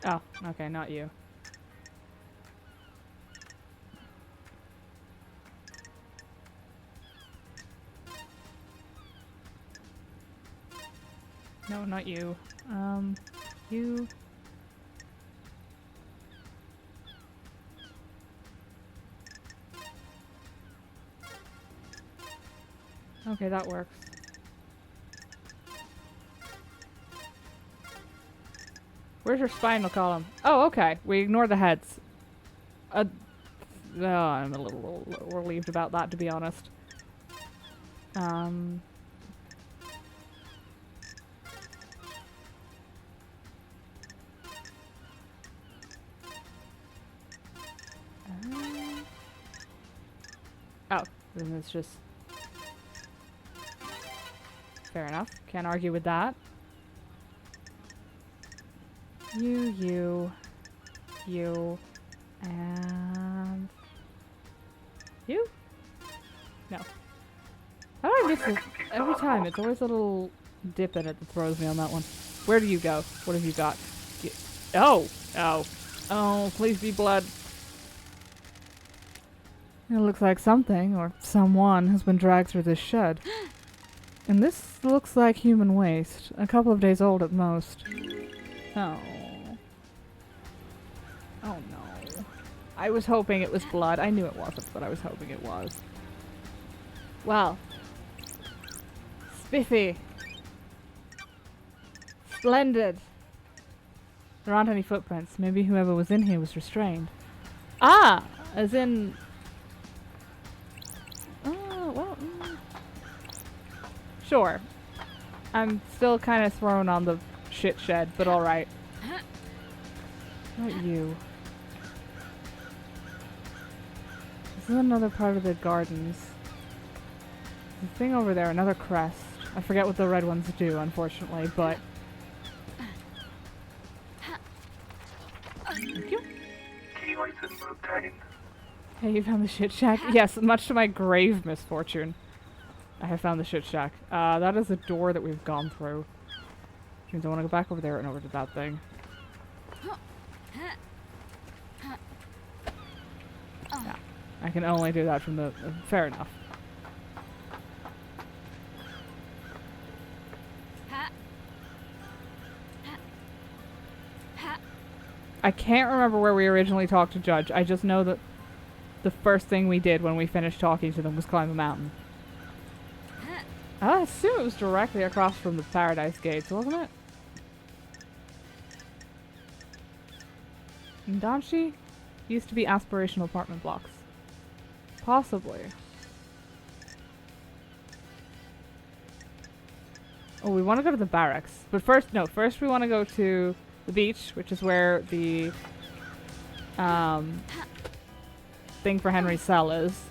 Oh, okay, not you. No, not you. You. Okay, that works. Where's your spinal column? Oh, okay. We ignore the heads. No, I'm a little relieved about that, to be honest. Oh, then it's just... Fair enough. Can't argue with that. You, and... You? No. How do I miss this every time? It's always a little dip in it that throws me on that one. Where do you go? What have you got? Oh! Oh. Oh, please be blood. It looks like something, or someone, has been dragged through this shed. And this looks like human waste. A couple of days old at most. Oh. Oh no. I was hoping it was blood. I knew it wasn't, but I was hoping it was. Well. Spiffy. Splendid. There aren't any footprints. Maybe whoever was in here was restrained. Ah! As in... Oh, well... Sure. I'm still kind of thrown on the shit shed, but alright. Not you. This is another part of the gardens. The thing over there, another crest. I forget what the red ones do, unfortunately, but... Thank you. Key item obtained. Hey, you found the shit shack? Yes, much to my grave misfortune. I have found the shit shack. That is a door that we've gone through. Which means I want to go back over there and over to that thing. Yeah, I can only do that from the... fair enough. I can't remember where we originally talked to Judge. I just know that the first thing we did when we finished talking to them was climb a mountain. I assume it was directly across from the Paradise Gates, wasn't it? Ndanshi used to be aspirational apartment blocks. Possibly. Oh, we want to go to the barracks. But first, no, first we want to go to the beach, which is where the thing for Henry's cell is.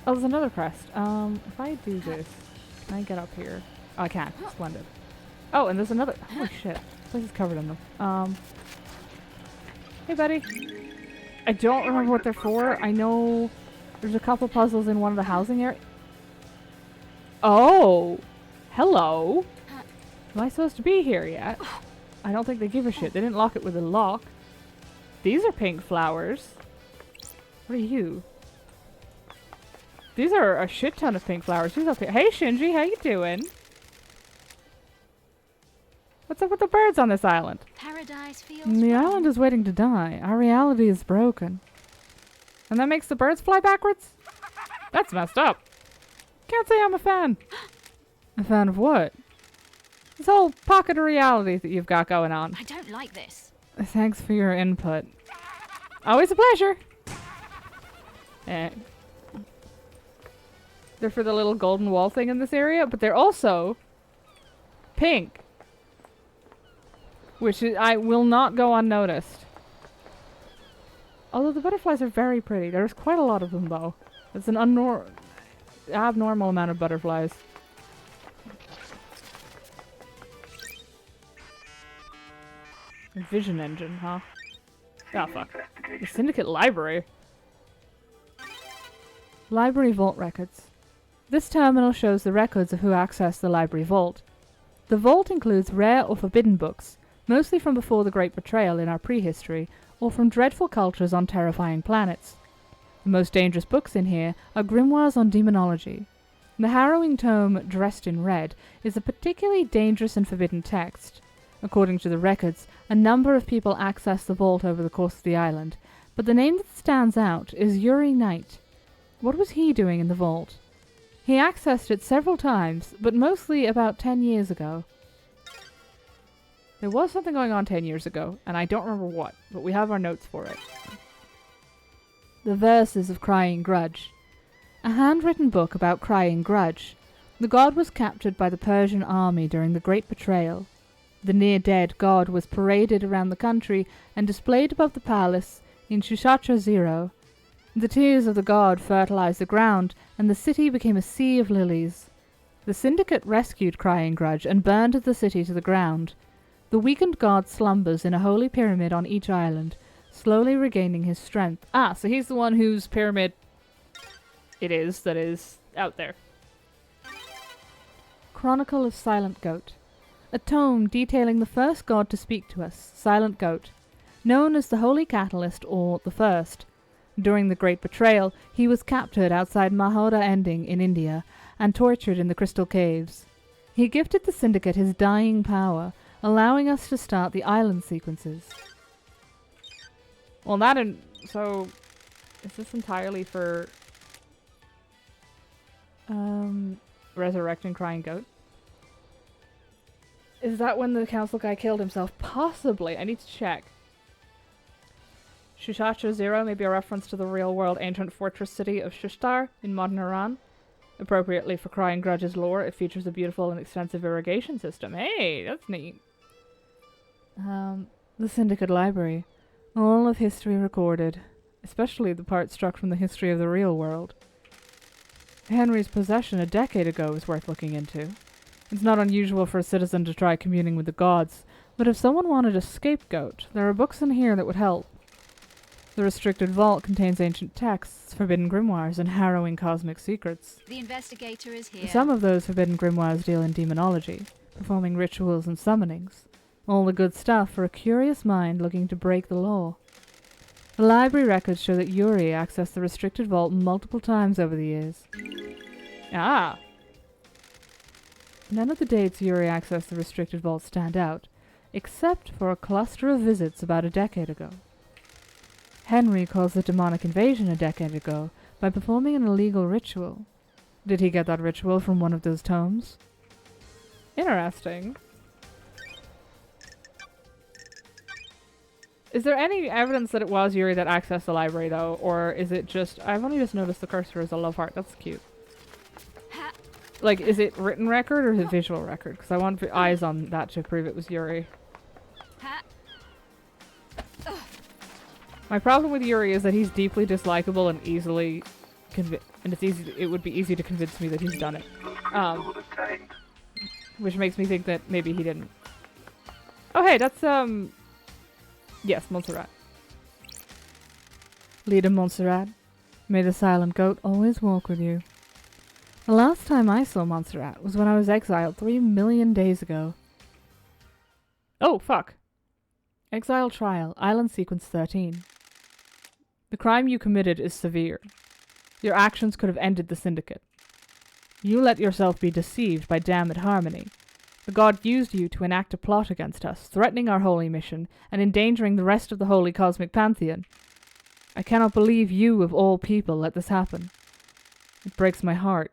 Oh, there's another crest. If I do this, can I get up here? Oh, I can. Splendid. Oh, and there's another. Holy shit. This place is covered in them. Hey, buddy. I don't remember what they're for. I know there's a couple puzzles in one of the housing areas. Oh! Hello! Am I supposed to be here yet? I don't think they give a shit. They didn't lock it with a lock. These are pink flowers. What are you? These are a shit ton of pink flowers. Who's up here? Hey Shinji, how you doing? What's up with the birds on this island? Paradise feels The wrong. island is waiting to die. Our reality is broken. And that makes the birds fly backwards? That's messed up. Can't say I'm a fan. A fan of what? This whole pocket of reality that you've got going on. I don't like this. Thanks for your input. Always a pleasure. Eh. They're for the little golden wall thing in this area, but they're also pink. Which I will not go unnoticed. Although the butterflies are very pretty. There's quite a lot of them, though. It's an abnormal amount of butterflies. Vision engine, huh? Ah, fuck. The Syndicate Library. Library Vault Records. This terminal shows the records of who accessed the library vault. The vault includes rare or forbidden books, mostly from before the Great Betrayal in our prehistory, or from dreadful cultures on terrifying planets. The most dangerous books in here are grimoires on demonology. The harrowing tome, Dressed in Red, is a particularly dangerous and forbidden text. According to the records, a number of people accessed the vault over the course of the island, but the name that stands out is Yuri Knight. What was he doing in the vault? He accessed it several times, but mostly about 10 years ago. There was something going on 10 years ago, and I don't remember what, but we have our notes for it. The Verses of Crying Grudge. A handwritten book about Crying Grudge. The god was captured by the Persian army during the Great Betrayal. The near-dead god was paraded around the country and displayed above the palace in Shushatra Zero. The tears of the god fertilized the ground, and the city became a sea of lilies. The Syndicate rescued Crying Grudge and burned the city to the ground. The weakened god slumbers in a holy pyramid on each island, slowly regaining his strength. Ah, so he's the one whose pyramid it is that is out there. Chronicle of Silent Goat. A tome detailing the first god to speak to us, Silent Goat, known as the Holy Catalyst or the First. During the Great Betrayal, he was captured outside Mahoda Ending in India and tortured in the Crystal Caves. He gifted the Syndicate his dying power, allowing us to start the island sequences. Well, so, is this entirely for resurrecting Crying Goat? Is that when the council guy killed himself? Possibly. I need to check. Shushatra Zero may be a reference to the real-world ancient fortress city of Shushtar in modern Iran. Appropriately for Crying Grudge's lore, it features a beautiful and extensive irrigation system. Hey, that's neat. The Syndicate Library. All of history recorded, especially the part struck from the history of the real world. Henry's possession a decade ago is worth looking into. It's not unusual for a citizen to try communing with the gods, but if someone wanted a scapegoat, there are books in here that would help. The restricted vault contains ancient texts, forbidden grimoires, and harrowing cosmic secrets. The investigator is here. Some of those forbidden grimoires deal in demonology, performing rituals and summonings. All the good stuff for a curious mind looking to break the law. The library records show that Yuri accessed the restricted vault multiple times over the years. Ah! None of the dates Yuri accessed the restricted vault stand out, except for a cluster of visits about a decade ago. Henry calls the demonic invasion a decade ago by performing an illegal ritual. Did he get that ritual from one of those tomes? Interesting. Is there any evidence that it was Yuri that accessed the library, though? Or is it just... I've only just noticed the cursor is a love heart. That's cute. Like, is it written record or is it visual record? Because I want eyes on that to prove it was Yuri. My problem with Yuri is that he's deeply dislikable and easily it would be easy to convince me that he's done it. Which makes me think that maybe he didn't. Oh hey, that's yes, Montserrat. Leda Montserrat, may the silent goat always walk with you. The last time I saw Montserrat was when I was exiled 3 million days ago. Oh, fuck. Exile Trial, Island Sequence 13. The crime you committed is severe. Your actions could have ended the Syndicate. You let yourself be deceived by damned Harmony. The god used you to enact a plot against us, threatening our holy mission and endangering the rest of the holy cosmic pantheon. I cannot believe you, of all people, let this happen. It breaks my heart.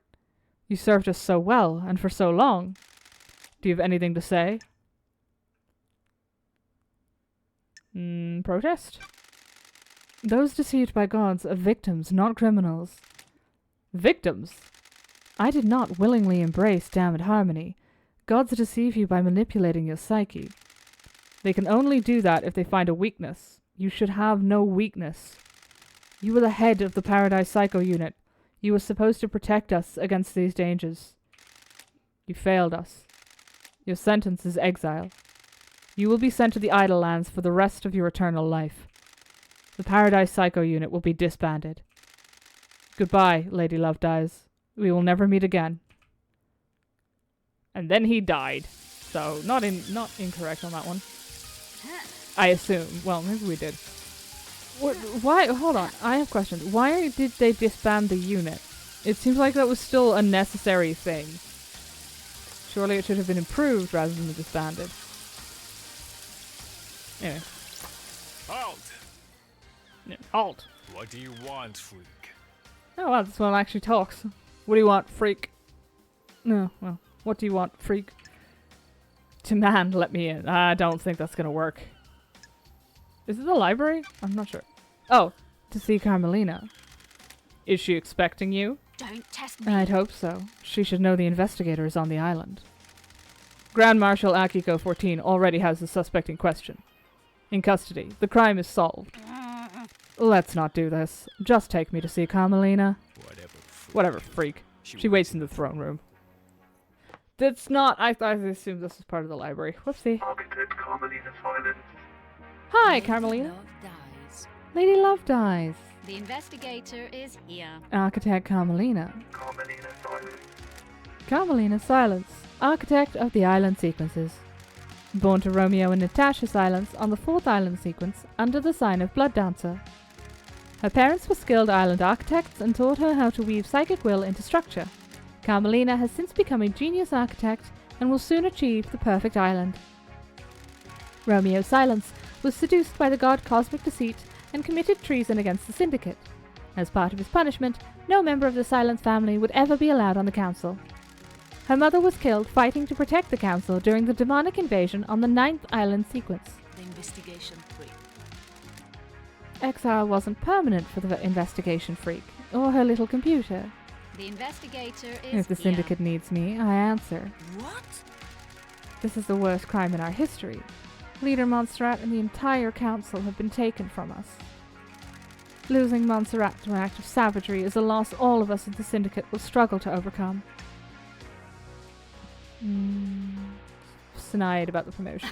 You served us so well, and for so long. Do you have anything to say? Protest? Those deceived by gods are victims, not criminals. Victims? I did not willingly embrace damned Harmony. Gods deceive you by manipulating your psyche. They can only do that if they find a weakness. You should have no weakness. You were the head of the Paradise Psycho Unit. You were supposed to protect us against these dangers. You failed us. Your sentence is exile. You will be sent to the Idle Lands for the rest of your eternal life. The Paradise Psycho Unit will be disbanded. Goodbye, Lady Love Dies. We will never meet again. And then he died. So, not incorrect on that one. I assume. Well, maybe we did. Why? Hold on. I have questions. Why did they disband the unit? It seems like that was still a necessary thing. Surely it should have been improved rather than disbanded. Anyway. Halt! Yeah, halt. What do you want, freak? Oh, wow, this one actually talks. What do you want, freak? No, well, what do you want, freak? Demand, let me in. I don't think that's gonna work. Is it the library? I'm not sure. Oh, to see Carmelina. Is she expecting you? Don't test me. I'd hope so. She should know the investigator is on the island. Grand Marshal Akiko 14 already has the suspect in question. In custody. The crime is solved. Let's not do this. Just take me to see Carmelina. Whatever, freak. She waits in the throne room. That's not... I assume this is part of the library. Whoopsie. Architect Carmelina Silence. Hi, Carmelina. Lady Love Dies. The investigator is here. Architect Carmelina. Carmelina Silence. Carmelina Silence, architect of the island sequences. Born to Romeo and Natasha Silence on the 4th island sequence under the sign of Blood Dancer. Her parents were skilled island architects and taught her how to weave psychic will into structure. Carmelina has since become a genius architect and will soon achieve the perfect island. Romeo Silence was seduced by the god Cosmic Deceit and committed treason against the Syndicate. As part of his punishment, no member of the Silence family would ever be allowed on the council. Her mother was killed fighting to protect the council during the demonic invasion on the 9th island sequence. The investigation freak. Exile wasn't permanent for the investigation freak, or her little computer. The investigator is If the here. Syndicate needs me, I answer. What? This is the worst crime in our history. Leader Montserrat and the entire council have been taken from us. Losing Montserrat to an act of savagery is a loss all of us in the Syndicate will struggle to overcome. Snide about the promotion.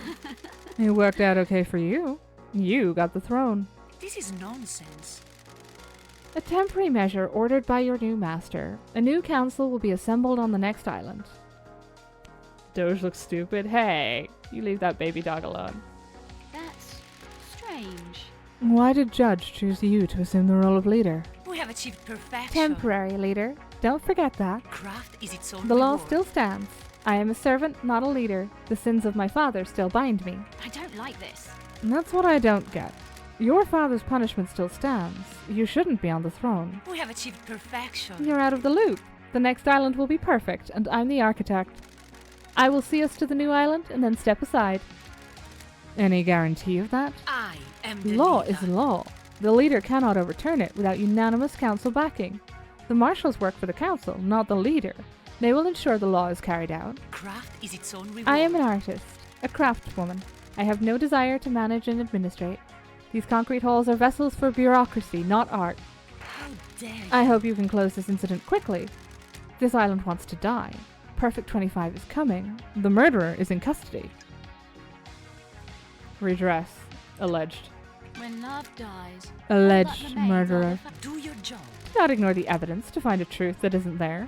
It worked out okay for you. You got the throne. This is nonsense. A temporary measure ordered by your new master. A new council will be assembled on the next island. Doge looks stupid. Hey, you leave that baby dog alone. That's strange. Why did Judge choose you to assume the role of leader? We have achieved perfection. Temporary leader. Don't forget that. Craft is its own The law reward. still stands. I am a servant, not a leader. The sins of my father still bind me. I don't like this. And that's what I don't get. Your father's punishment still stands. You shouldn't be on the throne. We have achieved perfection. You're out of the loop. The next island will be perfect, and I'm the architect. I will see us to the new island and then step aside. Any guarantee of that? I am the Law leader. is law. The leader cannot overturn it without unanimous council backing. The marshals work for the council, not the leader. They will ensure the law is carried out. Craft is its own reward. I am an artist, a craftswoman. I have no desire to manage and administrate. These concrete halls are vessels for bureaucracy, not art. How dare you? I hope you can close this incident quickly. This island wants to die. Perfect 25 is coming. The murderer is in custody. Redress. Alleged. When love dies, Alleged let the maids murderer. all Do your job. Do not ignore the evidence to find a truth that isn't there.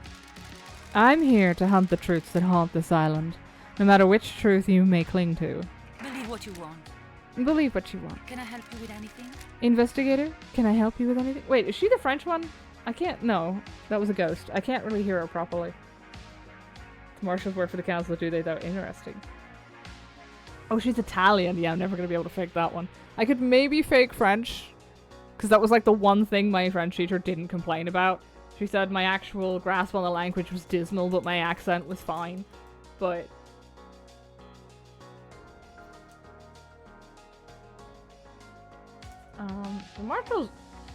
I'm here to hunt the truths that haunt this island, no matter which truth you may cling to. Believe what you want. Believe what you want. Can I help you with anything? Investigator, can I help you with anything? Wait, is she the French one? I can't. No, that was a ghost. I can't really hear her properly. The marshals work for the council, do they, though? Interesting. Oh, she's Italian. Yeah, I'm never going to be able to fake that one. I could maybe fake French, because that was like the one thing my French teacher didn't complain about. She said my actual grasp on the language was dismal, but my accent was fine. But...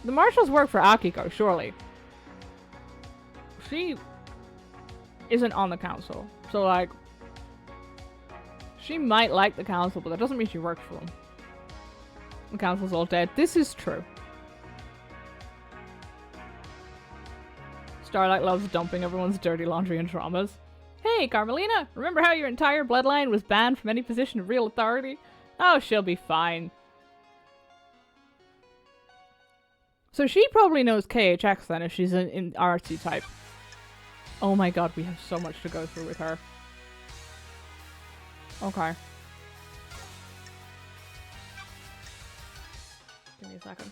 the marshals work for Akiko, surely. She isn't on the council, so like, she might like the council, but that doesn't mean she works for them. The council's all dead. This is true. Starlight loves dumping everyone's dirty laundry and traumas. Hey, Carmelina, remember how your entire bloodline was banned from any position of real authority? Oh, she'll be fine. So she probably knows KHX then if she's in artsy type. Oh my god, we have so much to go through with her. Okay. Give me a second.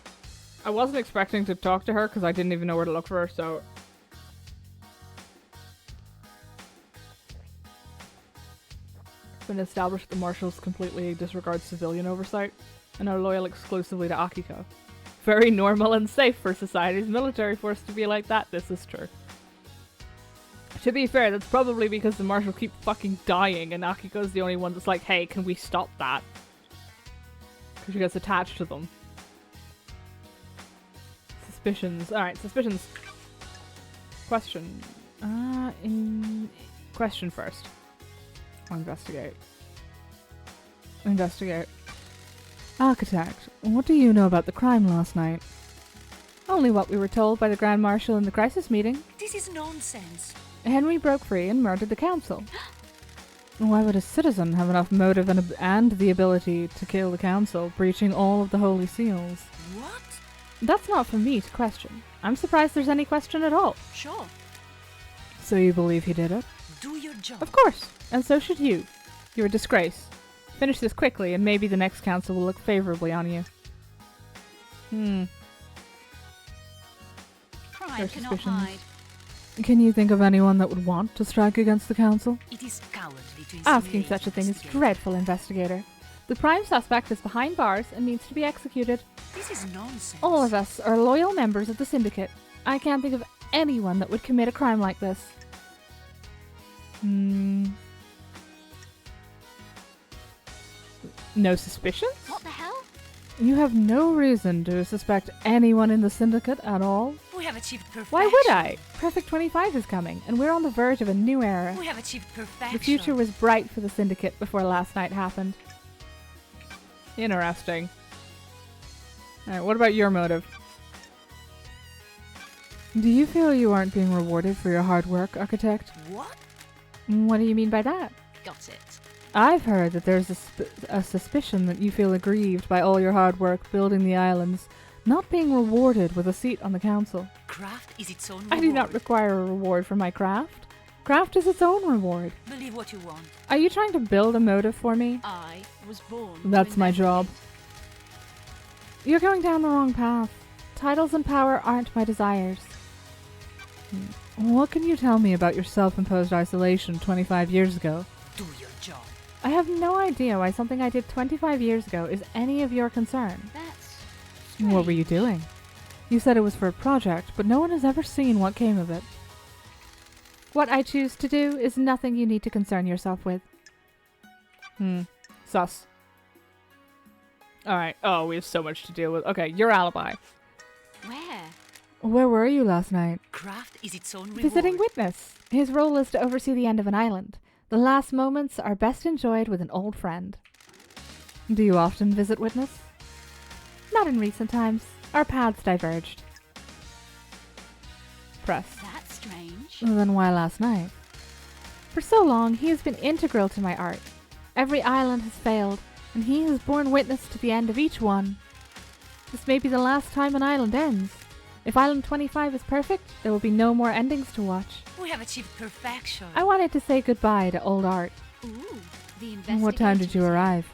I wasn't expecting to talk to her because I didn't even know where to look for her, so... It's been established the marshals completely disregard civilian oversight and are loyal exclusively to Akiko. Very normal and safe for society's military force to be like that. This is true. To be fair, that's probably because the marshals keep fucking dying and Akiko's the only one that's like, hey, can we stop that? Because she gets attached to them. Suspicions. Alright, suspicions. Question. Question first. I'll investigate. Investigate. Architect, what do you know about the crime last night? Only what we were told by the Grand Marshal in the crisis meeting. This is nonsense. Henry broke free and murdered the council. Why would a citizen have enough motive and the ability to kill the council, breaching all of the holy seals? What? That's not for me to question. I'm surprised there's any question at all. Sure. So you believe he did it? Do your job. Of course, and so should you. You're a disgrace. Finish this quickly, and maybe the next council will look favorably on you. Crime Their cannot suspicions. hide. Can you think of anyone that would want to strike against the council? It is cowardly to Asking insinuate such a thing is investigator. dreadful, investigator. The prime suspect is behind bars and needs to be executed. This is nonsense. All of us are loyal members of the syndicate. I can't think of anyone that would commit a crime like this. No suspicions? What the hell? You have no reason to suspect anyone in the syndicate at all. We have achieved perfection. Why would I? Perfect 25 is coming, and we're on the verge of a new era. We have achieved perfection. The future was bright for the syndicate before last night happened. Interesting. Alright, what about your motive? Do you feel you aren't being rewarded for your hard work, Architect? What? What do you mean by that? Got it. I've heard that there's a suspicion that you feel aggrieved by all your hard work building the islands, not being rewarded with a seat on the council. Craft is its own reward. I do not require a reward for my craft. Craft is its own reward. Believe what you want. Are you trying to build a motive for me? I was born. to That's my job. investigate. You're going down the wrong path. Titles and power aren't my desires. What can you tell me about your self-imposed isolation 25 years ago? Do your job. I have no idea why something I did 25 years ago is any of your concern. That's What were you doing? You said it was for a project, but no one has ever seen what came of it. What I choose to do is nothing you need to concern yourself with. Sus. Alright. Oh, we have so much to deal with. Okay, your alibi. Where? Where were you last night? Craft is its own reward. Visiting witness. His role is to oversee the end of an island. The last moments are best enjoyed with an old friend. Do you often visit witness? Not in recent times. Our paths diverged. Press. That's strange. Then why last night? For so long, he has been integral to my art. Every island has failed, and he has borne witness to the end of each one. This may be the last time an island ends. If Island 25 is perfect, there will be no more endings to watch. We have achieved perfection. I wanted to say goodbye to old art. Ooh, the What time did you investigator. arrive?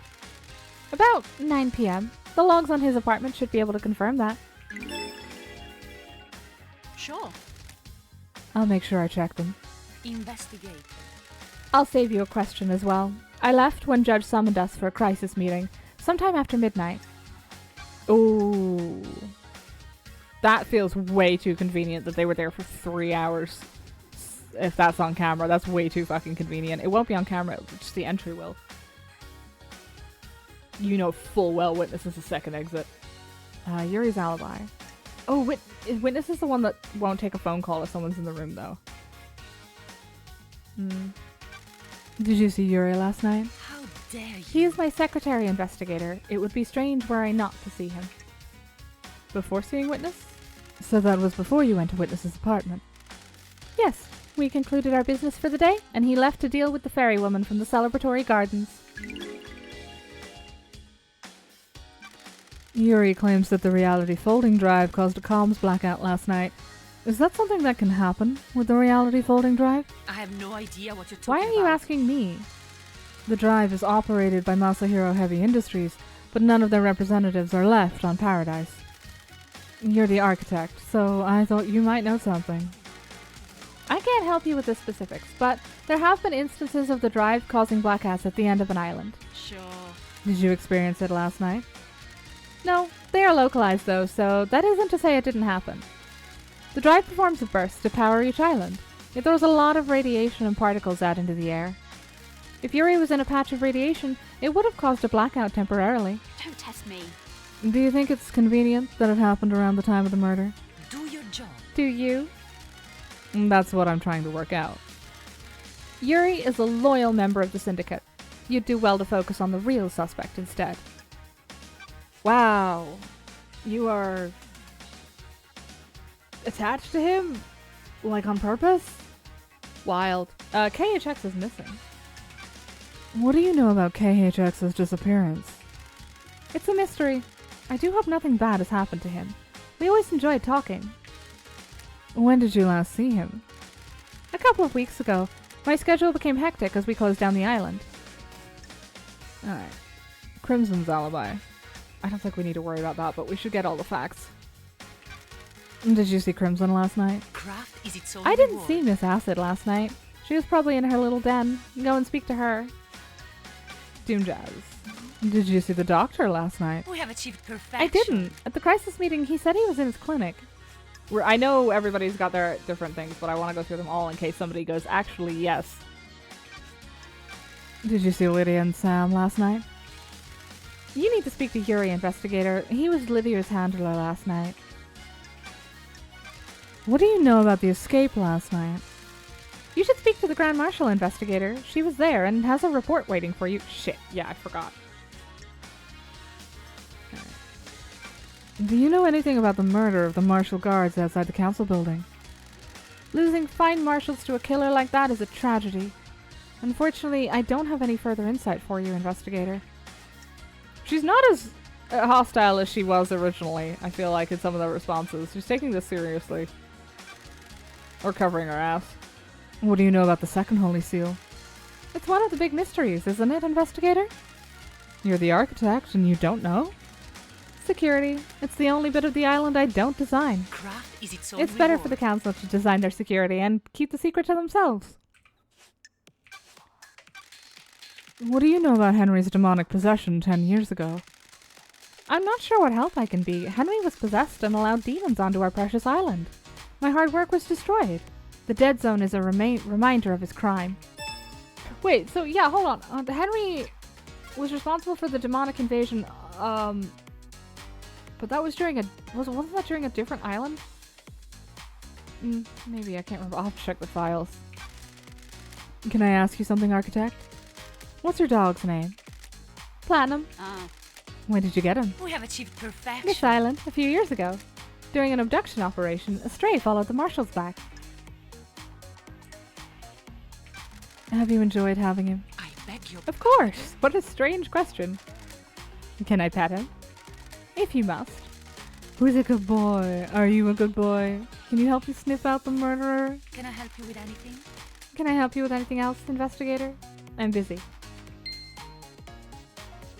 About 9 p.m. The logs on his apartment should be able to confirm that. Sure. I'll make sure I check them. Investigate. I'll save you a question as well. I left when Judge summoned us for a crisis meeting, sometime after midnight. Ooh. That feels way too convenient that they were there for 3 hours. If that's on camera, that's way too fucking convenient. It won't be on camera, just the entry will. You know full well Witness is the second exit. Yuri's alibi. Oh, Witness is the one that won't take a phone call if someone's in the room, though. Did you see Yuri last night? How dare you? He is my secretary investigator. It would be strange were I not to see him. Before seeing Witness? So that was before you went to Witness's apartment? Yes. We concluded our business for the day, and he left to deal with the fairy woman from the celebratory gardens. Yuri claims that the reality folding drive caused a comms blackout last night. Is that something that can happen with the reality folding drive? I have no idea what you're talking Why about. are you asking me? The drive is operated by Masahiro Heavy Industries, but none of their representatives are left on Paradise. You're the architect, so I thought you might know something. I can't help you with the specifics, but there have been instances of the drive causing blackouts at the end of an island. Sure. Did you experience it last night? No, they are localized though, so that isn't to say it didn't happen. The drive performs a burst to power each island. It throws a lot of radiation and particles out into the air. If Yuri was in a patch of radiation, it would have caused a blackout temporarily. Don't test me. Do you think it's convenient that it happened around the time of the murder? Do your job. Do you? That's what I'm trying to work out. Yuri is a loyal member of the syndicate. You'd do well to focus on the real suspect instead. Wow. You are attached to him? Like on purpose? Wild. KHX is missing. What do you know about KHX's disappearance? It's a mystery. I do hope nothing bad has happened to him. We always enjoyed talking. When did you last see him? A couple of weeks ago. My schedule became hectic as we closed down the island. Alright. Crimson's alibi. I don't think we need to worry about that, but we should get all the facts. Did you see Crimson last night? Craft is its own I didn't reward. see Miss Acid last night. She was probably in her little den. Go and speak to her. Doom Jazz. Did you see the doctor last night? We have achieved perfection. I didn't. At the crisis meeting, he said he was in his clinic. I know everybody's got their different things, but I want to go through them all in case somebody goes, actually, yes. Did you see Lydia and Sam last night? You need to speak to Yuri, investigator. He was Lydia's handler last night. What do you know about the escape last night? You should speak to the Grand Marshal, investigator. She was there and has a report waiting for you. Shit, yeah, I forgot. Do you know anything about the murder of the Marshal guards outside the council building? Losing fine marshals to a killer like that is a tragedy. Unfortunately, I don't have any further insight for you, investigator. She's not as hostile as she was originally, I feel like, in some of the responses. She's taking this seriously. Or covering her ass. What do you know about the second Holy Seal? It's one of the big mysteries, isn't it, investigator? You're the architect and you don't know? Security. It's the only bit of the island I don't design. Craft is its own It's better reward. for the council to design their security and keep the secret to themselves. What do you know about Henry's demonic possession 10 years ago? I'm not sure what help I can be. Henry was possessed and allowed demons onto our precious island. My hard work was destroyed. The dead zone is a reminder of his crime. Wait, so yeah, hold on. Henry was responsible for the demonic invasion, but that was during wasn't that during a different island? Maybe, I can't remember. I'll have to check the files. Can I ask you something, architect? What's your dog's name? Platinum. Ah, When did you get him? We have achieved perfection. This island, a few years ago. During an abduction operation, a stray followed the marshals back. Have you enjoyed having him? I beg your Of course! What a strange question. Can I pet him? If you must. Who's a good boy? Are you a good boy? Can you help me sniff out the murderer? Can I help you with anything? Can I help you with anything else, investigator? I'm busy.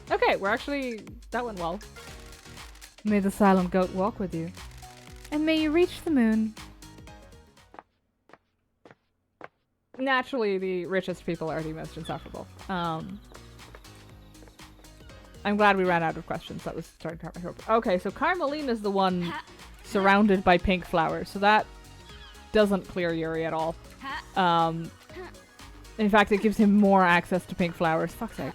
Okay, that went well. May the silent goat walk with you. And may you reach the moon. Naturally, the richest people are the most insufferable. I'm glad we ran out of questions. That was starting to hurt my throat. Okay, so Carmelina's the one surrounded by pink flowers, so that doesn't clear Yuri at all. In fact, it gives him more access to pink flowers. Fuck's sake.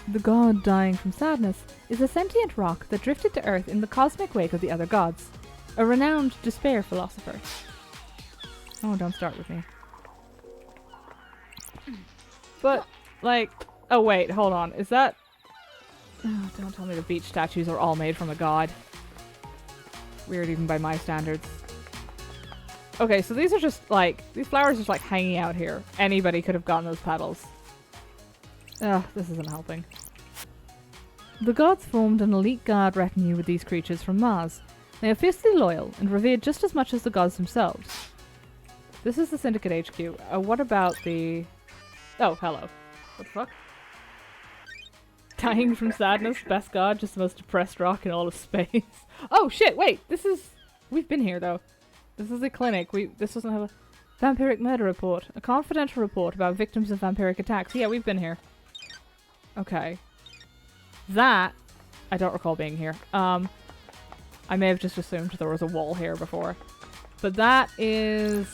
The god dying from sadness is a sentient rock that drifted to Earth in the cosmic wake of the other gods. A renowned despair philosopher. Oh, don't start with me. But, like... Oh, wait, hold on. Is that... Oh, don't tell me the beach statues are all made from a god. Weird even by my standards. Okay, so these are just, like... These flowers are just, like, hanging out here. Anybody could have gotten those petals. Ugh, this isn't helping. The gods formed an elite guard retinue with these creatures from Mars. They are fiercely loyal and revered just as much as the gods themselves. This is the Syndicate HQ. What about the... Oh, hello. What the fuck? Dying from sadness, best god, just the most depressed rock in all of space. Oh shit, wait, this is... We've been here though. This is a clinic. This doesn't have a... Vampiric murder report. A confidential report about victims of vampiric attacks. Yeah, we've been here. Okay. That... I don't recall being here. I may have just assumed there was a wall here before. But that is...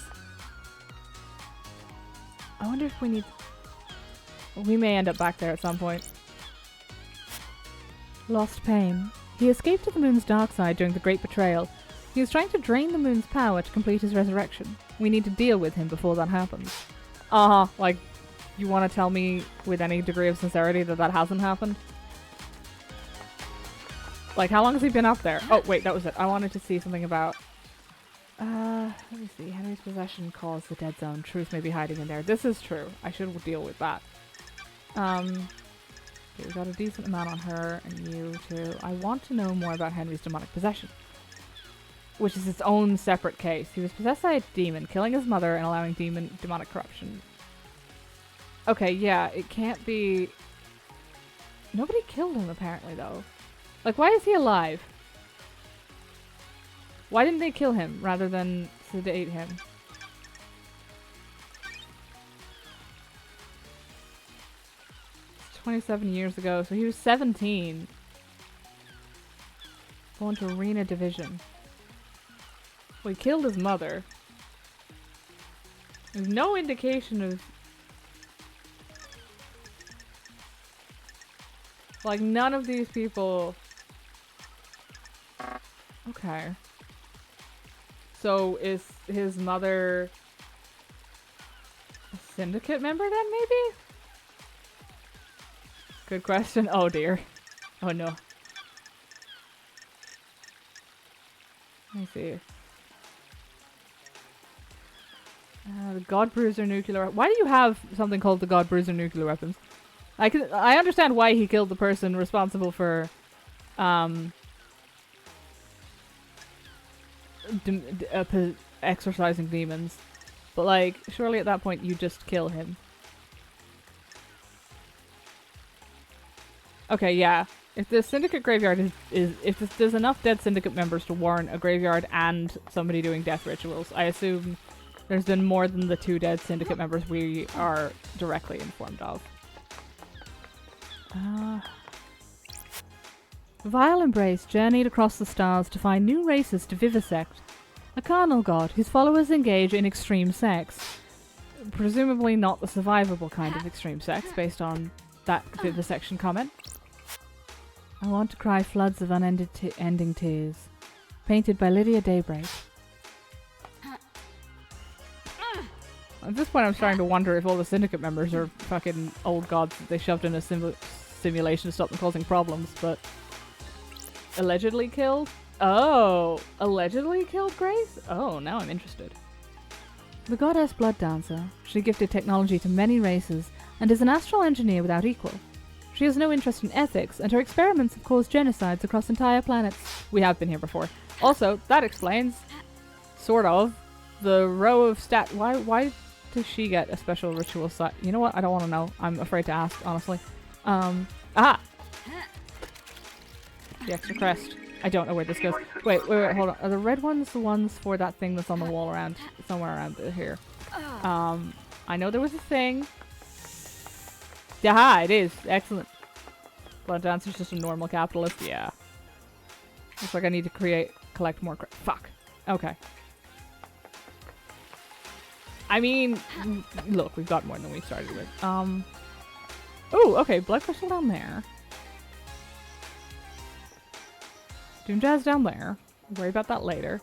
I wonder if we need... We may end up back there at some point. Lost Pain. He escaped to the moon's dark side during the Great Betrayal. He was trying to drain the moon's power to complete his resurrection. We need to deal with him before that happens. Like, you want to tell me with any degree of sincerity that hasn't happened? Like, how long has he been up there? Oh, wait, that was it. I wanted to see something about... let me see. Henry's possession caused the dead zone. Truth may be hiding in there. This is true. I should deal with that. Okay, we got a decent amount on her, and you too. I want to know more about Henry's demonic possession, which is its own separate case. He was possessed by a demon, killing his mother and allowing demonic corruption. Okay, yeah, it can't be... Nobody killed him, apparently, though. Like, why is he alive? Why didn't they kill him rather than sedate him? It's 27 years ago, so he was 17. Going to Arena Division. Well, he killed his mother. There's no indication of... Like, none of these people... Okay. So, is his mother... a syndicate member then, maybe? Good question. Oh dear. Oh no. Let me see. The God Bruiser nuclear... Why do you have something called the God Bruiser nuclear weapons? I understand why he killed the person responsible for... exorcising demons. But like, surely at that point you just kill him. Okay, yeah. If the Syndicate graveyard if there's enough dead Syndicate members to warrant a graveyard and somebody doing death rituals, I assume there's been more than the 2 dead Syndicate members we are directly informed of. Vile Embrace journeyed across the stars to find new races to vivisect. A carnal god whose followers engage in extreme sex. Presumably not the survivable kind of extreme sex, based on that vivisection comment. I want to cry floods of unending tears. Painted by Lydia Daybreak. At this point I'm starting to wonder if all the Syndicate members are fucking old gods that they shoved in a simulation to stop them causing problems, but... Allegedly killed? Oh! Allegedly killed Grace? Oh, now I'm interested. The goddess Blood Dancer. She gifted technology to many races and is an astral engineer without equal. She She has no interest in ethics, and her experiments have caused genocides across entire planets. We have been here before. Also, that explains, sort of, the row of Why does she get a special ritual site? You know what? I don't want to know. I'm afraid to ask, honestly. The extra crest. I don't know where this goes. Wait, hold on. Are the red ones the ones for that thing that's on the wall around, somewhere around here? I know there was a thing. Yaha, it is. Excellent. Blood Dancer's just a normal capitalist. Yeah. Looks like I need to collect more fuck. Okay. I mean, look, we've got more than we started with. Oh, okay, blood crystal down there. Doom Jazz down there. Worry about that later.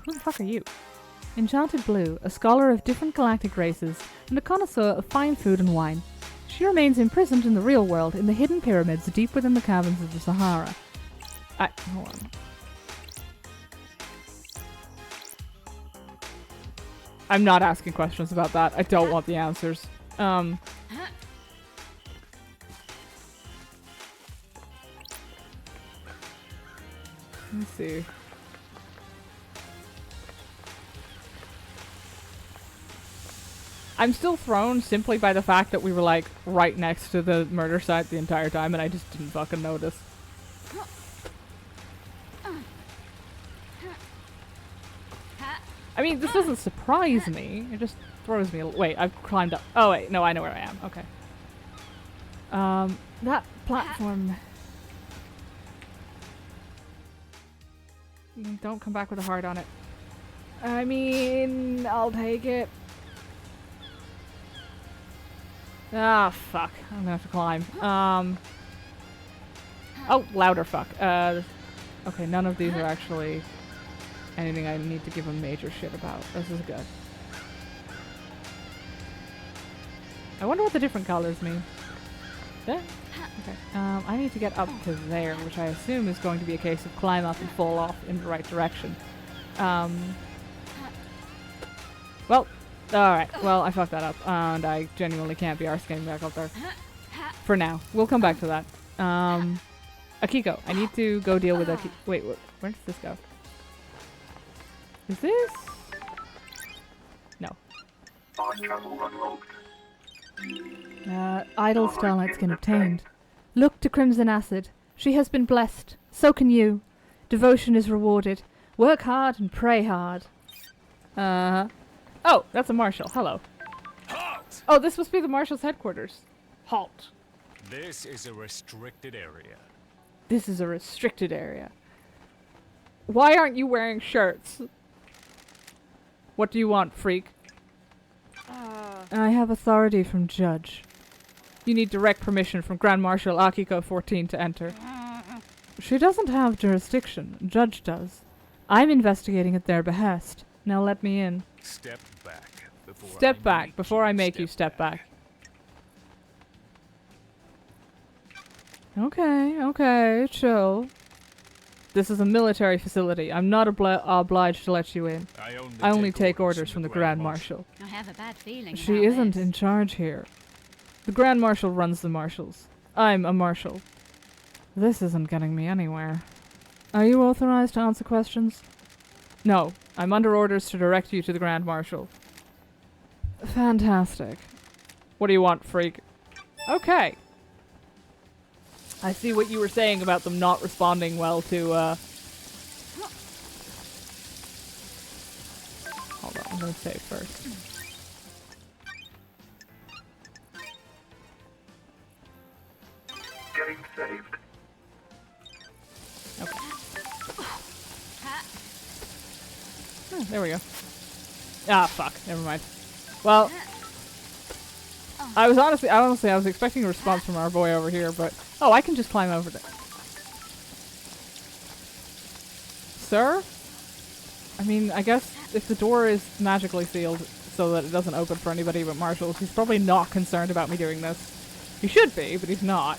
Who the fuck are you? Enchanted Blue, a scholar of different galactic races, and a connoisseur of fine food and wine. She remains imprisoned in the real world, in the hidden pyramids deep within the caverns of the Sahara. Hold on. I'm not asking questions about that. I don't want the answers. Let me see. I'm still thrown simply by the fact that we were like right next to the murder site the entire time and I just didn't fucking notice. I mean, this doesn't surprise me. It just throws me. Wait, I've climbed up. Oh wait, no, I know where I am. Okay. That platform. Don't come back with a heart on it. I mean, I'll take it. Ah, fuck. I'm gonna have to climb. Oh, louder fuck. Okay, none of these are actually anything I need to give a major shit about. This is good. I wonder what the different colors mean. There? Okay. I need to get up to there, which I assume is going to be a case of climb up and fall off in the right direction. Well, alright. Well, I fucked that up, and I genuinely can't be arsed getting back up there. For now. We'll come back to that. Akiko. I need to go deal with Akiko. Wait, where does this go? Is this? No. Idle starlight skin obtained. Look to Crimson Acid. She has been blessed. So can you. Devotion is rewarded. Work hard and pray hard. Oh, that's a marshal. Hello. Halt! Oh, this must be the marshal's headquarters. Halt. This is a restricted area. This is a restricted area. Why aren't you wearing shirts? What do you want, freak? I have authority from Judge. You need direct permission from Grand Marshal Akiko 14 to enter. She doesn't have jurisdiction. Judge does. I'm investigating at their behest. Now let me in. Step back before Step back before I make you step back. Okay, chill. This is a military facility. I'm not obliged to let you in. I only take orders from the Grand Marshal. I have a bad feeling. She about isn't this. in charge here. The Grand Marshal runs the marshals. I'm a marshal. This isn't getting me anywhere. Are you authorized to answer questions? No, I'm under orders to direct you to the Grand Marshal. Fantastic. What do you want, freak? Okay. I see what you were saying about them not responding well to, Hold on, I'm gonna save first. Getting saved. Okay. Oh, there we go. Ah, fuck. Never mind. Well, I was expecting a response from our boy over here, but oh, I can just climb over there. Sir? I mean, I guess if the door is magically sealed so that it doesn't open for anybody but marshals, he's probably not concerned about me doing this. He should be, but he's not.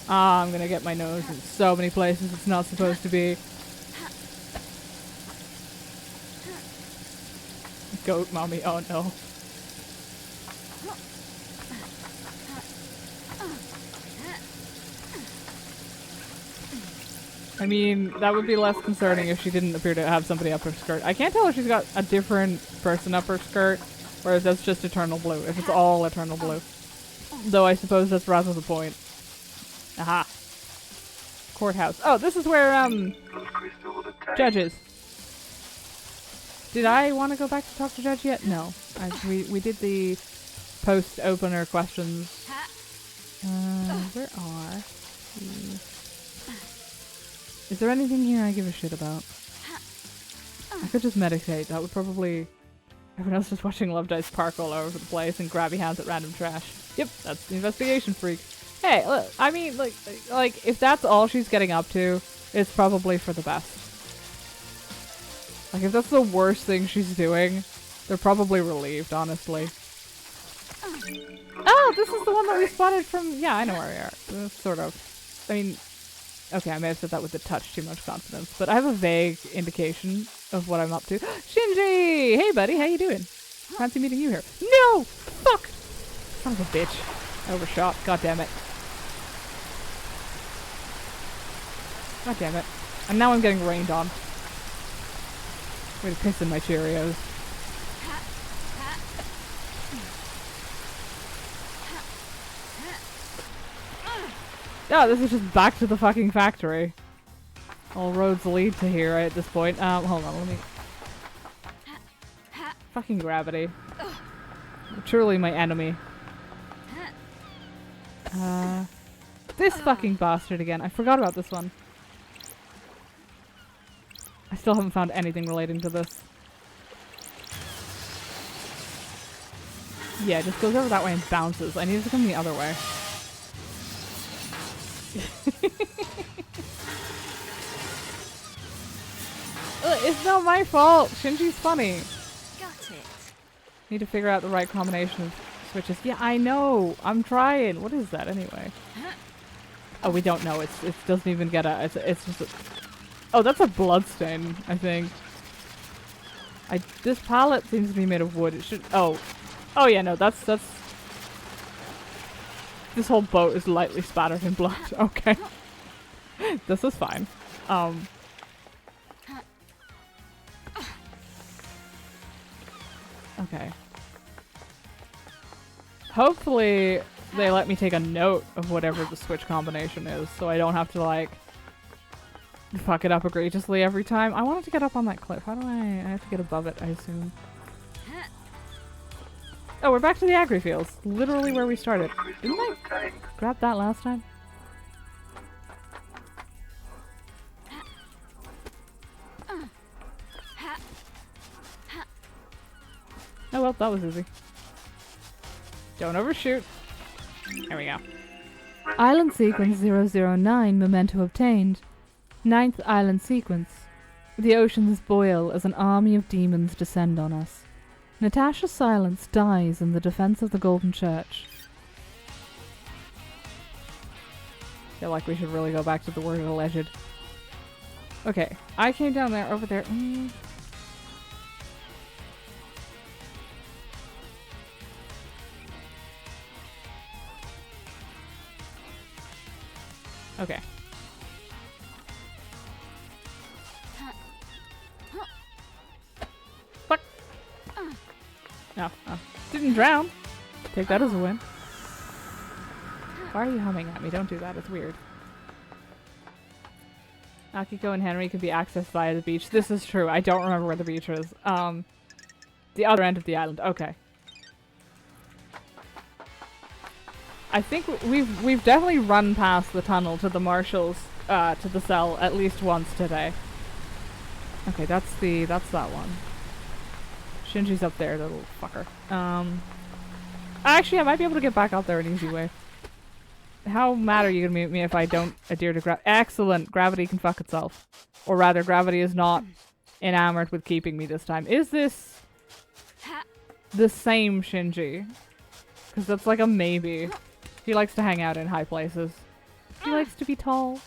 Ah, I'm gonna get my nose in so many places it's not supposed to be. Goat mommy, oh no. I mean, that would be less concerning if she didn't appear to have somebody up her skirt. I can't tell if she's got a different person up her skirt, or if that's just eternal blue, if it's all eternal blue. Though I suppose that's rather the point. Aha. Courthouse. Oh, this is where, Judge is. Did I want to go back to talk to Judge yet? No. We did the post-opener questions. Where are the... Is there anything here I give a shit about? I could just meditate. That would probably... Everyone else just watching Love Dice park all over the place and grabby hands at random trash. Yep, that's the investigation freak. Hey, look, I mean, like, if that's all she's getting up to, it's probably for the best. Like, if that's the worst thing she's doing, they're probably relieved, honestly. Oh, this is the one that we spotted from... Yeah, I know where we are. Sort of. I mean... Okay, I may have said that with a touch too much confidence, but I have a vague indication of what I'm up to. Shinji! Hey, buddy, how you doing? Fancy meeting you here. No! Fuck! Son of a bitch. I overshot. God damn it. God damn it. And now I'm getting rained on. Way to piss in my Cheerios. Yeah, this is just back to the fucking factory. All roads lead to here at this point. Hold on, let me... Fucking gravity. Truly my enemy. This fucking bastard again. I forgot about this one. I still haven't found anything relating to this. Yeah, it just goes over that way and bounces. I need it to come the other way. It's not my fault. Shinji's funny. Got it. Need to figure out the right combination of switches. Yeah, I know. I'm trying. What is that anyway? Oh, we don't know. It doesn't even get a. It's just. Oh, that's a bloodstain. I think. This pallet seems to be made of wood. It should. Oh yeah. No, that's. This whole boat is lightly spattered in blood. Okay. This is fine. Okay. Hopefully they let me take a note of whatever the switch combination is, so I don't have to, like, fuck it up egregiously every time. I wanted to get up on that cliff. How do I have to get above it, I assume. Oh, we're back to the agri fields. Literally where we started. Didn't I grab that last time? Oh well, that was easy. Don't overshoot. There we go. Island sequence 009, memento obtained. 9th island sequence. The oceans boil as an army of demons descend on us. Natasha Silence dies in the defense of the Golden Church. Feel like we should really go back to the word alleged. Okay, I came down there, over there. Okay. Fuck. No, didn't drown. Take that as a win. Why are you humming at me? Don't do that. It's weird. Akiko and Henry can be accessed via the beach. This is true. I don't remember where the beach is. The other end of the island. Okay. I think we've definitely run past the tunnel to the marshals, to the cell at least once today. Okay, that's that one. Shinji's up there, the little fucker. Actually, I might be able to get back out there an easy way. How mad are you gonna be at me if I don't adhere to gravity? Excellent! Gravity can fuck itself. Or rather, gravity is not enamored with keeping me this time. Is this the same Shinji? Because that's like a maybe. He likes to hang out in high places. He likes to be tall.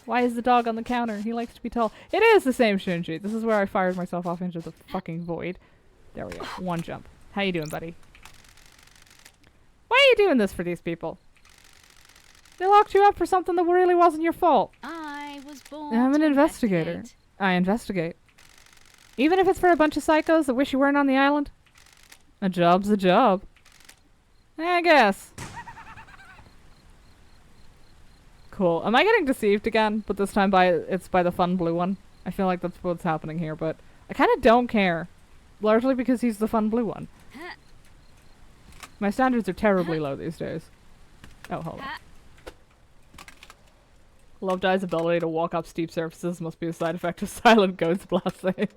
Why is the dog on the counter? He likes to be tall. It is the same Shinji. This is where I fired myself off into the fucking void. There we go. One jump. How you doing, buddy? Why are you doing this for these people? They locked you up for something that really wasn't your fault. I was born. I'm an to investigator. investigate. I investigate. Even if it's for a bunch of psychos that wish you weren't on the island. A job's a job. I guess. Cool. Am I getting deceived again? But this time it's by the fun blue one. I feel like that's what's happening here, but I kind of don't care. Largely because he's the fun blue one. My standards are terribly low these days. Oh, hold on. Love Die's ability to walk up steep surfaces must be a side effect of Silent Goat's blasting.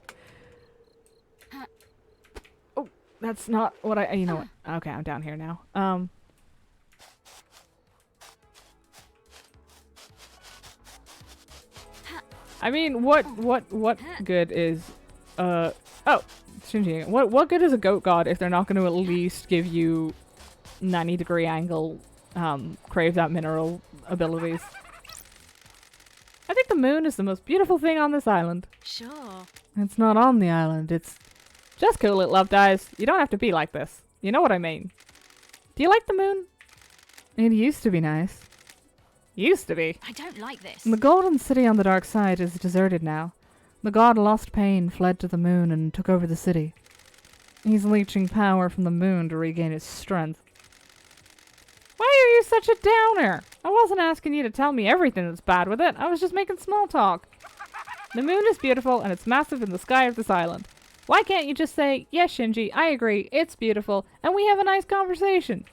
Oh, that's not what you know what? Okay, I'm down here now. I mean, what good is, oh, Shinji, what good is a goat god if they're not going to at least give you 90-degree angle, crave that mineral abilities? I think the moon is the most beautiful thing on this island. Sure. It's not on the island, it's just cool it, Love Dies. You don't have to be like this. You know what I mean. Do you like the moon? It used to be nice. Used to be. I don't like this. The golden city on the dark side is deserted now. The god lost pain, fled to the moon, and took over the city. He's leeching power from the moon to regain his strength. Why are you such a downer? I wasn't asking you to tell me everything that's bad with it. I was just making small talk. The moon is beautiful, and it's massive in the sky of this island. Why can't you just say, yes, Shinji, I agree, it's beautiful, and we have a nice conversation?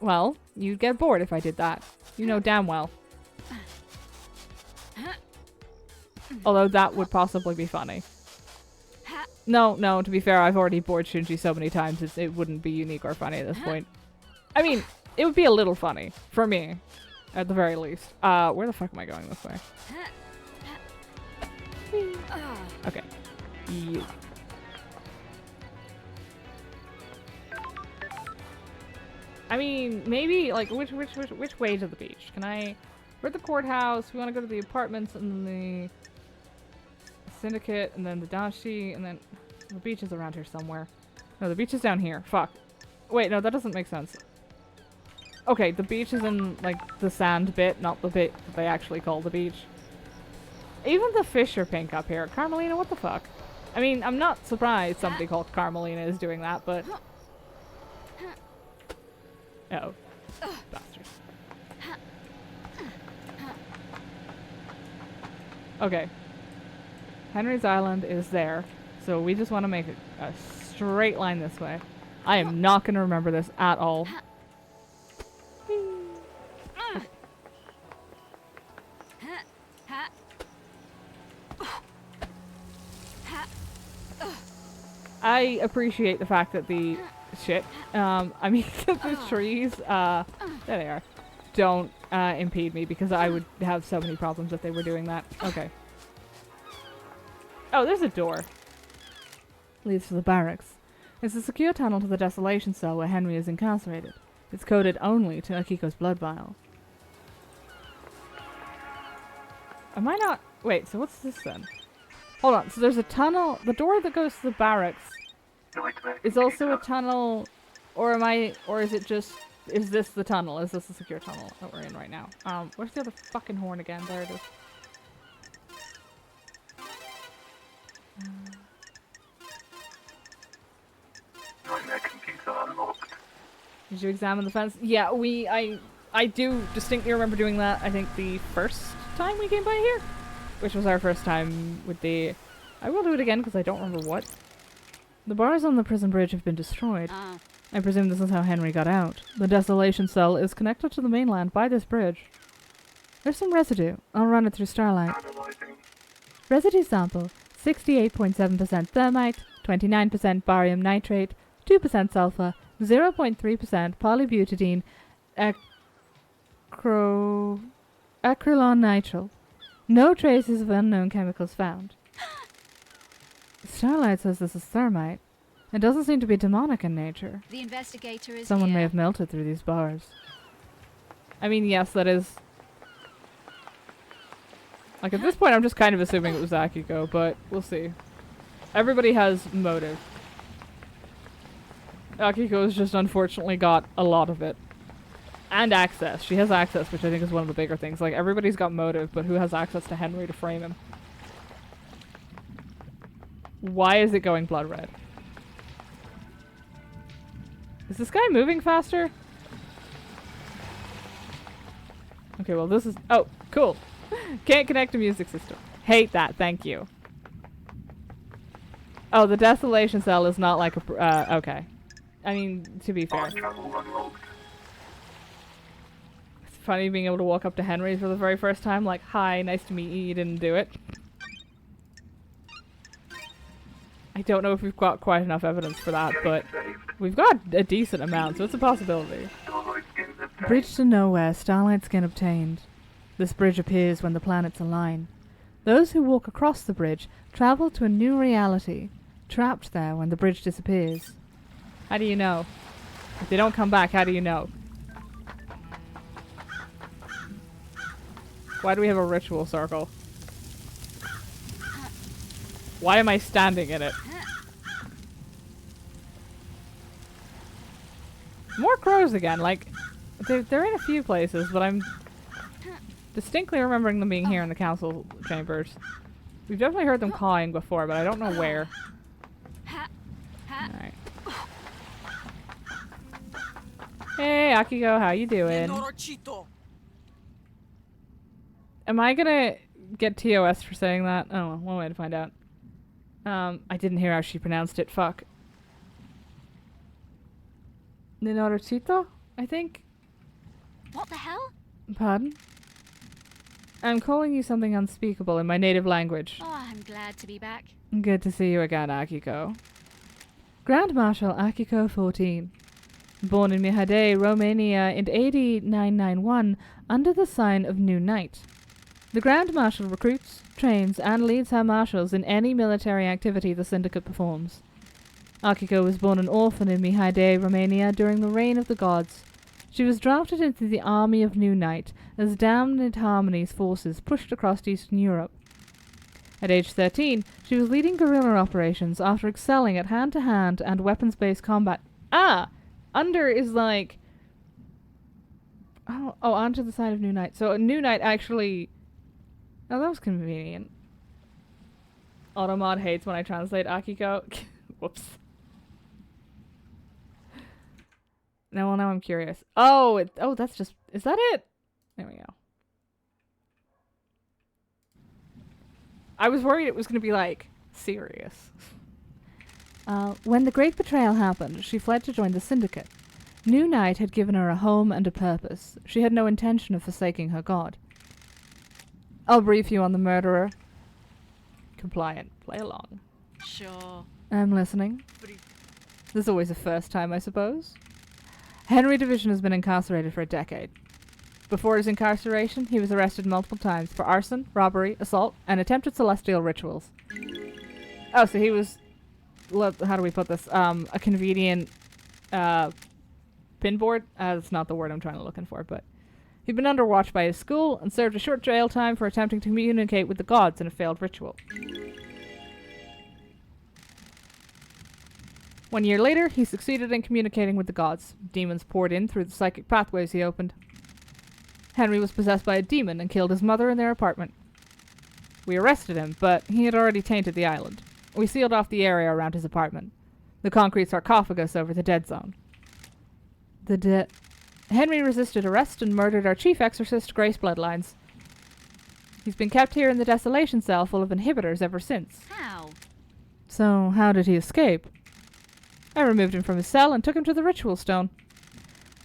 Well, you'd get bored if I did that. You know damn well. Although that would possibly be funny. No, to be fair, I've already bored Shinji so many times it wouldn't be unique or funny at this point. I mean, it would be a little funny. For me. At the very least. Where the fuck am I going this way? Okay. You. I mean, maybe, like, which way to the beach? Can I... We're at the courthouse, we want to go to the apartments, and then the syndicate, and then the dashi, and then... The beach is around here somewhere. No, the beach is down here. Fuck. Wait, no, that doesn't make sense. Okay, the beach is in, like, the sand bit, not the bit that they actually call the beach. Even the fish are pink up here. Carmelina, what the fuck? I mean, I'm not surprised somebody called Carmelina is doing that, but... Oh. Bastards. Okay. Henry's Island is there, so we just want to make a straight line this way. I am not going to remember this at all. I appreciate the fact that the shit, I mean, the trees, there they are, don't impede me because I would have so many problems if they were doing that. Okay. Oh, there's a door. Leads to the barracks. It's a secure tunnel to the desolation cell where Henry is incarcerated. It's coded only to Akiko's blood vial. Am I not... Wait, so what's this then? Hold on, so there's a tunnel... The door that goes to the barracks is also a tunnel... Or am I... Or is it just... Is this the tunnel? Is this the secure tunnel that we're in right now? Where's the other fucking horn again? There it is. Nightmare computer unlocked. Did you examine the fence? Yeah, I do distinctly remember doing that, I think, the first time we came by here. Which was our first time with the... I will do it again because I don't remember what. The bars on the prison bridge have been destroyed. I presume this is how Henry got out. The desolation cell is connected to the mainland by this bridge. There's some residue. I'll run it through Starlight. Analyzing. Residue sample. 68.7% thermite, 29% barium nitrate, 2% sulfur, 0.3% polybutadiene, acrylon nitrile. No traces of unknown chemicals found. Starlight says this is thermite. It doesn't seem to be demonic in nature. The investigator is Someone here. may have melted through these bars. I mean, yes, that is... Like, at this point, I'm just kind of assuming it was Akiko, but we'll see. Everybody has motive. Akiko's just unfortunately got a lot of it. And access. She has access, which I think is one of the bigger things. Like, everybody's got motive, but who has access to Henry to frame him? Why is it going blood red? Is this guy moving faster? Okay, well this is... Oh, cool. Can't connect a music system. Hate that, thank you. Oh, the desolation cell is not like a... okay. I mean, to be fair. Travel unlocked. It's funny being able to walk up to Henry for the very first time, like, hi, nice to meet you, you didn't do it. I don't know if we've got quite enough evidence for that, but we've got a decent amount, so it's a possibility. Starlight skins obtained. Bridge to nowhere, starlight skin obtained. This bridge appears when the planets align. Those who walk across the bridge travel to a new reality, trapped there when the bridge disappears. How do you know? If they don't come back, how do you know? Why do we have a ritual circle? Why am I standing in it? More crows again, like, they're in a few places, but I'm distinctly remembering them being here in the council chambers. We've definitely heard them cawing before, but I don't know where. Alright. Hey, Akiko, how you doing? Am I gonna get TOS for saying that? Oh, well, one way to find out. I didn't hear how she pronounced it, fuck. Ninorochito, I think? What the hell? Pardon? I'm calling you something unspeakable in my native language. Oh, I'm glad to be back. Good to see you again, Akiko. Grand Marshal Akiko 14. Born in Mihade, Romania in AD 991 under the sign of New Knight. The Grand Marshal recruits, trains, and leads her marshals in any military activity the Syndicate performs. Akiko was born an orphan in Mihade, Romania during the reign of the gods. She was drafted into the army of New Knight as Damned Harmony's forces pushed across Eastern Europe. At age 13, she was leading guerrilla operations after excelling at hand-to-hand and weapons-based combat. Ah! Under is like... Oh, onto the side of New Knight. So New Knight actually... Oh, that was convenient. Automod hates when I translate Akiko. Whoops. No, well, now I'm curious. Oh, that's just... Is that it? There we go. I was worried it was going to be, like, serious. When the Great Betrayal happened, she fled to join the Syndicate. New Knight had given her a home and a purpose. She had no intention of forsaking her god. I'll brief you on the murderer. Compliant. Play along. Sure. I'm listening. There's always a first time, I suppose. Henry Division has been incarcerated for a decade. Before his incarceration, he was arrested multiple times for arson, robbery, assault, and attempted celestial rituals. Oh, so he was... How do we put this? A convenient pinboard? That's not the word I'm trying to looking for, but... He'd been under watch by his school and served a short jail time for attempting to communicate with the gods in a failed ritual. 1 year later, he succeeded in communicating with the gods. Demons poured in through the psychic pathways he opened. Henry was possessed by a demon and killed his mother in their apartment. We arrested him, but he had already tainted the island. We sealed off the area around his apartment. The concrete sarcophagus over the dead zone. Henry resisted arrest and murdered our chief exorcist, Grace Bloodlines. He's been kept here in the desolation cell full of inhibitors ever since. How? So, how did he escape? I removed him from his cell and took him to the ritual stone.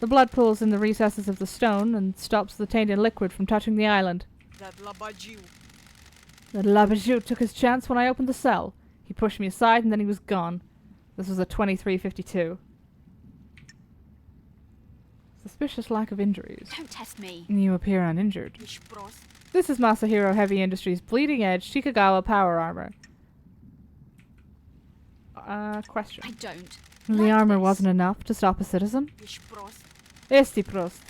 The blood pools in the recesses of the stone and stops the tainted liquid from touching the island. The Labajou took his chance when I opened the cell. He pushed me aside and then he was gone. This was a 2352. Suspicious lack of injuries. Don't test me. You appear uninjured. This is Masahiro Heavy Industries' bleeding edge Shikagawa power armor. Question. I don't. The like armor this. wasn't enough to stop a citizen? Esti prost.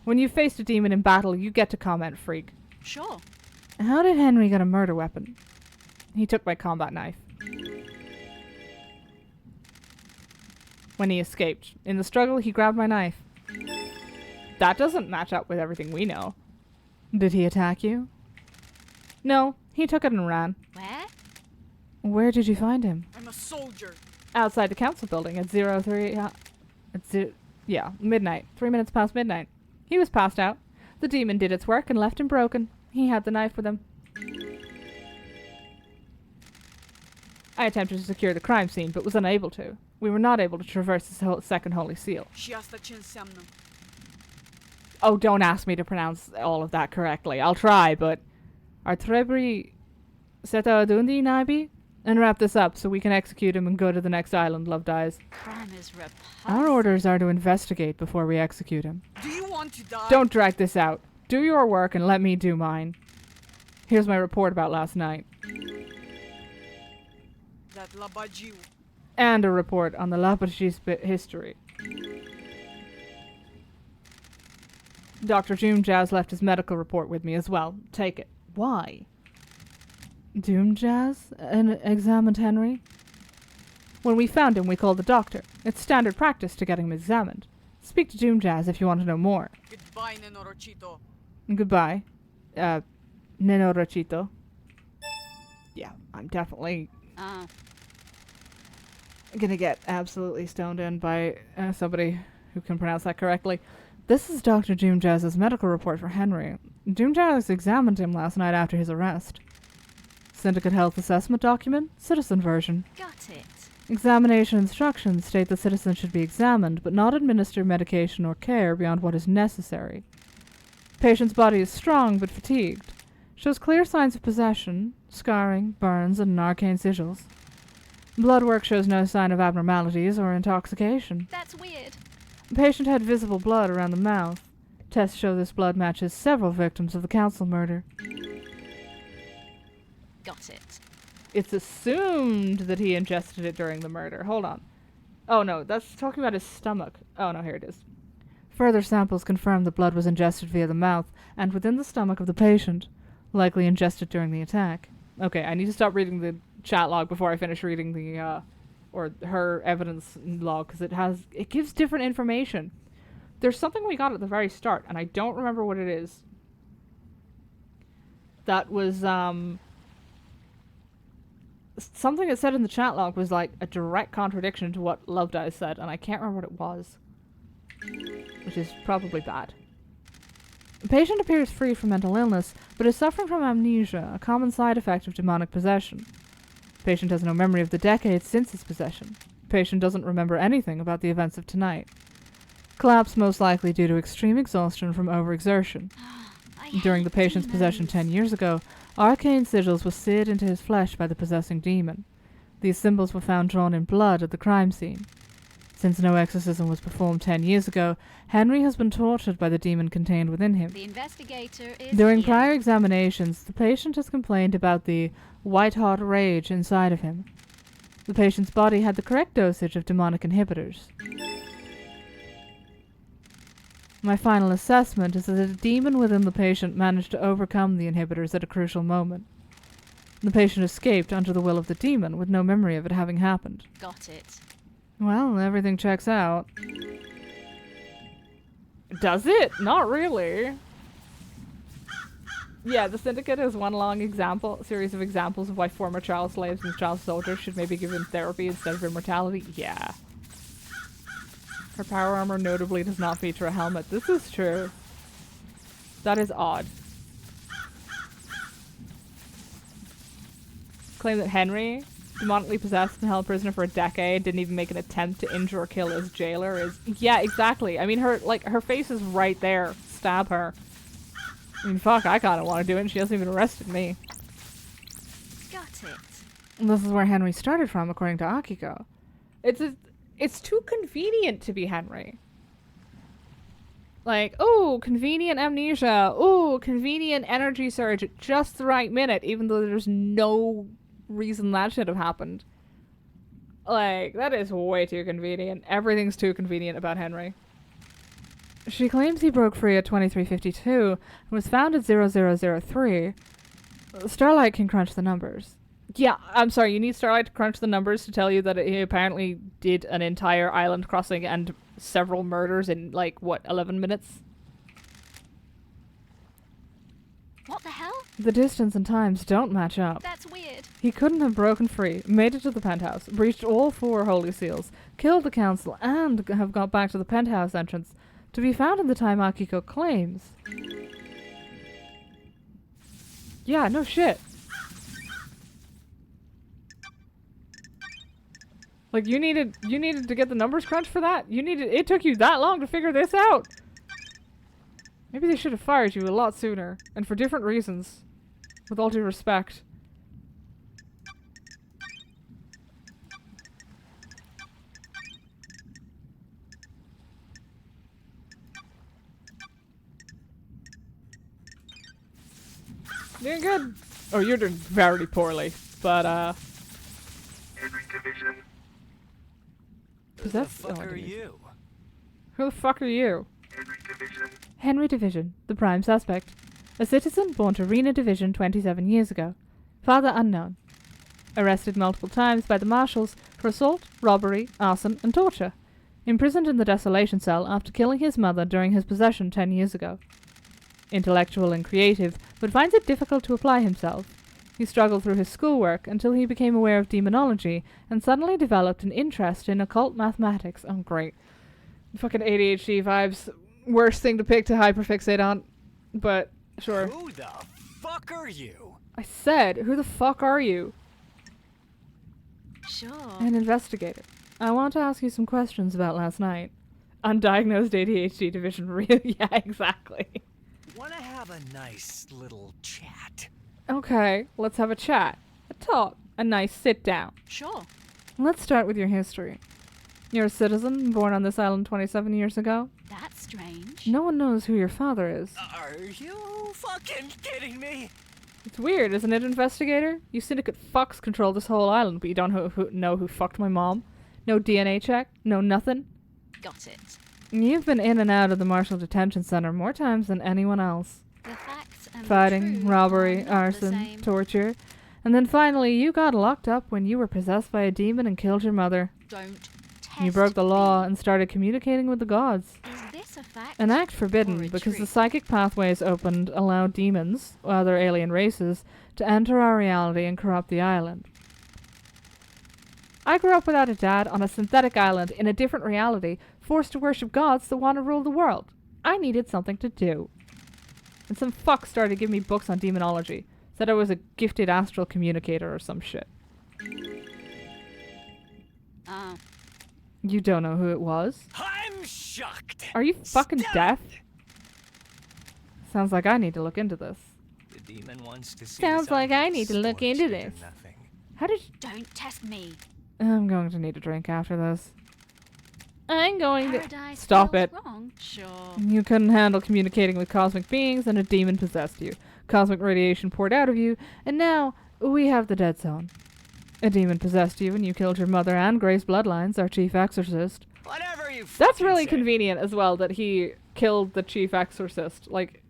When you faced a demon in battle, you get to comment, freak. Sure. How did Henry get a murder weapon? He took my combat knife. when he escaped. In the struggle, he grabbed my knife. That doesn't match up with everything we know. Did he attack you? No, he took it and ran. Where? Where did you find him? I'm a soldier. Outside the council building at 03... midnight. 3 minutes past midnight. He was passed out. The demon did its work and left him broken. He had the knife with him. I attempted to secure the crime scene, but was unable to. We were not able to traverse the second holy seal. Oh, don't ask me to pronounce all of that correctly. I'll try, but... Artrebri Seta Adundi Nabi? And wrap this up so we can execute him and go to the next island, Love Dies. Crime is repulsive. Our orders are to investigate before we execute him. Do you want to die? Don't drag this out. Do your work and let me do mine. Here's my report about last night. That Labajiu. And a report on the Lapachis history. Dr. Doomjazz left his medical report with me as well. Take it. Why? Doomjazz examined Henry? When we found him, we called the doctor. It's standard practice to get him examined. Speak to Doomjazz if you want to know more. Goodbye, Nenorochito. Goodbye. Nenorochito. Yeah, I'm definitely Oh. gonna get absolutely stoned in by somebody who can pronounce that correctly. This is Dr. Doomjazz's medical report for Henry. Doomjazz examined him last night after his arrest. Syndicate Health Assessment Document, Citizen version. Got it. Examination instructions state the citizen should be examined, but not administer medication or care beyond what is necessary. Patient's body is strong but fatigued. Shows clear signs of possession, scarring, burns, and arcane sigils. Blood work shows no sign of abnormalities or intoxication. That's weird. The patient had visible blood around the mouth. Tests show this blood matches several victims of the council murder. Got it. It's assumed that he ingested it during the murder. Hold on. Oh no, that's talking about his stomach. Oh no, here it is. Further samples confirm the blood was ingested via the mouth and within the stomach of the patient, likely ingested during the attack. Okay, I need to stop reading the chat log before I finish reading the, or her evidence log, because it gives different information. There's something we got at the very start, and I don't remember what it is. That was, something it said in the chat log was like a direct contradiction to what Love Dies said, and I can't remember what it was. Which is probably bad. The patient appears free from mental illness, but is suffering from amnesia, a common side effect of demonic possession. The patient has no memory of the decades since his possession. The patient doesn't remember anything about the events of tonight. Collapse most likely due to extreme exhaustion from overexertion. During the patient's possession 10 years ago, arcane sigils were seared into his flesh by the possessing demon. These symbols were found drawn in blood at the crime scene. Since no exorcism was performed 10 years ago, Henry has been tortured by the demon contained within him. The investigator is During here. prior examinations, the patient has complained about the white-hot rage inside of him. The patient's body had the correct dosage of demonic inhibitors. My final assessment is that the demon within the patient managed to overcome the inhibitors at a crucial moment. The patient escaped under the will of the demon, with no memory of it having happened. Got it. Well, everything checks out. Does it? Not really. Yeah, the Syndicate is one long series of examples of why former child slaves and child soldiers should maybe give him therapy instead of immortality. Yeah. Her power armor notably does not feature a helmet. This is true. That is odd. Claim that Henry, demonically possessed and held prisoner for a decade, didn't even make an attempt to injure or kill his jailer is... Yeah, exactly. I mean, her face is right there. Stab her. I mean, fuck, I kinda want to do it and she hasn't even arrested me. Got it. And this is where Henry started from, according to Akiko. It's too convenient to be Henry. Like, oh, convenient amnesia. Oh, convenient energy surge at just the right minute, even though there's no reason that should have happened. Like, that is way too convenient. Everything's too convenient about Henry. She claims he broke free at 2352 and was found at 0003. Starlight can crunch the numbers. Yeah, I'm sorry, you need Starlight to crunch the numbers to tell you that he apparently did an entire island crossing and several murders in, like, what, 11 minutes? What the hell? The distance and times don't match up. That's weird. He couldn't have broken free, made it to the penthouse, breached all 4 holy seals, killed the council, and have got back to the penthouse entrance, to be found in the time Akiko claims. Yeah, no shit. Like, you needed to get the numbers crunched for that? It took you that long to figure this out? Maybe they should have fired you a lot sooner, and for different reasons. With all due respect. Doing good. Oh, you're doing very poorly, but Henry Division. Who the fuck are you? Who the fuck are you? Henry Division. Henry Division, the prime suspect. A citizen born to Rena Division 27 years ago. Father unknown. Arrested multiple times by the marshals for assault, robbery, arson, and torture. Imprisoned in the desolation cell after killing his mother during his possession 10 years ago. Intellectual and creative, but finds it difficult to apply himself. He struggled through his schoolwork until he became aware of demonology and suddenly developed an interest in occult mathematics. Oh, great. Fucking ADHD vibes. Worst thing to pick to hyperfixate on, but sure. Who the fuck are you? I said, who the fuck are you? Sure. An investigator. I want to ask you some questions about last night. Undiagnosed ADHD division. Really? Yeah, exactly. Wanna have a nice little chat? Okay, let's have a chat. A talk. A nice sit down. Sure. Let's start with your history. You're a citizen born on this island 27 years ago. That's strange. No one knows who your father is. Are you fucking kidding me? It's weird, isn't it, investigator? You syndicate fucks control this whole island, but you don't know who fucked my mom. No DNA check. No nothing. Got it. You've been in and out of the Marshall Detention Center more times than anyone else. The facts and the Fighting, truth robbery, are not the arson, same. torture. And then finally, you got locked up when you were possessed by a demon and killed your mother. Don't test You broke the law me. and started communicating with the gods. Is this a fact? An act forbidden or a because the truth? psychic pathways opened allow demons, or other alien races, to enter our reality and corrupt the island. I grew up without a dad on a synthetic island in a different reality, forced to worship gods that want to rule the world. I needed something to do. And some fuck started giving me books on demonology. Said I was a gifted astral communicator or some shit. You don't know who it was? I'm shocked. Are you fucking Stop. deaf? Sounds like I need to look into this. The demon wants to see Sounds this like I island need to look into scorched this. nothing. How did Don't test me. I'm going to need a drink after this. I'm going to... Paradise Stop feels it. Wrong. Sure. You couldn't handle communicating with cosmic beings and a demon possessed you. Cosmic radiation poured out of you, and now we have the dead zone. A demon possessed you and you killed your mother and Grace Bloodlines, our chief exorcist. Whatever you That's fucking really say. convenient as well that he killed the chief exorcist. Like,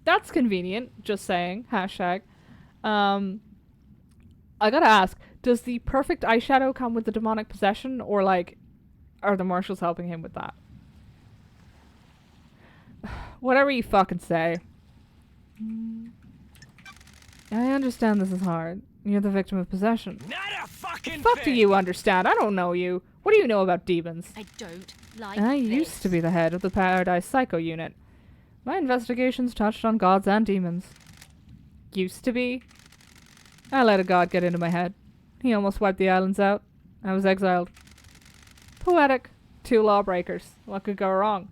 that's convenient, just saying. Hashtag. I gotta ask, does the perfect eyeshadow come with the demonic possession, or like, are the marshals helping him with that? Whatever you fucking say. I understand this is hard. You're the victim of possession. Not a fucking Fuck do thing. you understand? I don't know you. What do you know about demons? I don't like I this. used to be the head of the Paradise Psycho Unit. My investigations touched on gods and demons. Used to be? I let a god get into my head. He almost wiped the islands out. I was exiled. Poetic. 2 lawbreakers. What could go wrong?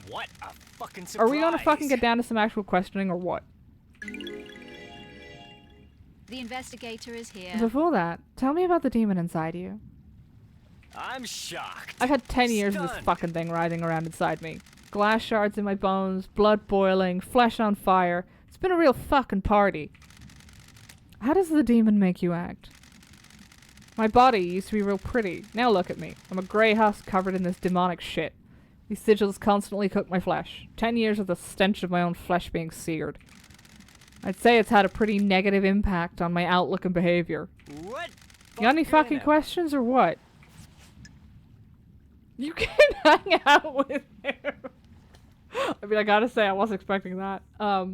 What a fucking surprise. Are we gonna fucking get down to some actual questioning or what? The investigator is here. Before that, tell me about the demon inside you. I'm shocked. I've had 10 years of this Stunned. fucking thing writhing around inside me. Glass shards in my bones, blood boiling, flesh on fire. It's been a real fucking party. How does the demon make you act? My body used to be real pretty. Now look at me. I'm a grey husk covered in this demonic shit. These sigils constantly cook my flesh. 10 years of the stench of my own flesh being seared. I'd say it's had a pretty negative impact on my outlook and behavior. What? You got any fucking questions or what? You can hang out with him. I mean, I gotta say, I wasn't expecting that. I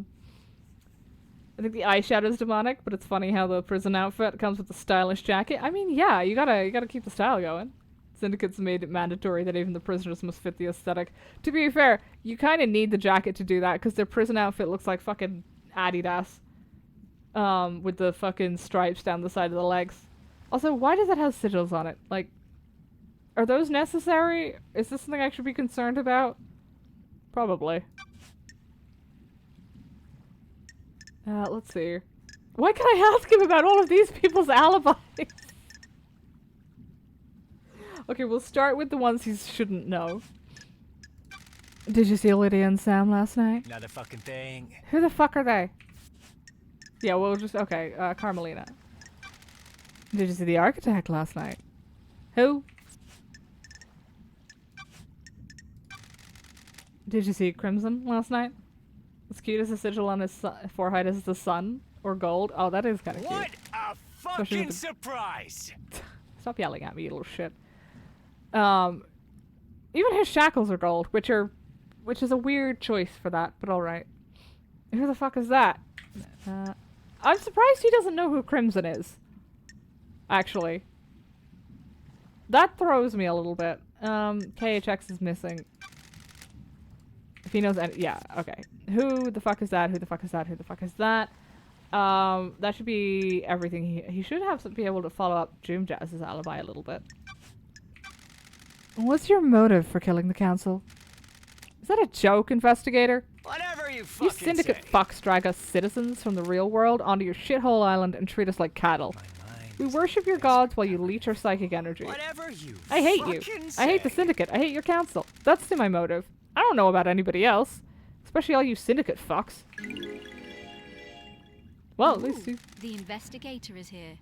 think the eyeshadow's demonic, but it's funny how the prison outfit comes with the stylish jacket. I mean, yeah, you gotta keep the style going. Syndicate's made it mandatory that even the prisoners must fit the aesthetic. To be fair, you kind of need the jacket to do that because their prison outfit looks like fucking Adidas. With the fucking stripes down the side of the legs. Also, why does it have sigils on it? Like, are those necessary? Is this something I should be concerned about? Probably. Let's see. Why can I ask him about all of these people's alibis? Okay, we'll start with the ones he shouldn't know. Did you see Lydia and Sam last night? Not a fucking thing. Who the fuck are they? Yeah, we'll just... Okay, Carmelina. Did you see the architect last night? Who? Did you see Crimson last night? As cute as the sigil on his forehead is the sun or gold. Oh, that is kind of cute. What a Especially fucking with the- surprise! Stop yelling at me, you little shit. Even his shackles are gold, which is a weird choice for that, but alright. Who the fuck is that? I'm surprised he doesn't know who Crimson is. Actually. That throws me a little bit. KHX is missing. If he knows any- yeah, okay. Who the fuck is that? Who the fuck is that? Who the fuck is that? That should be everything. He should be able to follow up June Jazz's alibi a little bit. What's your motive for killing the council? Is that a joke, investigator? Whatever you You fucking syndicate say. fucks drag us citizens from the real world onto your shithole island and treat us like cattle. My mind We is worship your based gods while you on leech our psychic energy. Whatever you I hate you. fucking I hate the say. syndicate. I hate your council. That's my motive. I don't know about anybody else. Especially all you syndicate fucks. Well, at least The investigator is here.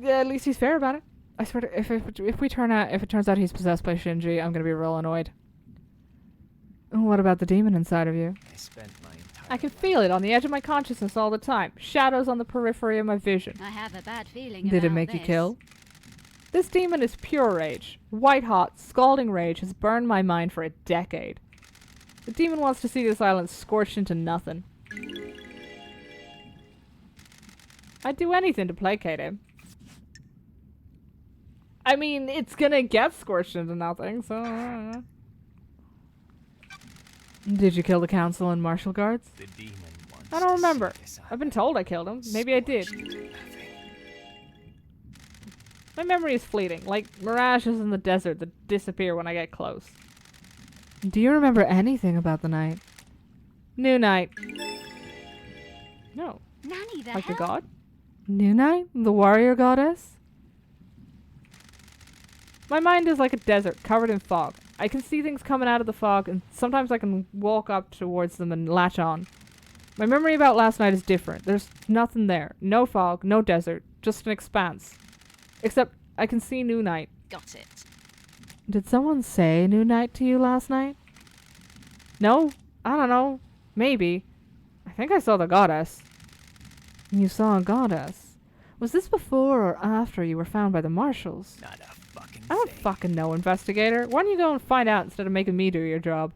at least he's fair about it. I swear to, if it turns out he's possessed by Shinji, I'm gonna be real annoyed. What about the demon inside of you? I spent my entire I can feel it on the edge of my consciousness all the time. Shadows on the periphery of my vision. I have a bad feeling Did it about make you this. kill? This demon is pure rage. White hot, scalding rage has burned my mind for a decade. The demon wants to see this island scorched into nothing. I'd do anything to placate him. I mean, it's gonna get scorched into nothing, so I don't know. Did you kill the council and martial guards? The demon wants I don't to remember. see this I've been told I killed him. Maybe I did. scorched into nothing. My memory is fleeting, like mirages in the desert that disappear when I get close. Do you remember anything about the night? New night. No. Nanny, the Like the hell? god? New night? The warrior goddess? My mind is like a desert covered in fog. I can see things coming out of the fog, and sometimes I can walk up towards them and latch on. My memory about last night is different. There's nothing there. No fog, no desert, just an expanse. Except I can see new night. Got it. Did someone say new night to you last night? No? I don't know. Maybe. I think I saw the goddess. You saw a goddess? Was this before or after you were found by the marshals? Not a fucking I don't thing. fucking know, investigator. Why don't you go and find out instead of making me do your job?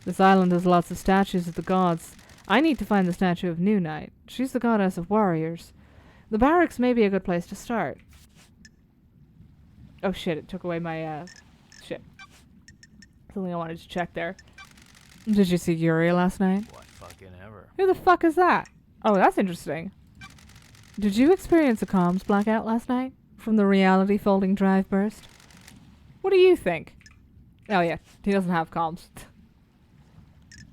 This island has lots of statues of the gods. I need to find the statue of New Night. She's the goddess of warriors. The barracks may be a good place to start. Oh shit, it took away my, shit. Something I wanted to check there. Did you see Yuri last night? What fucking ever. Who the fuck is that? Oh, that's interesting. Did you experience a comms blackout last night? From the reality folding drive burst? What do you think? Oh yeah, he doesn't have comms.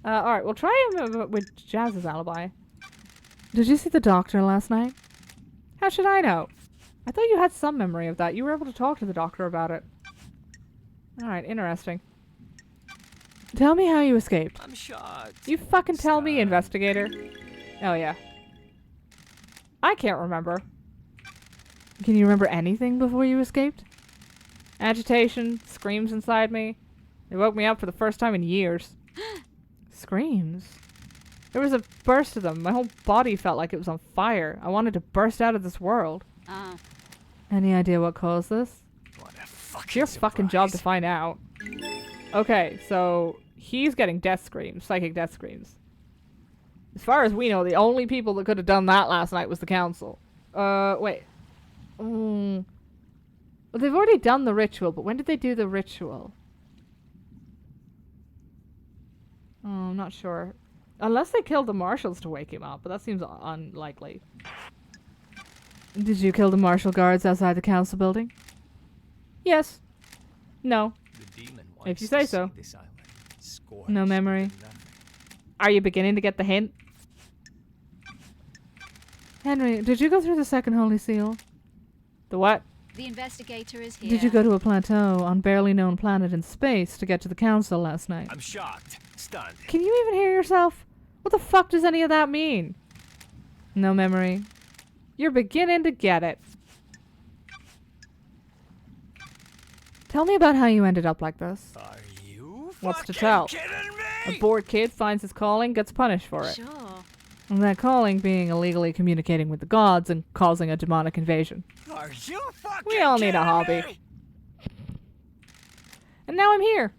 Alright, we'll try him with Jazz's alibi. Did you see the doctor last night? How should I know? I thought you had some memory of that. You were able to talk to the doctor about it. Alright, interesting. Tell me how you escaped. I'm shocked. You fucking tell me, Stunned. investigator. Oh yeah. I can't remember. Can you remember anything before you escaped? Agitation, screams inside me. They woke me up for the first time in years. Screams? There was a burst of them. My whole body felt like it was on fire. I wanted to burst out of this world. Ah, Any idea what caused this? What a fucking It's your fucking job to surprise. find out. Okay, so he's getting death screams, psychic death screams. As far as we know, the only people that could have done that last night was the council. Wait. Well, they've already done the ritual, but when did they do the ritual? Oh, I'm not sure. Unless they killed the marshals to wake him up, but that seems unlikely. Did you kill the marshal guards outside the council building? Yes. No. The demon If wants you say to so. see this island scorched No memory. to nothing. Are you beginning to get the hint? Henry, did you go through the second holy seal? The what? the investigator is here. Did you go to a plateau on barely known planet in space to get to the council last night? I'm shocked. Stunned. Can you even hear yourself? What the fuck does any of that mean? No memory. You're beginning to get it. Tell me about how you ended up like this. Are you What's to fucking tell? kidding A me? bored kid finds his calling, gets punished for it. Sure. And that calling being illegally communicating with the gods and causing a demonic invasion. Are you fucking We all need a kidding hobby. me? And now I'm here.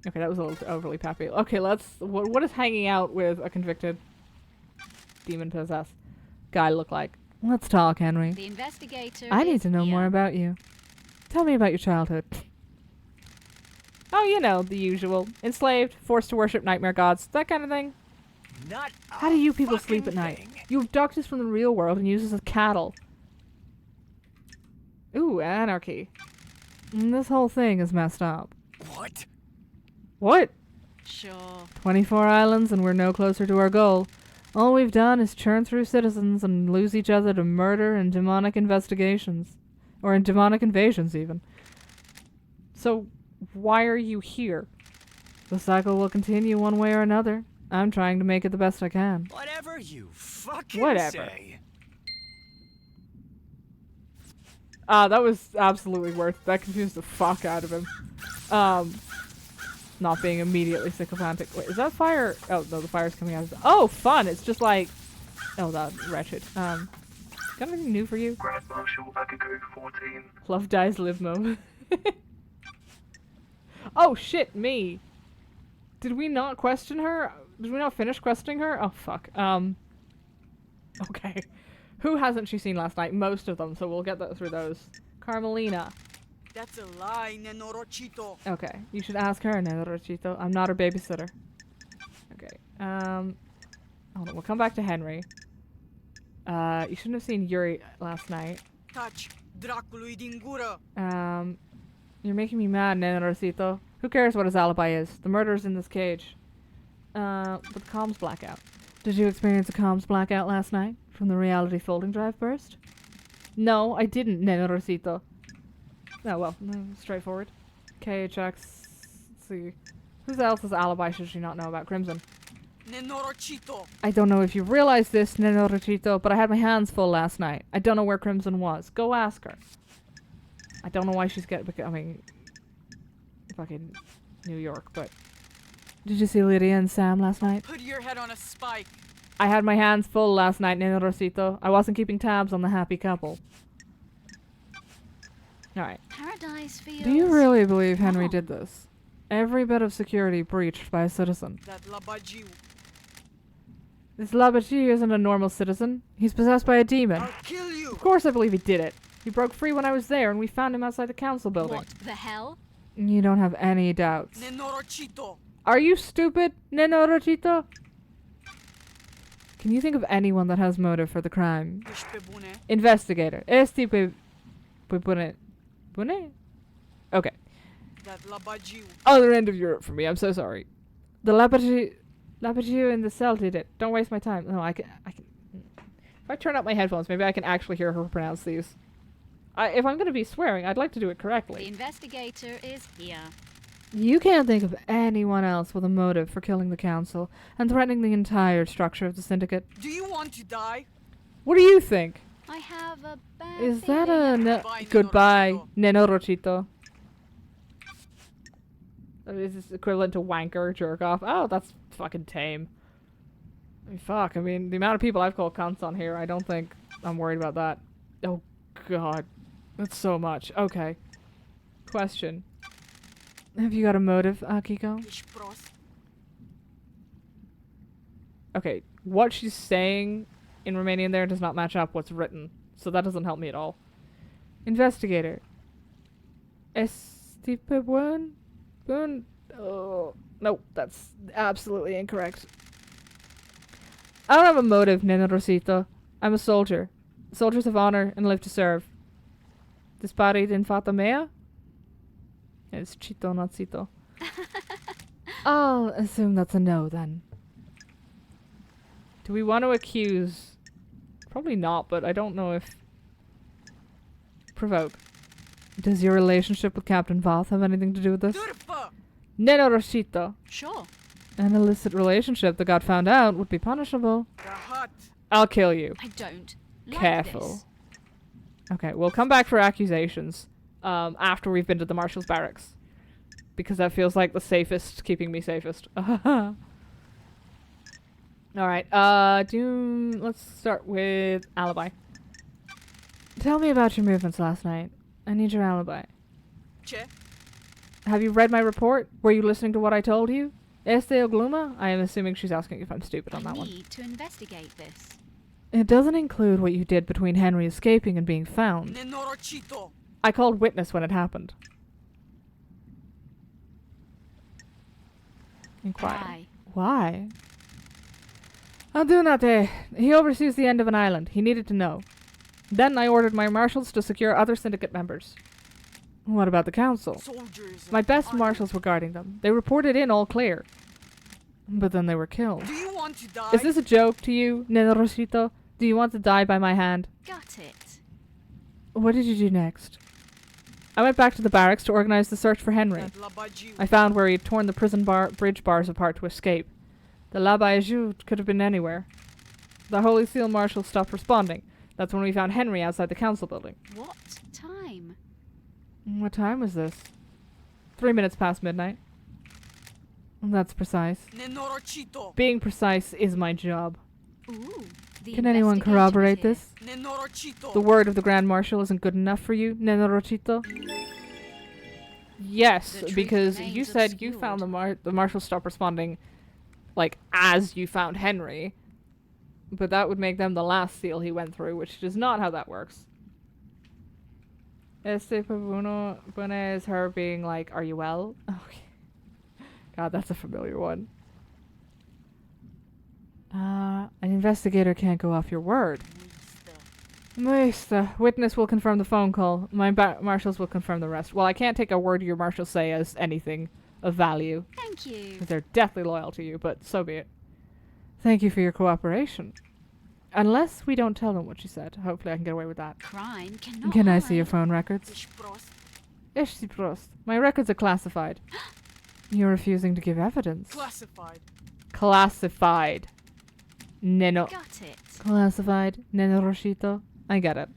Okay, that was a little overly peppy. Okay, let's... What does hanging out with a convicted demon-possessed guy look like? Let's talk, Henry. The investigator I need is to know here. more about you. Tell me about your childhood. Oh, you know, the usual. Enslaved, forced to worship nightmare gods, that kind of thing. Not How do you people fucking sleep at night? thing. You abduct us from the real world and use us as cattle. Ooh, anarchy. This whole thing is messed up. What? What? Sure. 24 islands and we're no closer to our goal. All we've done is churn through citizens and lose each other to murder and demonic investigations. Or in demonic invasions, even. So, why are you here? The cycle will continue one way or another. I'm trying to make it the best I can. Whatever you fucking Whatever. say. That was absolutely worth it. That confused the fuck out of him. Not being immediately sycophantic. Wait, is that fire? Oh, no, the fire's coming out of the... Oh, fun! It's just like... Oh, that wretched. Got anything new for you? Grand Marshal Vacago 14. Love dies, live mo. Oh, shit, me. Did we not question her? Did we not finish questioning her? Oh, fuck. Okay. Who hasn't she seen last night? Most of them, so we'll get through those. Carmelina. That's a lie, Nenorochito. Okay, you should ask her, Nenorochito. I'm not her babysitter. Okay, hold on, we'll come back to Henry. You shouldn't have seen Yuri last night. Touch Dracului din gură. You're making me mad, Nenorochito. Who cares what his alibi is? The murder's in this cage. But the comms blackout. Did you experience a comms blackout last night? From the reality folding drive burst? No, I didn't, Nenorochito. Oh, well, straightforward. KHX, let's see. Whose else's alibi should she not know about Crimson? Nenorochito. I don't know if you realize this, Nenorochito, but I had my hands full last night. I don't know where Crimson was. Go ask her. I don't know why she's becoming fucking New York, but... Did you see Lydia and Sam last night? Put your head on a spike. I had my hands full last night, Nenorochito. I wasn't keeping tabs on the happy couple. Alright. Paradise feels... Do you really believe Henry wrong. did this? Every bit of security breached by a citizen. That labagiu. This Labachi isn't a normal citizen. He's possessed by a demon. I'll kill you. Of course I believe he did it. He broke free when I was there and we found him outside the council building. What the hell? You don't have any doubts. Nenorochito. Are you stupid, Nenorochito? Can you think of anyone that has motive for the crime? Ești pe bune? Investigator. Este pe bune. Bune? Okay. That labagiu. Other end of Europe for me. I'm so sorry. The Labachi in the cell did it. Don't waste my time. No, I can. If I turn up my headphones, maybe I can actually hear her pronounce these. If I'm going to be swearing, I'd like to do it The correctly. investigator is here. You can't think of anyone else with a motive for killing the council and threatening the entire structure of the syndicate. Do you want to die? What do you think? I have a bad Is that feeling a Goodbye, goodbye, Nenorochito. Nenorochito? Is this equivalent to wanker, jerk off? Oh, that's fucking tame. I mean, fuck, I mean, the amount of people I've called cunts on here, I don't think I'm worried about that. Oh, God. That's so much. Okay. Question. Have you got a motive, Akiko? Ich prost. Okay, what she's saying in Romanian there does not match up what's written, so that doesn't help me at all. Investigator. Esti pe bun? Bun? Oh, nope, that's absolutely incorrect. I don't have a motive, Nena Rosita. I'm a soldier. Soldiers of honor and live to serve. Disparit in fata mea? It's chito, not cito. I'll assume that's a no, then. Do we want to accuse? Probably not, but I don't know if... Provoke. Does your relationship with Captain Voth have anything to do with this? Durfa! Nena Rosita. Sure. An illicit relationship that got found out would be punishable. Gahat. I'll kill you. I don't like Careful. this. Okay, we'll come back for accusations after we've been to the Marshal's barracks. Because that feels like the safest, keeping me safest. Alright, let's start with alibi. Tell me about your movements last night. I need your alibi. Che? Have you read my report? Were you listening to what I told you? Este o gluma? I am assuming she's asking if I'm stupid on I that one. need to investigate this. It doesn't include what you did between Henry escaping and being found. Nenorochito. I called witness when it happened. Inquire. Why? Adunate. He oversees the end of an island. He needed to know. Then I ordered my marshals to secure other syndicate members. What about the council? Soldiers. My best honor. marshals were guarding them. They reported in all clear. But then they were killed. Do you want to die? Is this a joke to you, Nena Rosito? Do you want to die by my hand? Got it. What did you do next? I went back to the barracks to organize the search for Henry. That labajiu. I found where he had torn the prison bridge bars apart to escape. The Labayaju could have been anywhere. The Holy Seal Marshal stopped responding. That's when we found Henry outside the council building. What time? What time was this? 3 minutes past midnight. That's precise. Nenorochito. Being precise is my job. Ooh. The Can anyone investigator corroborate is here. this? Nenorochito. The word of the Grand Marshal isn't good enough for you, Nenorochito? Yes, The truth because you remains said you found the Marshal stopped responding, like, as you found Henry. But that would make them the last seal he went through, which is not how that works. Este Pabuno Bune is her being like, are you well? Okay. God, that's a familiar one. An investigator can't go off your word. The witness will confirm the phone call. My marshals will confirm the rest. Well, I can't take a word your marshals say as anything of value. Thank you. Because they're deathly loyal to you, but so be it. Thank you for your cooperation. Unless we don't tell them what she said. Hopefully I can get away with that. Crime cannot Can I see your hide. phone records? Ich prost. Eshti prost. My records are classified. You're refusing to give evidence. Classified. Classified. Neno. Got it. Classified. Neno Roshito. I get it.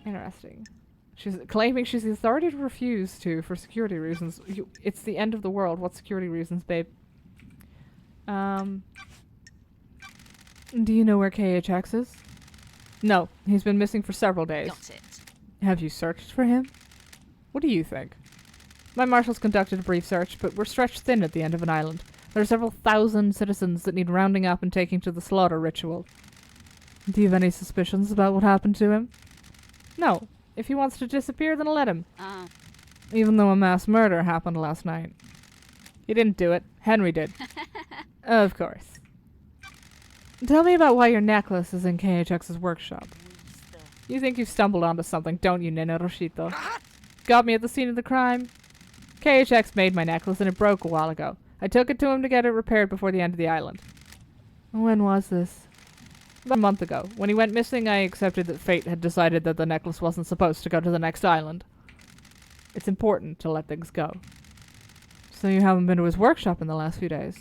Interesting. She's claiming she's the authority to refuse to for security reasons. It's the end of the world. What security reasons, babe? Do you know where KHX is? No. He's been missing for several days. Got it. Have you searched for him? What do you think? My marshals conducted a brief search, but we're stretched thin at the end of an island. There are several thousand citizens that need rounding up and taking to the slaughter ritual. Do you have any suspicions about what happened to him? No. If he wants to disappear, then let him. Ah, Even though a mass murder happened last night. He didn't do it. Henry did. Of course. Tell me about why your necklace is in KHX's workshop. You think you've stumbled onto something, don't you, Nena Roshito? Got me at the scene of the crime? KHX made my necklace and it broke a while ago. I took it to him to get it repaired before the end of the island. When was this? About a month ago. When he went missing, I accepted that fate had decided that the necklace wasn't supposed to go to the next island. It's important to let things go. So you haven't been to his workshop in the last few days?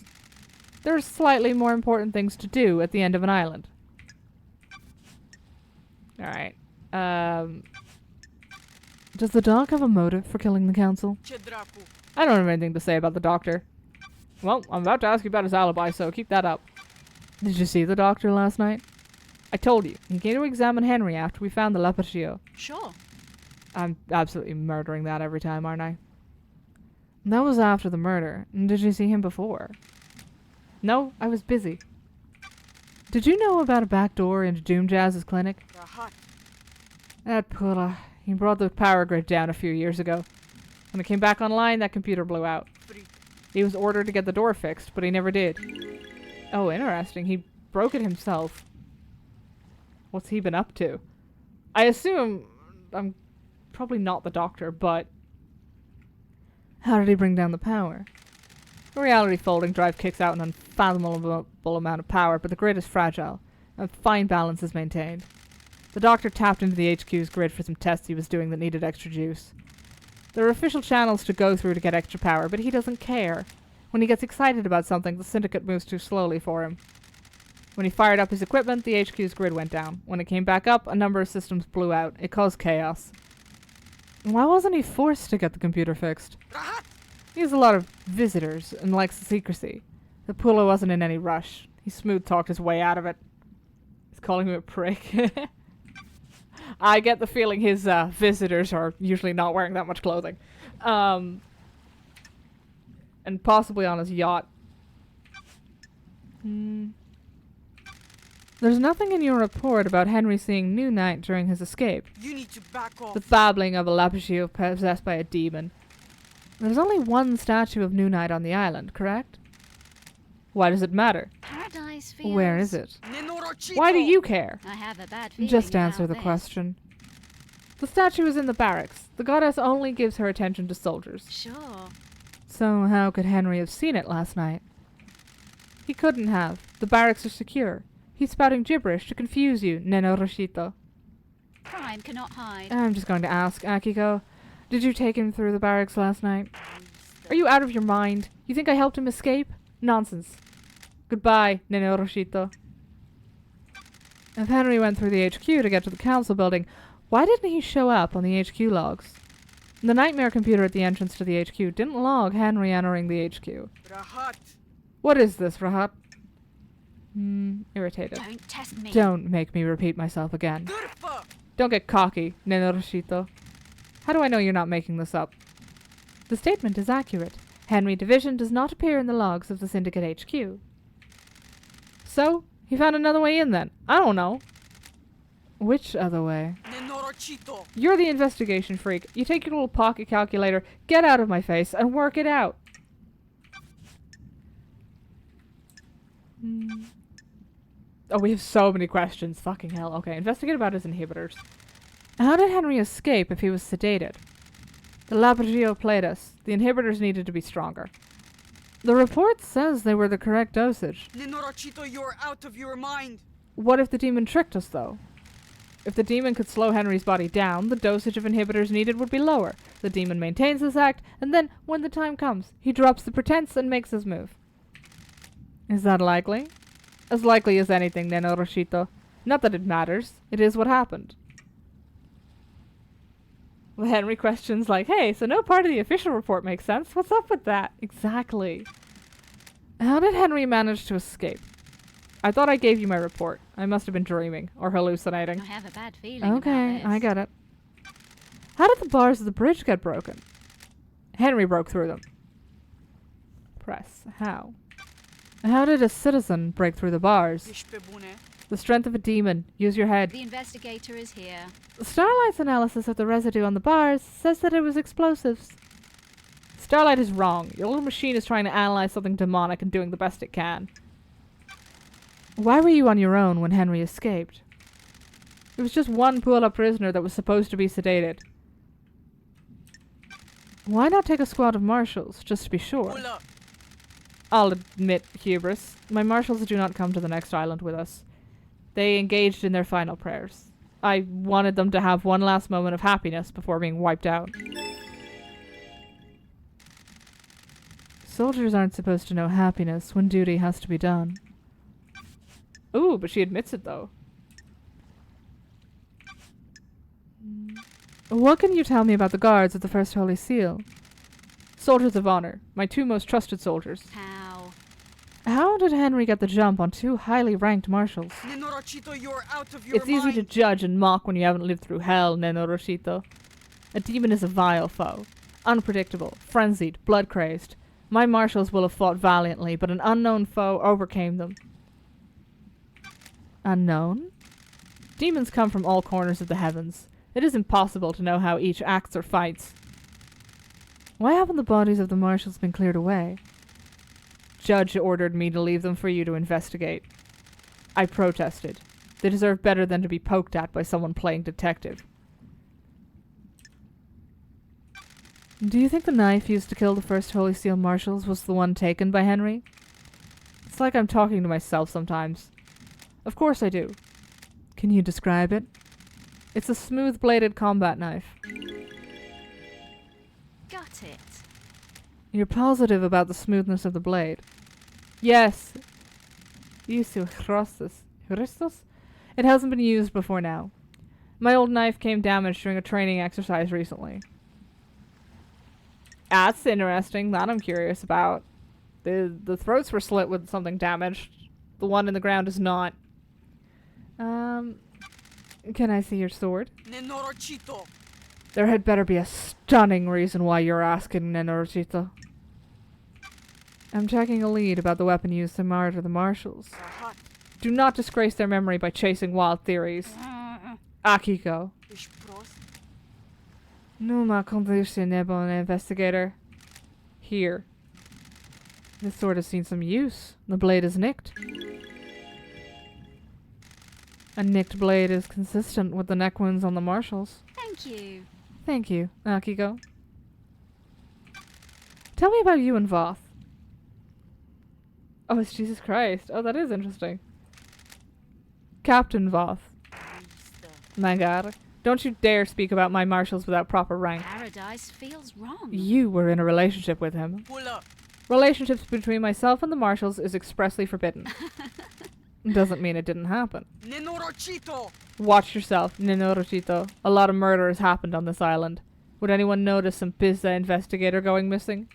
There's slightly more important things to do at the end of an island. Alright. Does the dog have a motive for killing the council? Che dracu. I don't have anything to say about the doctor. Well, I'm about to ask you about his alibi, so keep that up. Did you see the doctor last night? I told you. He came to examine Henry after we found the Lepercio. Sure. I'm absolutely murdering that every time, aren't I? That was after the murder. Did you see him before? No, I was busy. Did you know about a back door into Doom Jazz's clinic? Rahat. That Pula. He brought the power grid down a few years ago. When it came back online, that computer blew out. Freak. He was ordered to get the door fixed, but he never did. Oh, interesting. He broke it himself. What's he been up to? I assume... I'm probably not the doctor, but... How did he bring down the power? The reality folding drive kicks out an unfathomable amount of power, but the grid is fragile, and fine balance is maintained. The doctor tapped into the HQ's grid for some tests he was doing that needed extra juice. There are official channels to go through to get extra power, but he doesn't care. When he gets excited about something, the syndicate moves too slowly for him. When he fired up his equipment, the HQ's grid went down. When it came back up, a number of systems blew out. It caused chaos. Why wasn't he forced to get the computer fixed? Rahat. He has a lot of visitors and likes secrecy. The Pula wasn't in any rush. He smooth-talked his way out of it. He's calling him a prick. I get the feeling his visitors are usually not wearing that much clothing. And possibly on his yacht. There's nothing in your report about Henry seeing New Knight during his escape. You need to back off. The babbling of a Lapachio possessed by a demon. There's only one statue of New Knight on the island, correct? Why does it matter? Paradise feels... Where is it? Nenorochito. Why do you care? I have a bad feeling Just answer about the this. question. The statue is in the barracks. The goddess only gives her attention to soldiers. Sure. So how could Henry have seen it last night? He couldn't have. The barracks are secure. He's spouting gibberish to confuse you, Nenoroshito. Crime cannot hide. I'm just going to ask, Akiko. Did you take him through the barracks last night? Are you out of your mind? You think I helped him escape? Nonsense. Goodbye, Nenoroshito. If Henry went through the HQ to get to the council building, why didn't he show up on the HQ logs? The nightmare computer at the entrance to the HQ didn't log Henry entering the HQ. Rahat. What is this, Rahat? Irritated. Don't test me. Don't make me repeat myself again. Gurfa. Don't get cocky, Nenoroshito. How do I know you're not making this up? The statement is accurate. Henry Division does not appear in the logs of the Syndicate HQ. So, he found another way in then. I don't know. Which other way? Nenorochito. You're the investigation freak. You take your little pocket calculator, get out of my face, and work it out. Oh, we have so many questions. Fucking hell. Okay, investigate about his inhibitors. How did Henry escape if he was sedated? The Labrigio played us. The inhibitors needed to be stronger. The report says they were the correct dosage. Nenorochito, you're out of your mind. What if the demon tricked us, though? If the demon could slow Henry's body down, the dosage of inhibitors needed would be lower. The demon maintains this act, and then, when the time comes, he drops the pretense and makes his move. Is that likely? As likely as anything, Nenoroshito. Not that it matters. It is what happened. Well, Henry questions like, hey, so no part of the official report makes sense? What's up with that? Exactly. How did Henry manage to escape? I thought I gave you my report. I must have been dreaming or hallucinating. I have a bad feeling about Okay, this. I get it. How did the bars of the bridge get broken? Henry broke through them. Press. How? How did a citizen break through the bars? Ishpebune. The strength of a demon. Use your head. The investigator is here. Starlight's analysis of the residue on the bars says that it was explosives. Starlight is wrong. Your little machine is trying to analyze something demonic and doing the best it can. Why were you on your own when Henry escaped? It was just one Pula prisoner that was supposed to be sedated. Why not take a squad of marshals, just to be sure? Pula. I'll admit hubris. My marshals do not come to the next island with us. They engaged in their final prayers. I wanted them to have one last moment of happiness before being wiped out. Soldiers aren't supposed to know happiness when duty has to be done. Ooh, but she admits it though. What can you tell me about the guards of the First Holy Seal? Soldiers of honor, my two most trusted soldiers. How? How did Henry get the jump on 2 highly ranked marshals? Nenorochito, you're out of your It's mind. easy to judge and mock when you haven't lived through hell, Nenoroshito. A demon is a vile foe. Unpredictable, frenzied, blood-crazed. My marshals will have fought valiantly, but an unknown foe overcame them. Unknown? Demons come from all corners of the heavens. It is impossible to know how each acts or fights. Why haven't the bodies of the marshals been cleared away? Judge ordered me to leave them for you to investigate. I protested. They deserve better than to be poked at by someone playing detective. Do you think the knife used to kill the first Holy Seal marshals was the one taken by Henry? It's like I'm talking to myself sometimes. Of course I do. Can you describe it? It's a smooth-bladed combat knife. Got it. You're positive about the smoothness of the blade? Yes. Christos? It hasn't been used before now. My old knife came damaged during a training exercise recently. That's interesting. That I'm curious about. The throats were slit with something damaged. The one in the ground is not. Can I see your sword? Nenorochito. There had better be a stunning reason why you're asking, Nenorochito. I'm checking a lead about the weapon used to murder the marshals. Rahat. Do not disgrace their memory by chasing wild theories. Akiko. Ich prost. Numa condition nebo investigator. Here. This sword has seen some use. The blade is nicked. A nicked blade is consistent with the neck wounds on the marshals. Thank you. Thank you, Akiko. Tell me about you and Voth. Oh, it's Jesus Christ. Oh, that is interesting. Captain Voth. My god. Don't you dare speak about my marshals without proper rank. Paradise feels wrong. You were in a relationship with him. Pull up. Relationships between myself and the marshals is expressly forbidden. Doesn't mean it didn't happen. Nenorochito. Watch yourself, Nenorochito. A lot of murder has happened on this island. Would anyone notice some Bizza investigator going missing?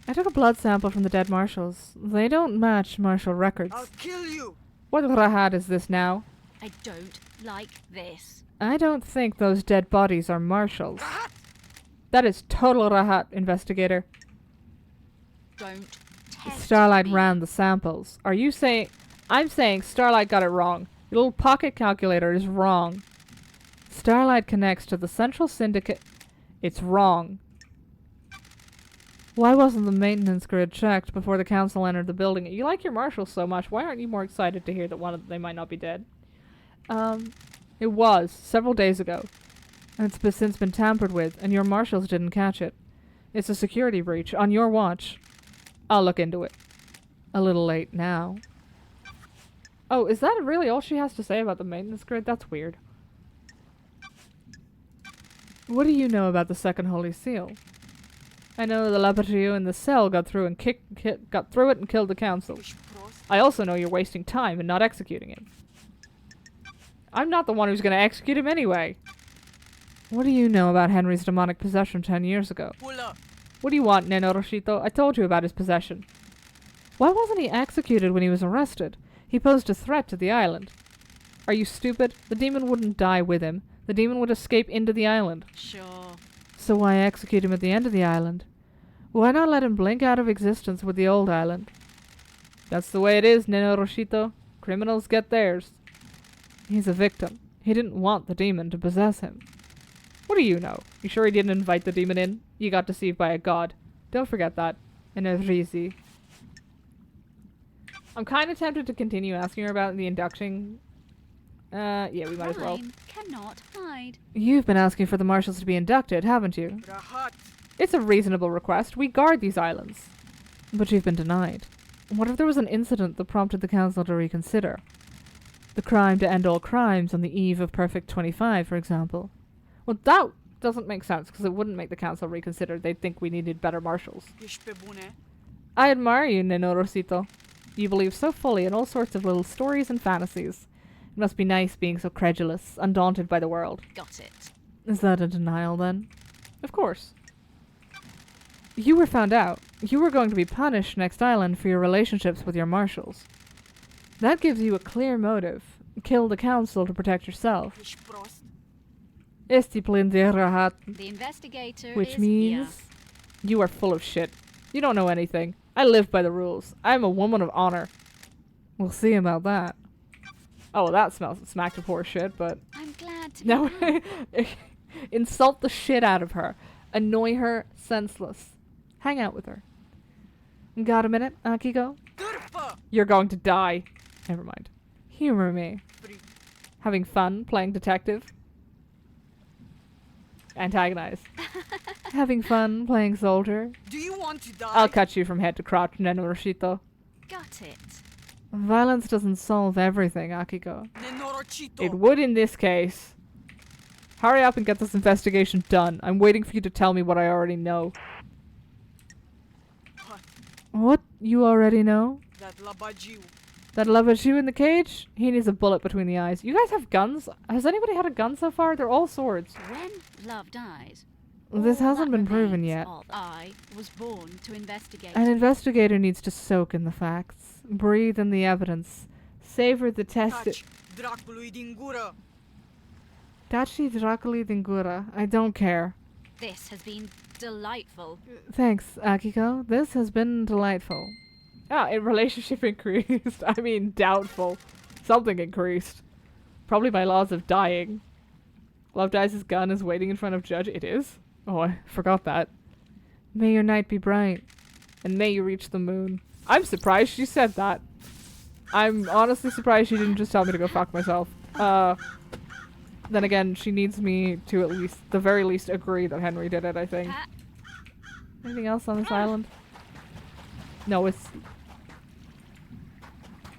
I took a blood sample from the dead marshals. They don't match marshal records. I'll kill you. What Rahat is this now? I don't like this. I don't think those dead bodies are marshals. Rahat. That is total Rahat, investigator. Don't test Starlight me. ran the samples. Are you saying... I'm saying Starlight got it wrong. Your little pocket calculator is wrong. Starlight connects to the Central Syndicate. It's wrong. Why wasn't the maintenance grid checked before the council entered the building? You like your marshals so much. Why aren't you more excited to hear that they might not be dead? It was, several days ago. And it's since been tampered with, and your marshals didn't catch it. It's a security breach, on your watch. I'll look into it. A little late now. Oh, is that really all she has to say about the maintenance grid? That's weird. What do you know about the second Holy Seal? I know the Labatrio in the cell got through and got through it and killed the council. Ich prost. I also know you're wasting time and not executing him. I'm not the one who's going to execute him anyway. What do you know about Henry's demonic possession 10 years ago? Pull up. What do you want, Nenoroshito? I told you about his possession. Why wasn't he executed when he was arrested? He posed a threat to the island. Are you stupid? The demon wouldn't die with him. The demon would escape into the island. Sure. So why execute him at the end of the island? Why not let him blink out of existence with the old island? That's the way it is, Nenoroshito. Criminals get theirs. He's a victim. He didn't want the demon to possess him. What do you know? You sure he didn't invite the demon in? You got deceived by a god. Don't forget that. Enerizi. I'm kind of tempted to continue asking her about the induction. Yeah, we might as well. Crime cannot hide. You've been asking for the marshals to be inducted, haven't you? Rahat. It's a reasonable request. We guard these islands. But you've been denied. What if there was an incident that prompted the council to reconsider? The crime to end all crimes on the eve of Perfect 25, for example. Well, that doesn't make sense, because it wouldn't make the council reconsider. They'd think we needed better marshals. Ich bebune. I admire you, Nenoroshito. You believe so fully in all sorts of little stories and fantasies. It must be nice being so credulous, undaunted by the world. Got it. Is that a denial, then? Of course. You were found out. You were going to be punished next island for your relationships with your marshals. That gives you a clear motive. Kill the council to protect yourself. Ich Prost. Esti plindirahat, The investigator which is means you are full of shit. You don't know anything. I live by the rules. I'm a woman of honor. We'll see about that. Oh, that smacked of horse shit, but here. I'm glad to be no. back. Insult the shit out of her. Annoy her senseless. Hang out with her. Got a minute, Akiko? Turfa. You're going to die. Never mind. Humor me. Freak. Having fun playing detective? Antagonize. Having fun playing soldier? Do you want to die? I'll cut you from head to crotch, Nenoroshito. Got it. Violence doesn't solve everything, Akiko. Nenorochito. It would in this case. Hurry up and get this investigation done. I'm waiting for you to tell me what I already know. What? What you already know? That Labajiu. That Lavachu in the cage? He needs a bullet between the eyes. You guys have guns? Has anybody had a gun so far? They're all swords. When love dies, This all hasn't that been proven remains yet. of I was born to investigate. An investigator needs to soak in the facts, breathe in the evidence, savor the test. Touch. Dracului din gură. Dachi Draculi Dingura. I don't care. This has been delightful. Thanks, Akiko. This has been delightful. Ah, a relationship increased. I mean, doubtful. Something increased. Probably my laws of dying. Love dies, his gun is waiting in front of judge. It is? Oh, I forgot that. May your night be bright, and may you reach the moon. I'm surprised she said that. I'm honestly surprised she didn't just tell me to go fuck myself. Then again, she needs me to at least, the very least, agree that Henry did it, I think. Anything else on this island? No, it's...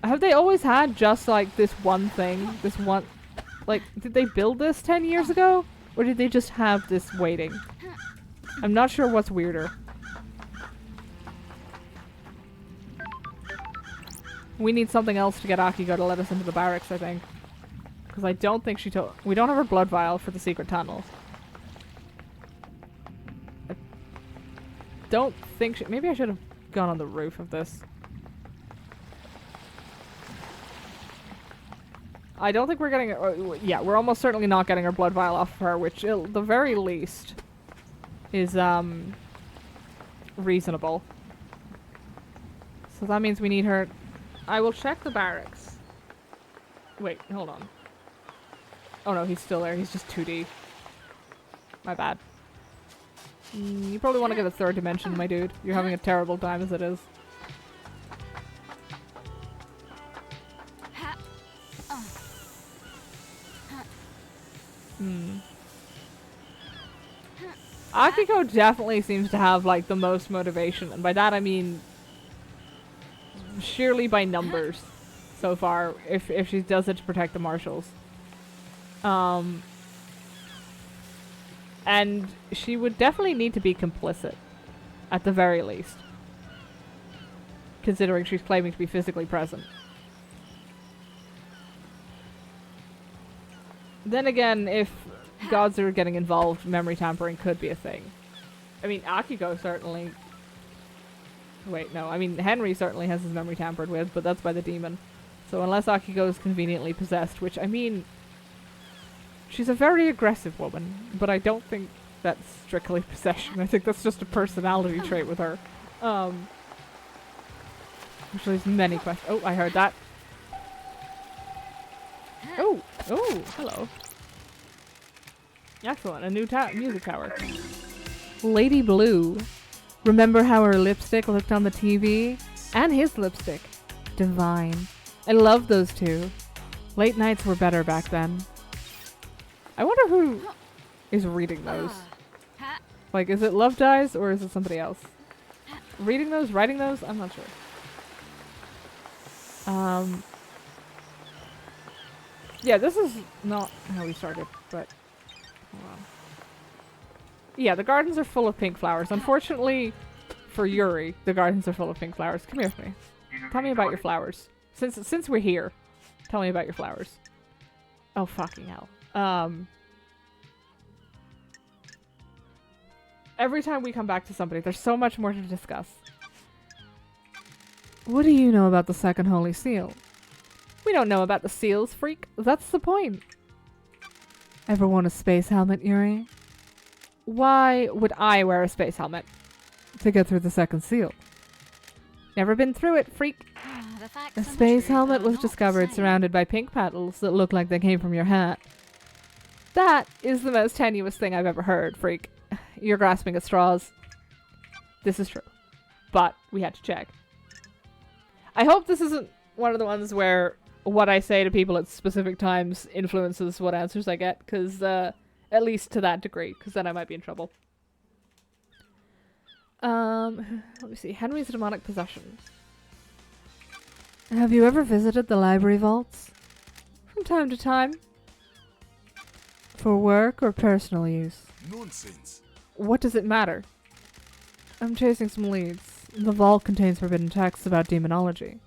Have they always had just, like, this one thing? This one... Like, did they build this 10 years ago? Or did they just have this waiting? I'm not sure what's weirder. We need something else to get Akiko to let us into the barracks, I think. Because I don't think she told... We don't have her blood vial for the secret tunnels. I don't think she... Maybe I should have gone on the roof of this. I don't think we're getting... yeah, we're almost certainly not getting her blood vial off of her, which at the very least is, reasonable. So that means we need her... I will check the barracks. Wait, hold on. Oh no, he's still there. He's just 2D. My bad. You probably want to get a third dimension, my dude. You're having a terrible time as it is. Akiko definitely seems to have, like, the most motivation. And by that I mean... Surely by numbers. So far. If she does it to protect the marshals. And she would definitely need to be complicit. At the very least. Considering she's claiming to be physically present. Then again, if gods are getting involved, memory tampering could be a thing. I mean, Akiko certainly... Wait, no. I mean, Henry certainly has his memory tampered with, but that's by the demon. So unless Akiko is conveniently possessed, which, I mean... She's a very aggressive woman, but I don't think that's strictly possession. I think that's just a personality trait with her. Which leaves many questions. Oh, I heard that. Oh! Oh! Hello. Excellent. A new music tower. Lady Blue. Remember how her lipstick looked on the TV? And his lipstick. Divine. I love those two. Late nights were better back then. I wonder who is reading those. Like, is it Love Dies or is it somebody else? Reading those? Writing those? I'm not sure. Yeah, this is not how we started, but... Hold on. Yeah, the gardens are full of pink flowers. Unfortunately, for Yuri, the gardens are full of pink flowers. Come here with me. Tell me about your flowers. Since we're here, tell me about your flowers. Oh, fucking hell. Every time we come back to somebody, there's so much more to discuss. What do you know about the second holy seal? We don't know about the seals, freak. That's the point. Ever worn a space helmet, Yuri? Why would I wear a space helmet? To get through the second seal. Never been through it, freak. The facts A and the space truth helmet are was not the discovered same. surrounded by pink petals that look like they came from your hat. That is the most tenuous thing I've ever heard, freak. You're grasping at straws. This is true. But we had to check. I hope this isn't one of the ones where what I say to people at specific times influences what answers I get, because at least to that degree, because then I might be in trouble. Let me see. Henry's demonic possession. Have you ever visited the library vaults? From time to time. For work or personal use? Nonsense. What does it matter? I'm chasing some leads. The vault contains forbidden texts about demonology.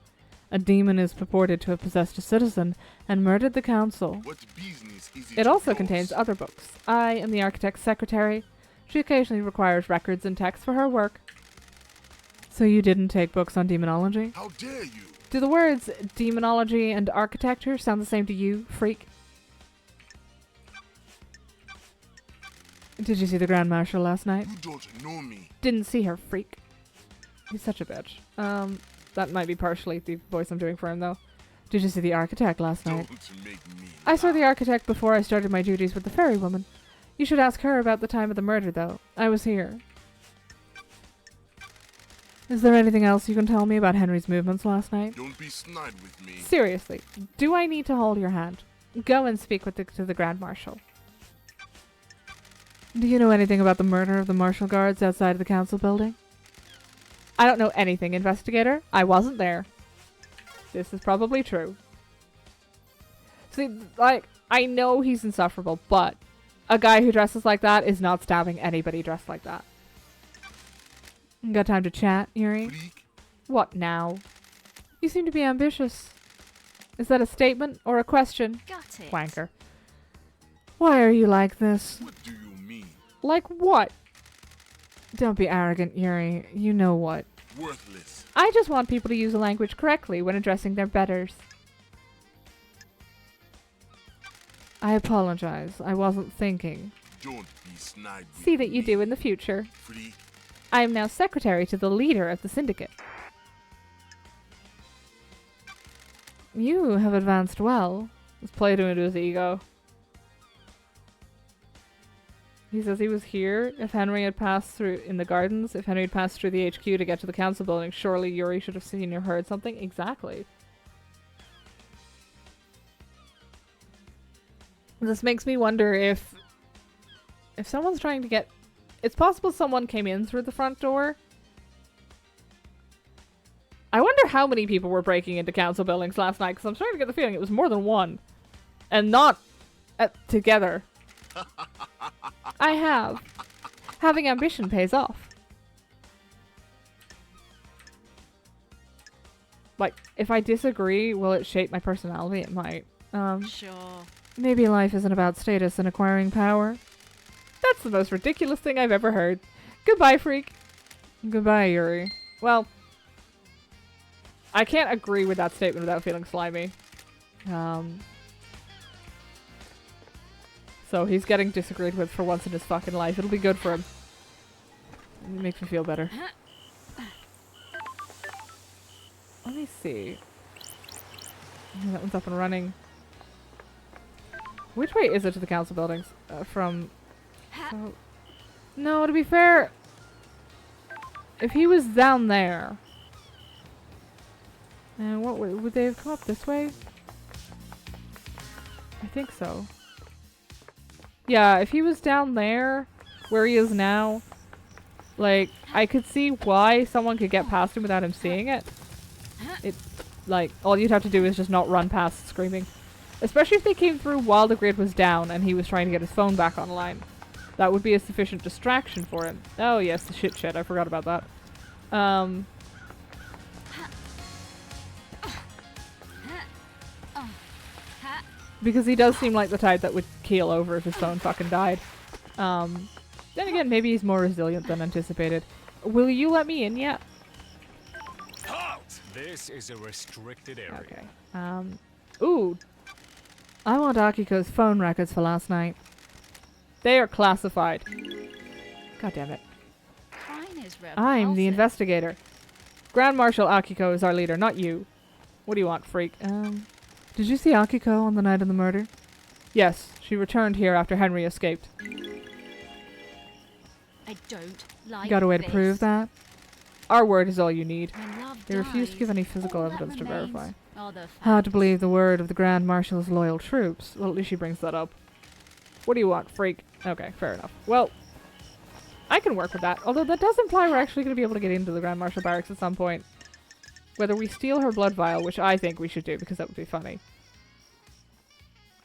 A demon is purported to have possessed a citizen and murdered the council. What business is It also contains other books. I am the architect's secretary. She occasionally requires records and texts for her work. So you didn't take books on demonology? How dare you? Do the words demonology and architecture sound the same to you, freak? Did you see the Grand Marshal last night? You don't know me. Didn't see her, freak. He's such a bitch. That might be partially the voice I'm doing for him, though. Did you see the architect last night? Don't make me. I saw the architect before I started my duties with the fairy woman. You should ask her about the time of the murder, though. I was here. Is there anything else you can tell me about Henry's movements last night? Don't be snide with me. Seriously, do I need to hold your hand? Go and speak with to the Grand Marshal. Do you know anything about the murder of the marshal guards outside of the council building? I don't know anything, investigator. I wasn't there. This is probably true. See, like, I know he's insufferable, but a guy who dresses like that is not stabbing anybody dressed like that. Got time to chat, Yuri? Freak. What now? You seem to be ambitious. Is that a statement or a question? Got it. Wanker. Why are you like this? What do you mean? Like what? Don't be arrogant, Yuri. You know what. Worthless. I just want people to use the language correctly when addressing their betters. I apologize. I wasn't thinking. Don't be snide with See that you me. do in the future. Freak. I am now secretary to the leader of the syndicate. You have advanced well. Let's play to his ego. He says he was here. If Henry had passed through in the gardens, if Henry had passed through the HQ to get to the council building, surely Yuri should have seen or heard something. Exactly. This makes me wonder if someone's trying to get... It's possible someone came in through the front door. I wonder how many people were breaking into council buildings last night, because I'm starting to get the feeling it was more than one. And not together. I have. Having ambition pays off. Like, if I disagree, will it shape my personality? It might. Sure. Maybe life isn't about status and acquiring power. That's the most ridiculous thing I've ever heard. Goodbye, freak. Goodbye, Yuri. Well, I can't agree with that statement without feeling slimy. So he's getting disagreed with for once in his fucking life. It'll be good for him. It makes me feel better. Let me see. Yeah, that one's up and running. Which way is it to the council buildings? From... So, no, to be fair, if he was down there... And what would they have come up this way? I think so. Yeah, if he was down there, where he is now, like, I could see why someone could get past him without him seeing it. Like, all you'd have to do is just not run past screaming. Especially if they came through while the grid was down and he was trying to get his phone back online. That would be a sufficient distraction for him. Oh yes, the shit, I forgot about that. Because he does seem like the type that would keel over if his phone fucking died. Then again, maybe he's more resilient than anticipated. Will you let me in yet? Halt! This is a restricted area. Okay. Ooh. I want Akiko's phone records for last night. They are classified. God damn it. Mine is I'm the repulsive. investigator. Grand Marshal Akiko is our leader, not you. What do you want, freak? Did you see Akiko on the night of the murder? Yes, she returned here after Henry escaped. I don't like You got a way to this. prove that? Our word is all you need. When love They refuse to give dies, any physical all that evidence to remains verify. are the Hard to facts. believe the word of the Grand Marshal's loyal troops. Well, at least she brings that up. What do you want, freak? Okay, fair enough. Well, I can work with that. Although that does imply we're actually going to be able to get into the Grand Marshal barracks at some point. Whether we steal her blood vial, which I think we should do because that would be funny.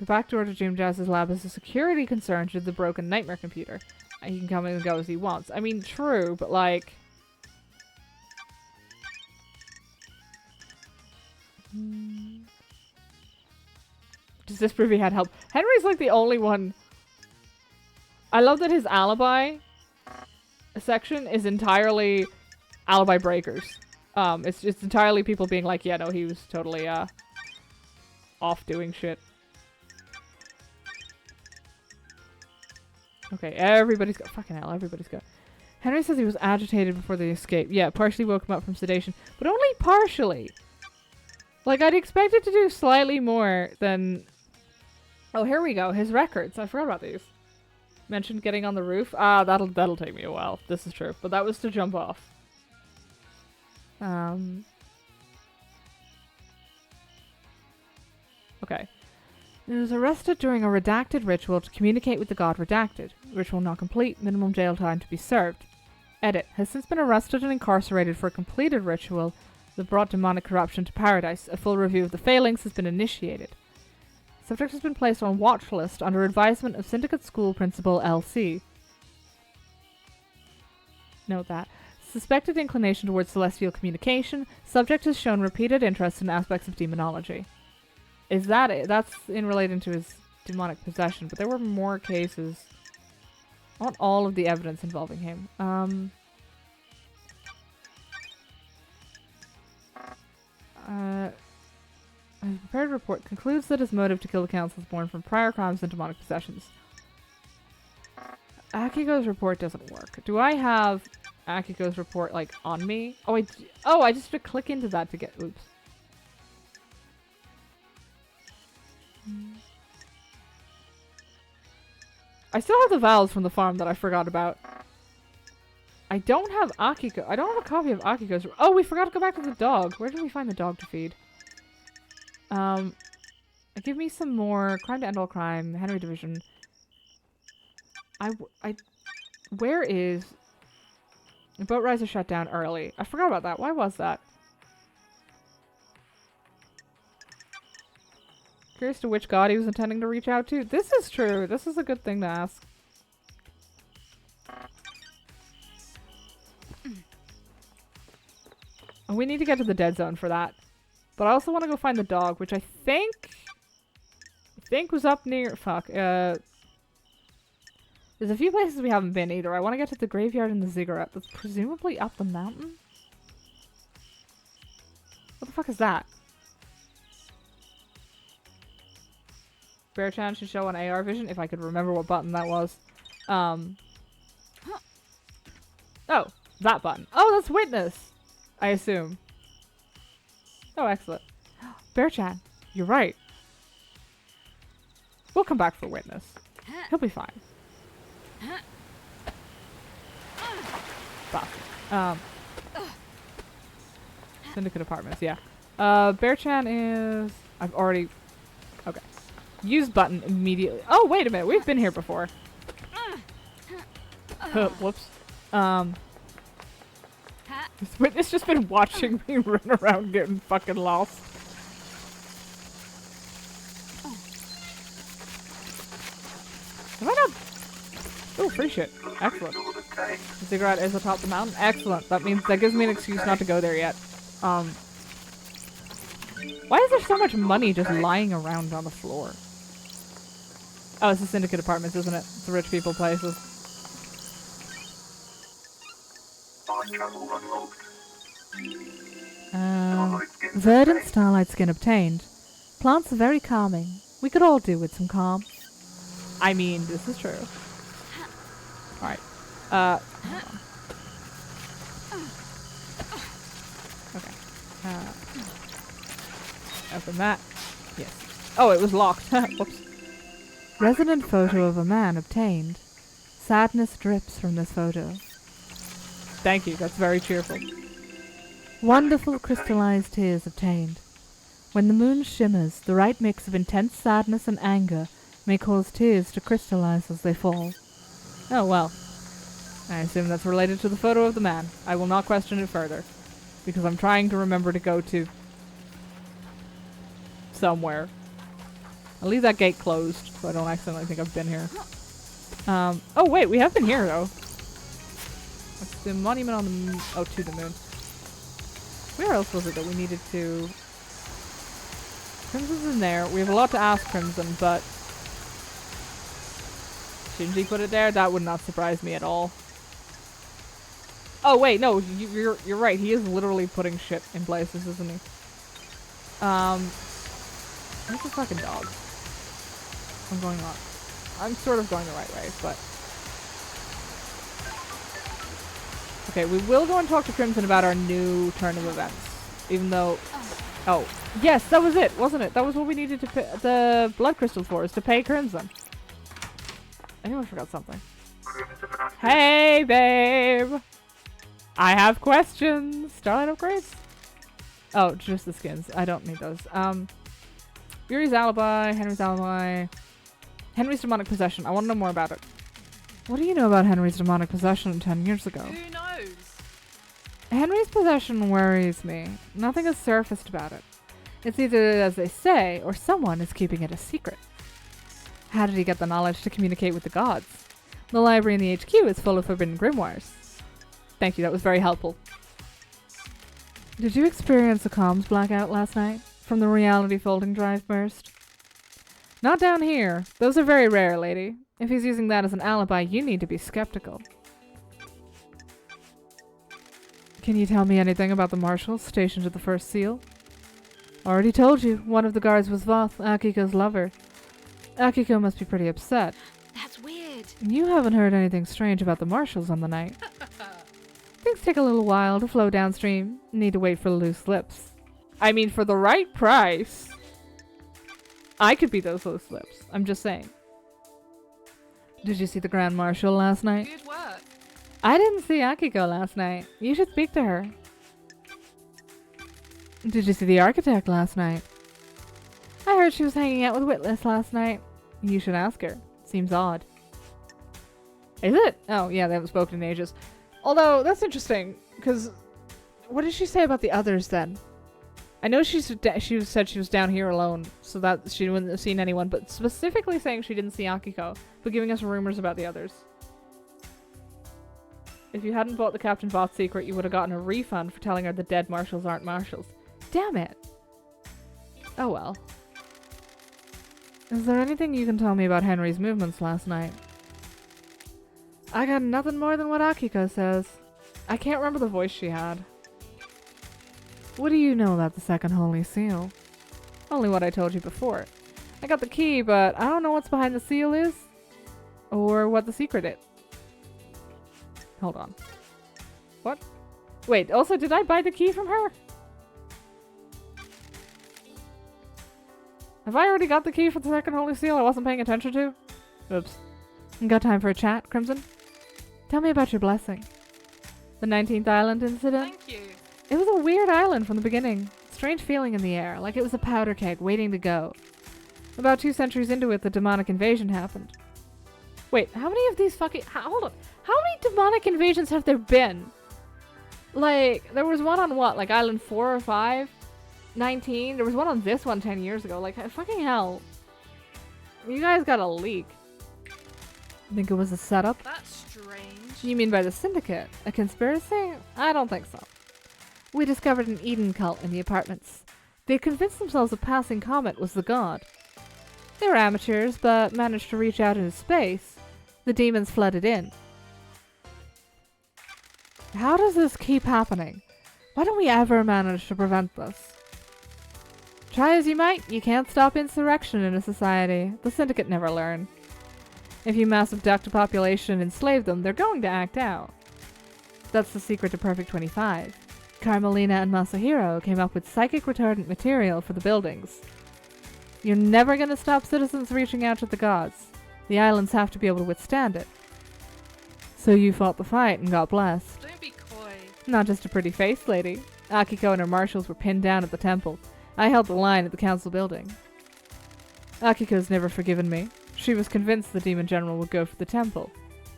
The back door to Jim Jazz's lab is a security concern due to the broken nightmare computer. And he can come in and go as he wants. I mean, true, but like... Does this prove he had help? Henry's like the only one. I love that his alibi section is entirely alibi breakers. It's entirely people being like, yeah, no, he was totally off doing shit. Okay, everybody's got fucking hell. Everybody's got. Henry says he was agitated before the escape. Yeah, partially woke him up from sedation, but only partially. Like, I'd expect it to do slightly more than... Oh, here we go. His records. I forgot about these. Mentioned getting on the roof. Ah, that'll take me a while. This is true. But that was to jump off. Okay. He was arrested during a redacted ritual to communicate with the god redacted. Ritual not complete. Minimum jail time to be served. Edit. Has since been arrested and incarcerated for a completed ritual that brought demonic corruption to paradise. A full review of the failings has been initiated. Subject has been placed on watch list under advisement of Syndicate School Principal LC. Note that. Suspected inclination towards celestial communication. Subject has shown repeated interest in aspects of demonology. Is that it? That's in relating to his demonic possession, but there were more cases. I want all of the evidence involving him. His prepared report concludes that his motive to kill the council is born from prior crimes and demonic possessions. Akiko's report doesn't work. Do I have Akiko's report, like, on me? Oh, I just have to click into that to get... Oops. I still have the valves from the farm that I forgot about. I don't have Akiko. I don't have a copy of Akiko's... Oh, we forgot to go back to the dog. Where did we find the dog to feed? Give me some more crime to end all crime, Henry Division. Where is... The boat riser shut down early. I forgot about that. Why was that? Curious to which god he was intending to reach out to. This is true. This is a good thing to ask. Oh, we need to get to the dead zone for that. But I also want to go find the dog, which I think was up near... Fuck. There's a few places we haven't been either. I want to get to the graveyard and the ziggurat. That's presumably up the mountain? What the fuck is that? Bear-chan should show on AR vision if I could remember what button that was. Oh, that button. Oh, that's witness! I assume. Oh, excellent. Bear-chan, you're right. We'll come back for witness. He'll be fine. Stop. Syndicate Apartments, yeah. Bear-chan is... I've already... Okay. Use button immediately. Oh, wait a minute. We've been here before. Whoops. This witness just been watching me run around getting fucking lost. Am I not... Oh, free shit. Excellent. The ziggurat is atop the mountain. Excellent. That gives me an excuse not to go there yet. Why is there so much money just lying around on the floor? Oh, it's the Syndicate Apartments, isn't it? It's the rich people places. Starlight travel unlocked. Starlight skin Verdant obtained. starlight skin obtained. Plants are very calming. We could all do with some calm. I mean, this is true. Alright. Hold on. Okay. Open that. Yes. Oh, it was locked. Whoops. Resonant photo of a man obtained. Sadness drips from this photo. Thank you, that's very cheerful. Wonderful crystallized tears obtained. When the moon shimmers, the right mix of intense sadness and anger may cause tears to crystallize as they fall. Oh well. I assume that's related to the photo of the man. I will not question it further, because I'm trying to remember to go to somewhere. I'll leave that gate closed so I don't accidentally think I've been here. Oh wait, we have been here though. What's the monument on the moon? Oh, to the moon. Where else was it that we needed to... Crimson's in there. We have a lot to ask Crimson, but... Shouldn't he put it there? That would not surprise me at all. Oh wait, no, you're right. He is literally putting shit in places, isn't he? Where's the fucking dog? I'm going on. I'm sort of going the right way, but... Okay, we will go and talk to Crimson about our new turn of events. Even though... Oh. Yes, that was it, wasn't it? That was what we needed to pay the blood crystal for, is to pay Crimson. I knew I forgot something. Crimson active. Hey, babe! I have questions! Starlight upgrades? Oh, just the skins. I don't need those. Yuri's alibi, Henry's alibi... Henry's demonic possession. I want to know more about it. What do you know about Henry's demonic possession 10 years ago? Who knows? Henry's possession worries me. Nothing has surfaced about it. It's either as they say, or someone is keeping it a secret. How did he get the knowledge to communicate with the gods? The library in the HQ is full of forbidden grimoires. Thank you, that was very helpful. Did you experience a comms blackout last night? From the reality folding drive burst? Not down here. Those are very rare, lady. If he's using that as an alibi, you need to be skeptical. Can you tell me anything about the marshals stationed at the first seal? Already told you, one of the guards was Voth, Akiko's lover. Akiko must be pretty upset. That's weird. You haven't heard anything strange about the marshals on the night. Things take a little while to flow downstream. Need to wait for loose lips. I mean, for the right price, I could be those loose lips. I'm just saying. Did you see the Grand Marshal last night? Good work. I didn't see Akiko last night. You should speak to her. Did you see the architect last night? I heard she was hanging out with Witless last night. You should ask her. Seems odd. Is it? Oh, yeah, they haven't spoken in ages. Although, that's interesting, because what did she say about the others then? I know she said she was down here alone, so that she wouldn't have seen anyone, but specifically saying she didn't see Akiko, but giving us rumors about the others. If you hadn't bought the Captain Bot secret, you would have gotten a refund for telling her the dead marshals aren't marshals. Damn it! Oh well. Is there anything you can tell me about Henry's movements last night? I got nothing more than what Akiko says. I can't remember the voice she had. What do you know about the second holy seal? Only what I told you before. I got the key, but I don't know what's behind the seal is. Or what the secret is. Hold on. What? Wait, also, did I buy the key from her? Have I already got the key for the second holy seal I wasn't paying attention to? Oops. Got time for a chat, Crimson? Tell me about your blessing. The 19th Island incident? Thank you. It was a weird island from the beginning. Strange feeling in the air, like it was a powder keg waiting to go. About 2 centuries into it, the demonic invasion happened. Wait, how many of these fucking... hold on. How many demonic invasions have there been? Like, there was one on what? Like Island 4 or 5? 19? There was one on this one 10 years ago. Like, fucking hell. You guys got a leak. Think it was a setup? That's strange. You mean by the Syndicate? A conspiracy? I don't think so. We discovered an Eden cult in the apartments. They convinced themselves a passing comet was the god. They were amateurs, but managed to reach out into space. The demons flooded in. How does this keep happening? Why don't we ever manage to prevent this? Try as you might, you can't stop insurrection in a society. The Syndicate never learn. If you mass abduct a population and enslave them, they're going to act out. That's the secret to Perfect 25. Carmelina and Masahiro came up with psychic retardant material for the buildings. You're never going to stop citizens reaching out to the gods. The islands have to be able to withstand it. So you fought the fight and got blessed. Don't be coy. Not just a pretty face, lady. Akiko and her marshals were pinned down at the temple. I held the line at the council building. Akiko's never forgiven me. She was convinced the demon general would go for the temple.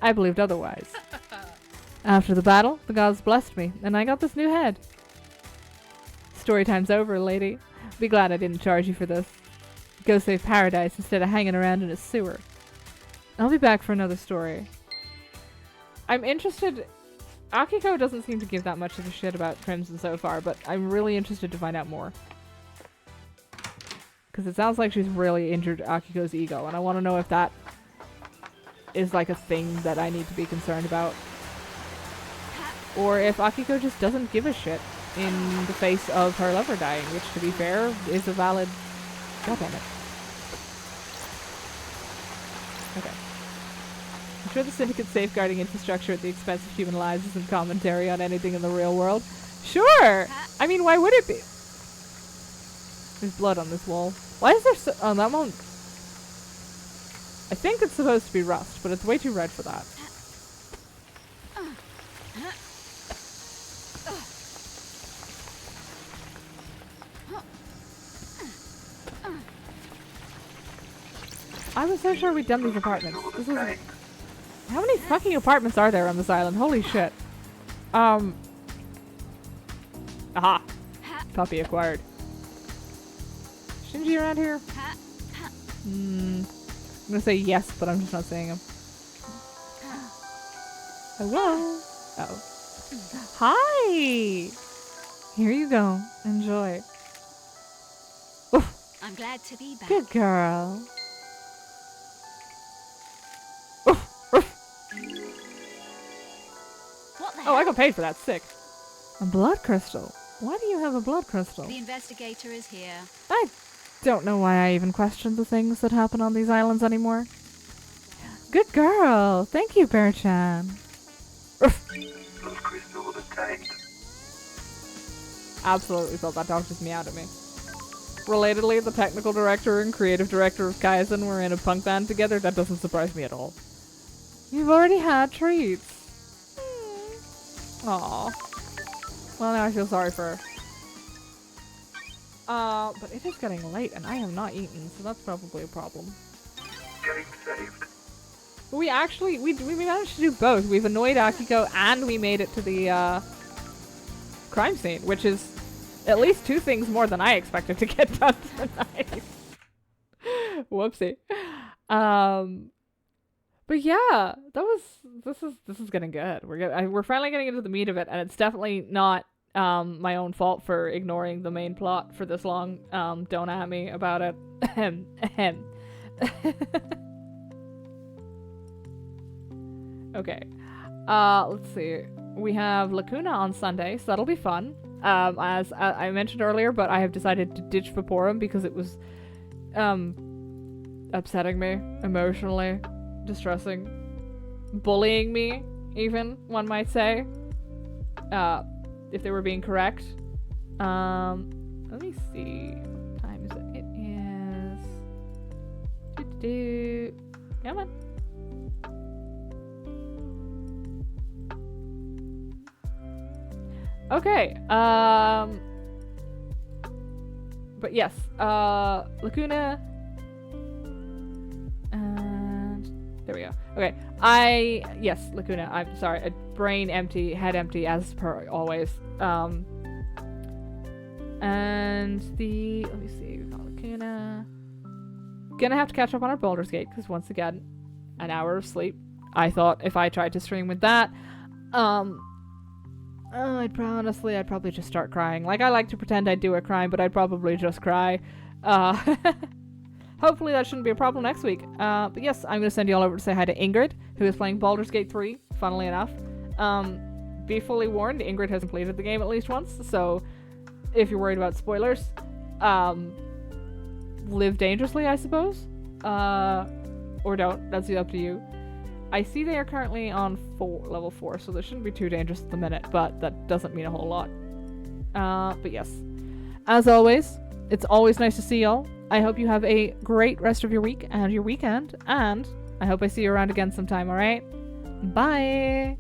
I believed otherwise. After the battle, the gods blessed me, and I got this new head. Story time's over, lady. Be glad I didn't charge you for this. Go save paradise instead of hanging around in a sewer. I'll be back for another story. I'm interested... Akiko doesn't seem to give that much of a shit about Crimson so far, but I'm really interested to find out more. Because it sounds like she's really injured Akiko's ego, and I want to know if that is like a thing that I need to be concerned about. Or if Akiko just doesn't give a shit in the face of her lover dying, which, to be fair, is a valid... God damn it. Okay. I'm sure the Syndicate's safeguarding infrastructure at the expense of human lives isn't commentary on anything in the real world. Sure! I mean, why would it be? There's blood on this wall. Why is there so... Oh, that won't... I think it's supposed to be rust, but it's way too red for that. I was so sure we'd done these apartments. This is... How many fucking apartments are there on this island? Holy shit. Aha. Puppy acquired. Shinji around here? I'm gonna say yes, but I'm just not saying him. Hello? Uh-oh. Hi! Here you go. Enjoy. Oof. I'm glad to be back. Good girl. What the Oh, I hell? got paid for that. Sick. A blood crystal. Why do you have a blood crystal? The investigator is here. I don't know why I even question the things that happen on these islands anymore. Good girl. Thank you, Bear-chan. Blood crystal obtained. Absolutely thought that dog just meowed at me. Relatedly, the technical director and creative director of Kaizen were in a punk band together. That doesn't surprise me at all. You've already had treats. Aww. Well, now I feel sorry for her. But it is getting late and I have not eaten, so that's probably a problem. Game saved. But we actually, we managed to do both. We've annoyed Akiko and we made it to the, crime scene, which is at least 2 things more than I expected to get done tonight. Whoopsie. But yeah, this is getting good. We're finally getting into the meat of it, and it's definitely not my own fault for ignoring the main plot for this long. Don't at me about it. Okay. Let's see. We have Lacuna on Sunday, so that'll be fun. As I mentioned earlier, but I have decided to ditch Vaporum because it was upsetting me emotionally. Distressing, bullying me, even one might say, if they were being correct. Let me see. What time is it? It is. Come on. Okay. But yes. Lacuna. There we go. Okay. Yes, Lacuna. I'm sorry. Brain empty, head empty, as per always. And let me see. We got Lacuna. Gonna have to catch up on our Baldur's Gate, because once again, an hour of sleep. I thought if I tried to stream with that, I'd probably just start crying. Like, I like to pretend I do a crime, but I'd probably just cry. Hopefully that shouldn't be a problem next week. But yes, I'm going to send you all over to say hi to Ingrid, who is playing Baldur's Gate 3, funnily enough. be fully warned, Ingrid has completed the game at least once, so if you're worried about spoilers, live dangerously, I suppose. Or don't. That's up to you. I see they are currently on level 4, so they shouldn't be too dangerous at the minute, but that doesn't mean a whole lot. But yes. As always, it's always nice to see y'all. I hope you have a great rest of your week and your weekend, and I hope I see you around again sometime, alright? Bye!